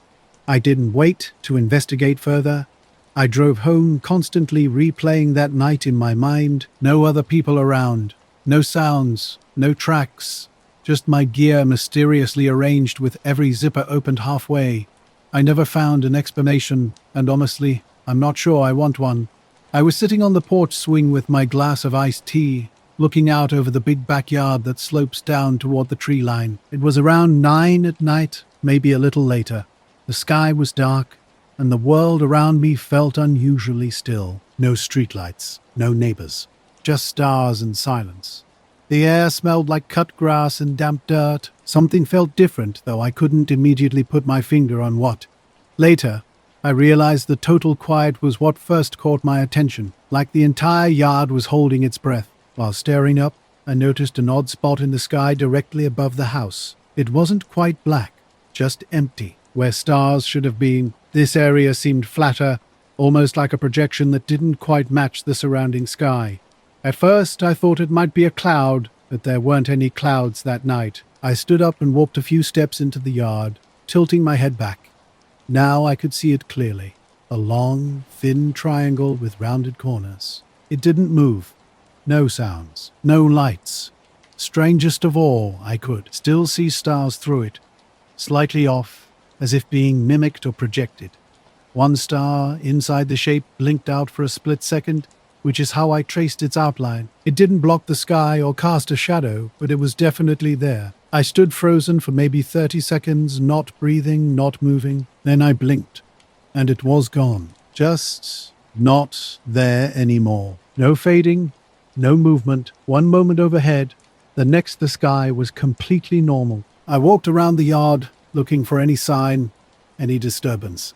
I didn't wait to investigate further. I drove home, constantly replaying that night in my mind. No other people around. No sounds. No tracks. Just my gear mysteriously arranged with every zipper opened halfway. I never found an explanation, and honestly, I'm not sure I want one. I was sitting on the porch swing with my glass of iced tea, looking out over the big backyard that slopes down toward the tree line. It was around 9 at night, maybe a little later. The sky was dark, and the world around me felt unusually still. No streetlights, no neighbors, just stars and silence. The air smelled like cut grass and damp dirt. Something felt different, though I couldn't immediately put my finger on what. Later, I realized the total quiet was what first caught my attention, like the entire yard was holding its breath. While staring up, I noticed an odd spot in the sky directly above the house. It wasn't quite black, just empty, where stars should have been. This area seemed flatter, almost like a projection that didn't quite match the surrounding sky. At first, I thought it might be a cloud, but there weren't any clouds that night. I stood up and walked a few steps into the yard, tilting my head back. Now I could see it clearly. A long, thin triangle with rounded corners. It didn't move. No sounds. No lights. Strangest of all, I could still see stars through it, slightly off, as if being mimicked or projected. One star inside the shape blinked out for a split second, which is how I traced its outline. It didn't block the sky or cast a shadow, but it was definitely there. I stood frozen for maybe 30 seconds, not breathing, not moving. Then I blinked, and it was gone. Just not there anymore. No fading, no movement. One moment overhead, the next the sky was completely normal. I walked around the yard, looking for any sign, any disturbance.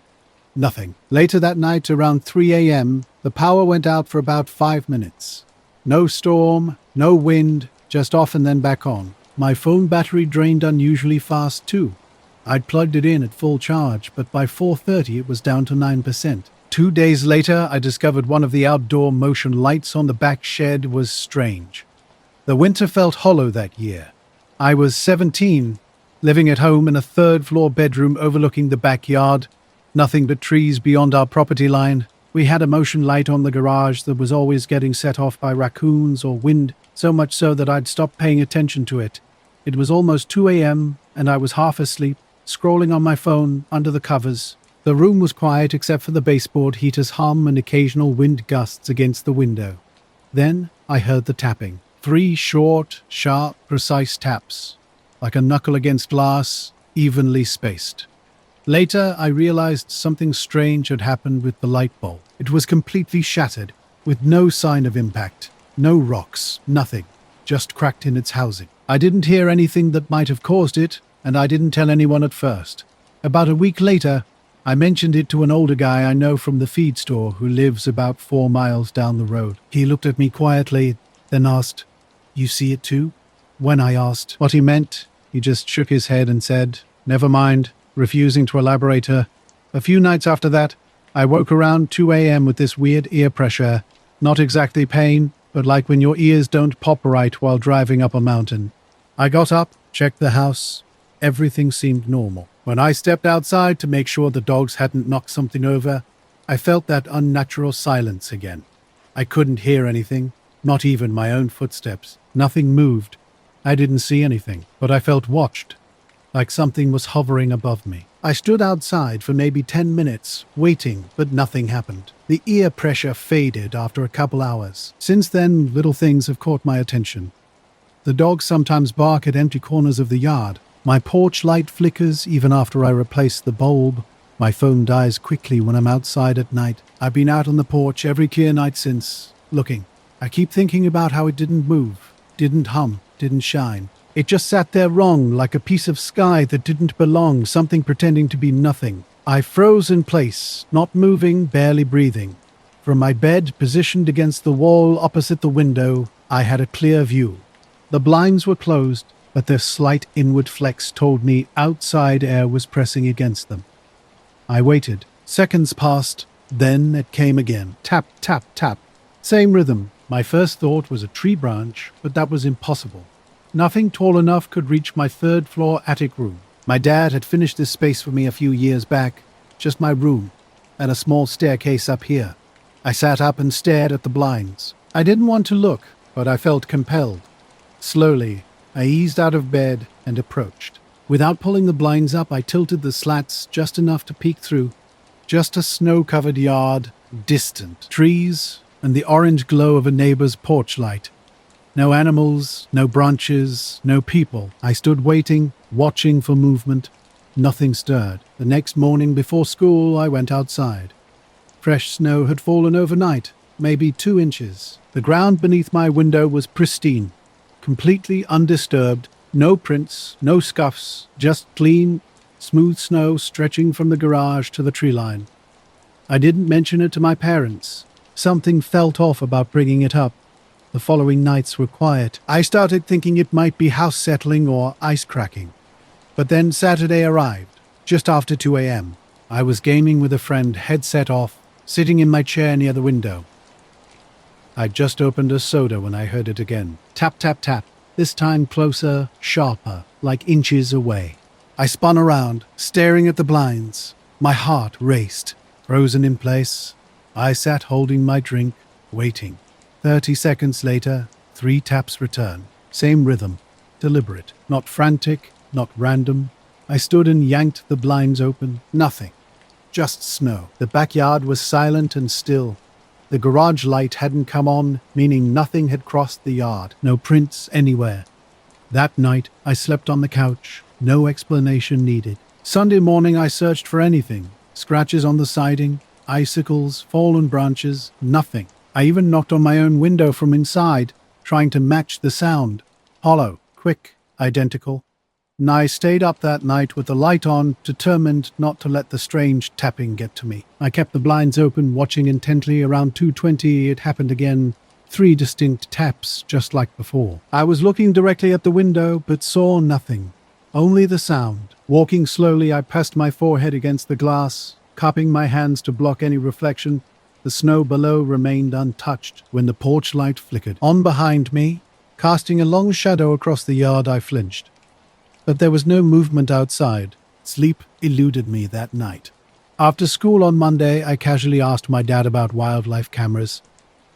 Nothing. Later that night, around 3 a.m., the power went out for about 5 minutes. No storm, no wind, just off and then back on. My phone battery drained unusually fast too. I'd plugged it in at full charge, but by 4:30 it was down to 9%. 2 days later, I discovered one of the outdoor motion lights on the back shed was strange. The winter felt hollow that year. I was 17, living at home in a third-floor bedroom overlooking the backyard. Nothing but trees beyond our property line. We had a motion light on the garage that was always getting set off by raccoons or wind, so much so that I'd stopped paying attention to it. It was almost 2 a.m., and I was half asleep, scrolling on my phone under the covers. The room was quiet except for the baseboard heater's hum and occasional wind gusts against the window. Then I heard the tapping. 3 short, sharp, precise taps, like a knuckle against glass, evenly spaced. Later, I realized something strange had happened with the light bulb. It was completely shattered, with no sign of impact. No rocks, nothing, just cracked in its housing. I didn't hear anything that might have caused it, and I didn't tell anyone at first. About a week later, I mentioned it to an older guy I know from the feed store who lives about 4 miles down the road. He looked at me quietly, then asked, "You see it too?" When I asked what he meant, he just shook his head and said, "Never mind," refusing to elaborate. A few nights after that, I woke around 2 a.m. with this weird ear pressure. Not exactly pain, but like when your ears don't pop right while driving up a mountain. I got up, checked the house. Everything seemed normal. When I stepped outside to make sure the dogs hadn't knocked something over, I felt that unnatural silence again. I couldn't hear anything, not even my own footsteps. Nothing moved. I didn't see anything, but I felt watched, like something was hovering above me. I stood outside for maybe 10 minutes, waiting, but nothing happened. The ear pressure faded after a couple hours. Since then, little things have caught my attention. The dogs sometimes bark at empty corners of the yard. My porch light flickers even after I replace the bulb. My phone dies quickly when I'm outside at night. I've been out on the porch every clear night since, looking. I keep thinking about how it didn't move, didn't hum, didn't shine. It just sat there wrong, like a piece of sky that didn't belong, something pretending to be nothing. I froze in place, not moving, barely breathing. From my bed, positioned against the wall opposite the window, I had a clear view. The blinds were closed, but their slight inward flex told me outside air was pressing against them. I waited. Seconds passed, then it came again. Tap, tap, tap. Same rhythm. My first thought was a tree branch, but that was impossible. Nothing tall enough could reach my third-floor attic room. My dad had finished this space for me a few years back, just my room, and a small staircase up here. I sat up and stared at the blinds. I didn't want to look, but I felt compelled. Slowly, I eased out of bed and approached. Without pulling the blinds up, I tilted the slats just enough to peek through. Just a snow-covered yard, distant. Trees, and the orange glow of a neighbor's porch light. No animals, no branches, no people. I stood waiting, watching for movement. Nothing stirred. The next morning before school, I went outside. Fresh snow had fallen overnight, maybe 2 inches. The ground beneath my window was pristine, completely undisturbed. No prints, no scuffs, just clean, smooth snow stretching from the garage to the tree line. I didn't mention it to my parents. Something felt off about bringing it up. The following nights were quiet. I started thinking it might be house settling or ice cracking. But then Saturday arrived, just after 2 a.m. I was gaming with a friend, headset off, sitting in my chair near the window. I'd just opened a soda when I heard it again. Tap, tap, tap. This time closer, sharper, like inches away. I spun around, staring at the blinds. My heart raced. Frozen in place, I sat holding my drink, waiting. 30 seconds later, 3 taps return. Same rhythm, deliberate, not frantic, not random. I stood and yanked the blinds open. Nothing. Just snow. The backyard was silent and still. The garage light hadn't come on, meaning nothing had crossed the yard. No prints anywhere. That night, I slept on the couch. No explanation needed. Sunday morning, I searched for anything. Scratches on the siding, icicles, fallen branches, nothing. I even knocked on my own window from inside, trying to match the sound. Hollow, quick, identical. And I stayed up that night with the light on, determined not to let the strange tapping get to me. I kept the blinds open, watching intently. Around 2:20, it happened again. 3 distinct taps, just like before. I was looking directly at the window, but saw nothing. Only the sound. Walking slowly, I pressed my forehead against the glass, cupping my hands to block any reflection. The snow below remained untouched when the porch light flickered. On behind me, casting a long shadow across the yard, I flinched. But there was no movement outside. Sleep eluded me that night. After school on Monday, I casually asked my dad about wildlife cameras.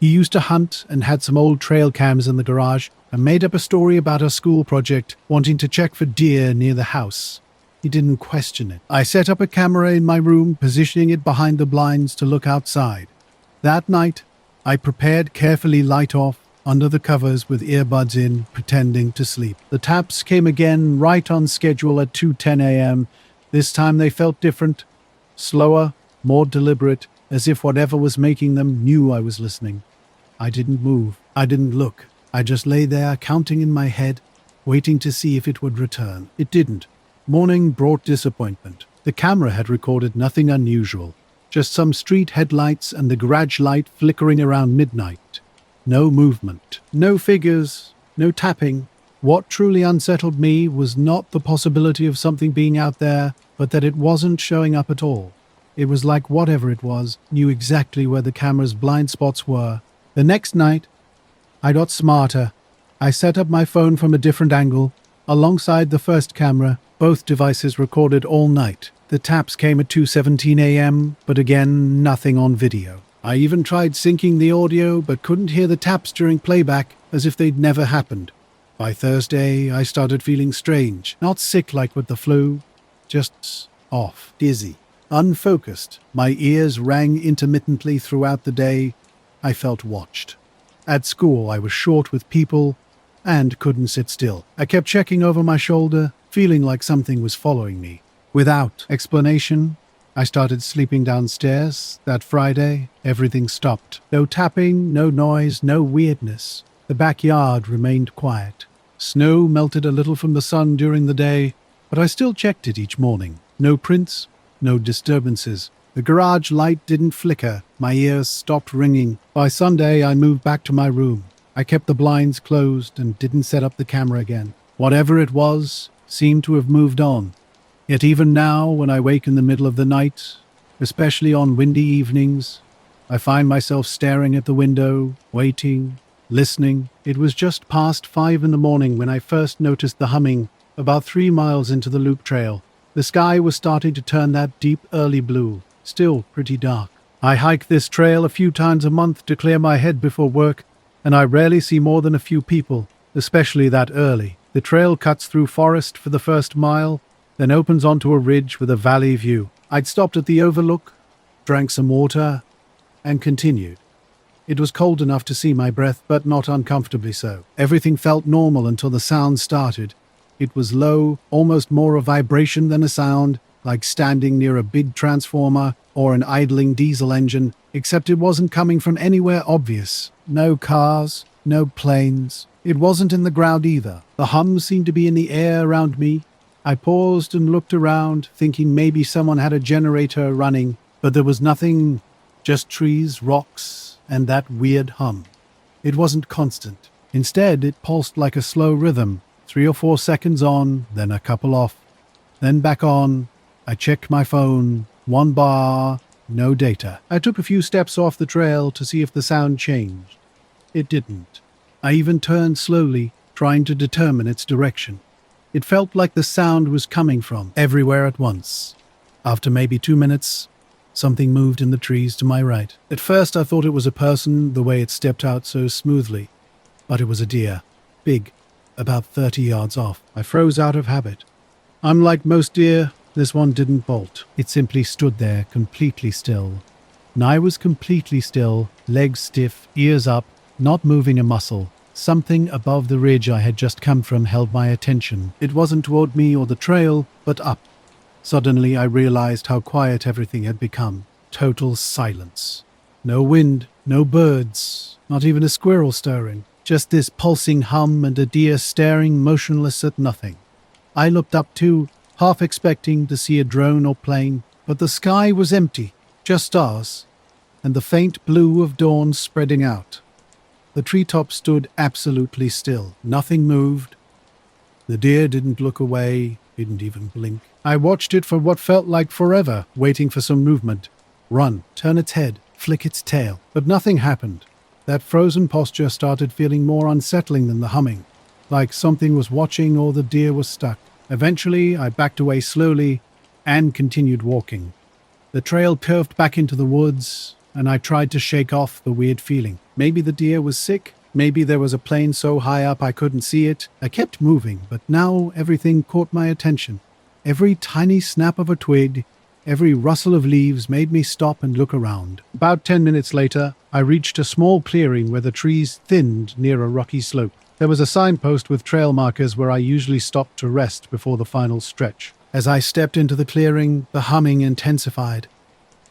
He used to hunt and had some old trail cams in the garage, and made up a story about a school project wanting to check for deer near the house. He didn't question it. I set up a camera in my room, positioning it behind the blinds to look outside. That night, I prepared carefully, light off, under the covers with earbuds in, pretending to sleep. The taps came again, right on schedule at 2:10 a.m. This time they felt different, slower, more deliberate, as if whatever was making them knew I was listening. I didn't move. I didn't look. I just lay there, counting in my head, waiting to see if it would return. It didn't. Morning brought disappointment. The camera had recorded nothing unusual, just some street headlights and the garage light flickering around midnight. No movement, no figures, no tapping. What truly unsettled me was not the possibility of something being out there, but that it wasn't showing up at all. It was like whatever it was knew exactly where the camera's blind spots were. The next night, I got smarter. I set up my phone from a different angle, alongside the first camera. Both devices recorded all night. The taps came at 2:17 a.m., but again, nothing on video. I even tried syncing the audio, but couldn't hear the taps during playback, as if they'd never happened. By Thursday, I started feeling strange. Not sick like with the flu, just off, dizzy, unfocused. My ears rang intermittently throughout the day. I felt watched. At school, I was short with people and couldn't sit still. I kept checking over my shoulder, feeling like something was following me. Without explanation, I started sleeping downstairs. That Friday, everything stopped. No tapping, no noise, no weirdness. The backyard remained quiet. Snow melted a little from the sun during the day, but I still checked it each morning. No prints, no disturbances. The garage light didn't flicker. My ears stopped ringing. By Sunday, I moved back to my room. I kept the blinds closed and didn't set up the camera again. Whatever it was seemed to have moved on. Yet even now, when I wake in the middle of the night, especially on windy evenings, I find myself staring at the window, waiting, listening. It was just past 5 in the morning when I first noticed the humming, about 3 miles into the loop trail. The sky was starting to turn that deep early blue, still pretty dark. I hike this trail a few times a month to clear my head before work, and I rarely see more than a few people, especially that early. The trail cuts through forest for the first mile, then opens onto a ridge with a valley view. I'd stopped at the overlook, drank some water, and continued. It was cold enough to see my breath, but not uncomfortably so. Everything felt normal until the sound started. It was low, almost more a vibration than a sound, like standing near a big transformer or an idling diesel engine, except it wasn't coming from anywhere obvious. No cars, no planes. It wasn't in the ground either. The hum seemed to be in the air around me. I paused and looked around, thinking maybe someone had a generator running, But there was nothing, just trees, rocks, and that weird hum. It wasn't constant. Instead, it pulsed like a slow rhythm, 3 or 4 seconds on, then a couple off, then back on. I checked my phone, 1 bar, no data. I took a few steps off the trail to see if the sound changed. It didn't. I even turned slowly, trying to determine its direction. It felt like the sound was coming from everywhere at once. After maybe 2 minutes, something moved in the trees to my right. At first I thought it was a person, the way it stepped out so smoothly. But it was a deer. Big, about 30 yards off. I froze out of habit. Unlike most deer, this one didn't bolt. It simply stood there, completely still. And I was completely still, legs stiff, ears up, not moving a muscle. Something above the ridge I had just come from held my attention. It wasn't toward me or the trail, but up. Suddenly I realized how quiet everything had become. Total silence. No wind, no birds, not even a squirrel stirring. Just this pulsing hum and a deer staring motionless at nothing. I looked up too, half expecting to see a drone or plane, but the sky was empty, just stars, and the faint blue of dawn spreading out. The treetops stood absolutely still. Nothing moved. The deer didn't look away, didn't even blink. I watched it for what felt like forever, waiting for some movement. Run, turn its head, flick its tail. But nothing happened. That frozen posture started feeling more unsettling than the humming, like something was watching or the deer was stuck. Eventually, I backed away slowly and continued walking. The trail curved back into the woods, and I tried to shake off the weird feeling. Maybe the deer was sick. Maybe there was a plane so high up I couldn't see it. I kept moving, but now everything caught my attention. Every tiny snap of a twig, every rustle of leaves made me stop and look around. About 10 minutes later, I reached a small clearing where the trees thinned near a rocky slope. There was a signpost with trail markers where I usually stopped to rest before the final stretch. As I stepped into the clearing, the humming intensified.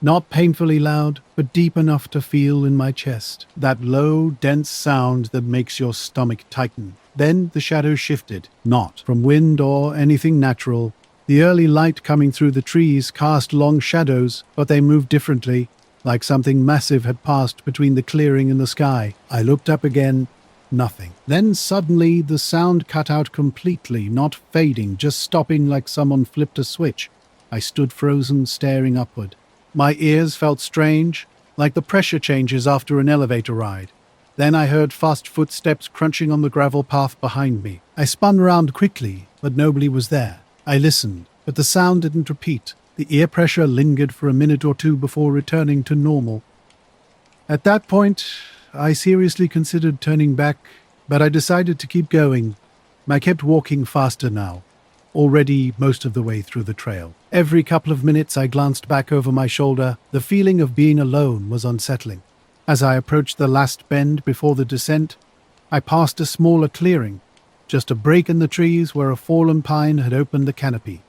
Not painfully loud, but deep enough to feel in my chest. That low, dense sound that makes your stomach tighten. Then the shadows shifted, not from wind or anything natural. The early light coming through the trees cast long shadows, but they moved differently, like something massive had passed between the clearing and the sky. I looked up again. Nothing. Then suddenly the sound cut out completely, not fading, just stopping like someone flipped a switch. I stood frozen, staring upward. My ears felt strange, like the pressure changes after an elevator ride. Then I heard fast footsteps crunching on the gravel path behind me. I spun round quickly, but nobody was there. I listened, but the sound didn't repeat. The ear pressure lingered for a minute or two before returning to normal. At that point, I seriously considered turning back, but I decided to keep going. I kept walking faster now, already most of the way through the trail. Every couple of minutes I glanced back over my shoulder. The feeling of being alone was unsettling. As I approached the last bend before the descent, I passed a smaller clearing, just a break in the trees where a fallen pine had opened the canopy.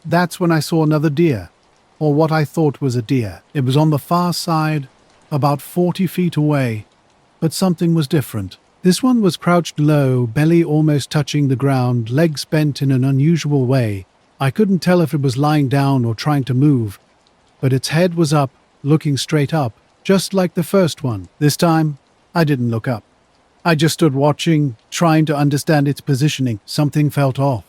That's when I saw another deer, or what I thought was a deer. It was on the far side, about 40 feet away, but something was different. This one was crouched low, belly almost touching the ground, legs bent in an unusual way. I couldn't tell if it was lying down or trying to move, but its head was up, looking straight up, just like the first one. This time, I didn't look up. I just stood watching, trying to understand its positioning. Something felt off.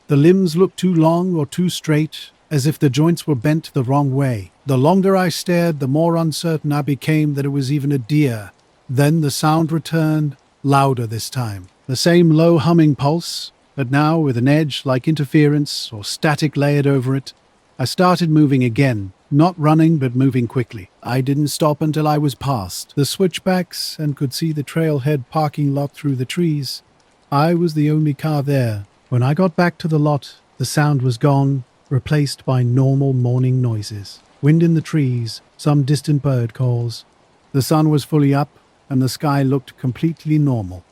The limbs looked too long or too straight, as if the joints were bent the wrong way. The longer I stared, the more uncertain I became that it was even a deer. Then the sound returned, louder this time. The same low humming pulse, but now with an edge like interference or static layered over it. I started moving again, not running but moving quickly. I didn't stop until I was past the switchbacks and could see the trailhead parking lot through the trees. I was the only car there. When I got back to the lot, the sound was gone, replaced by normal morning noises. Wind in the trees, some distant bird calls. The sun was fully up, and the sky looked completely normal.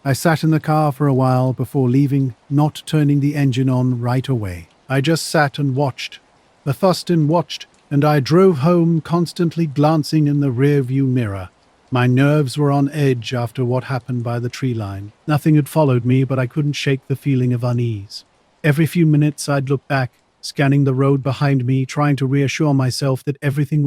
I sat in the car for a while before leaving, not turning the engine on right away. I just sat and watched. The Thustin watched, and I drove home constantly glancing in the rear-view mirror. My nerves were on edge after what happened by the tree line. Nothing had followed me, but I couldn't shake the feeling of unease. Every few minutes I'd look back, scanning the road behind me, trying to reassure myself that everything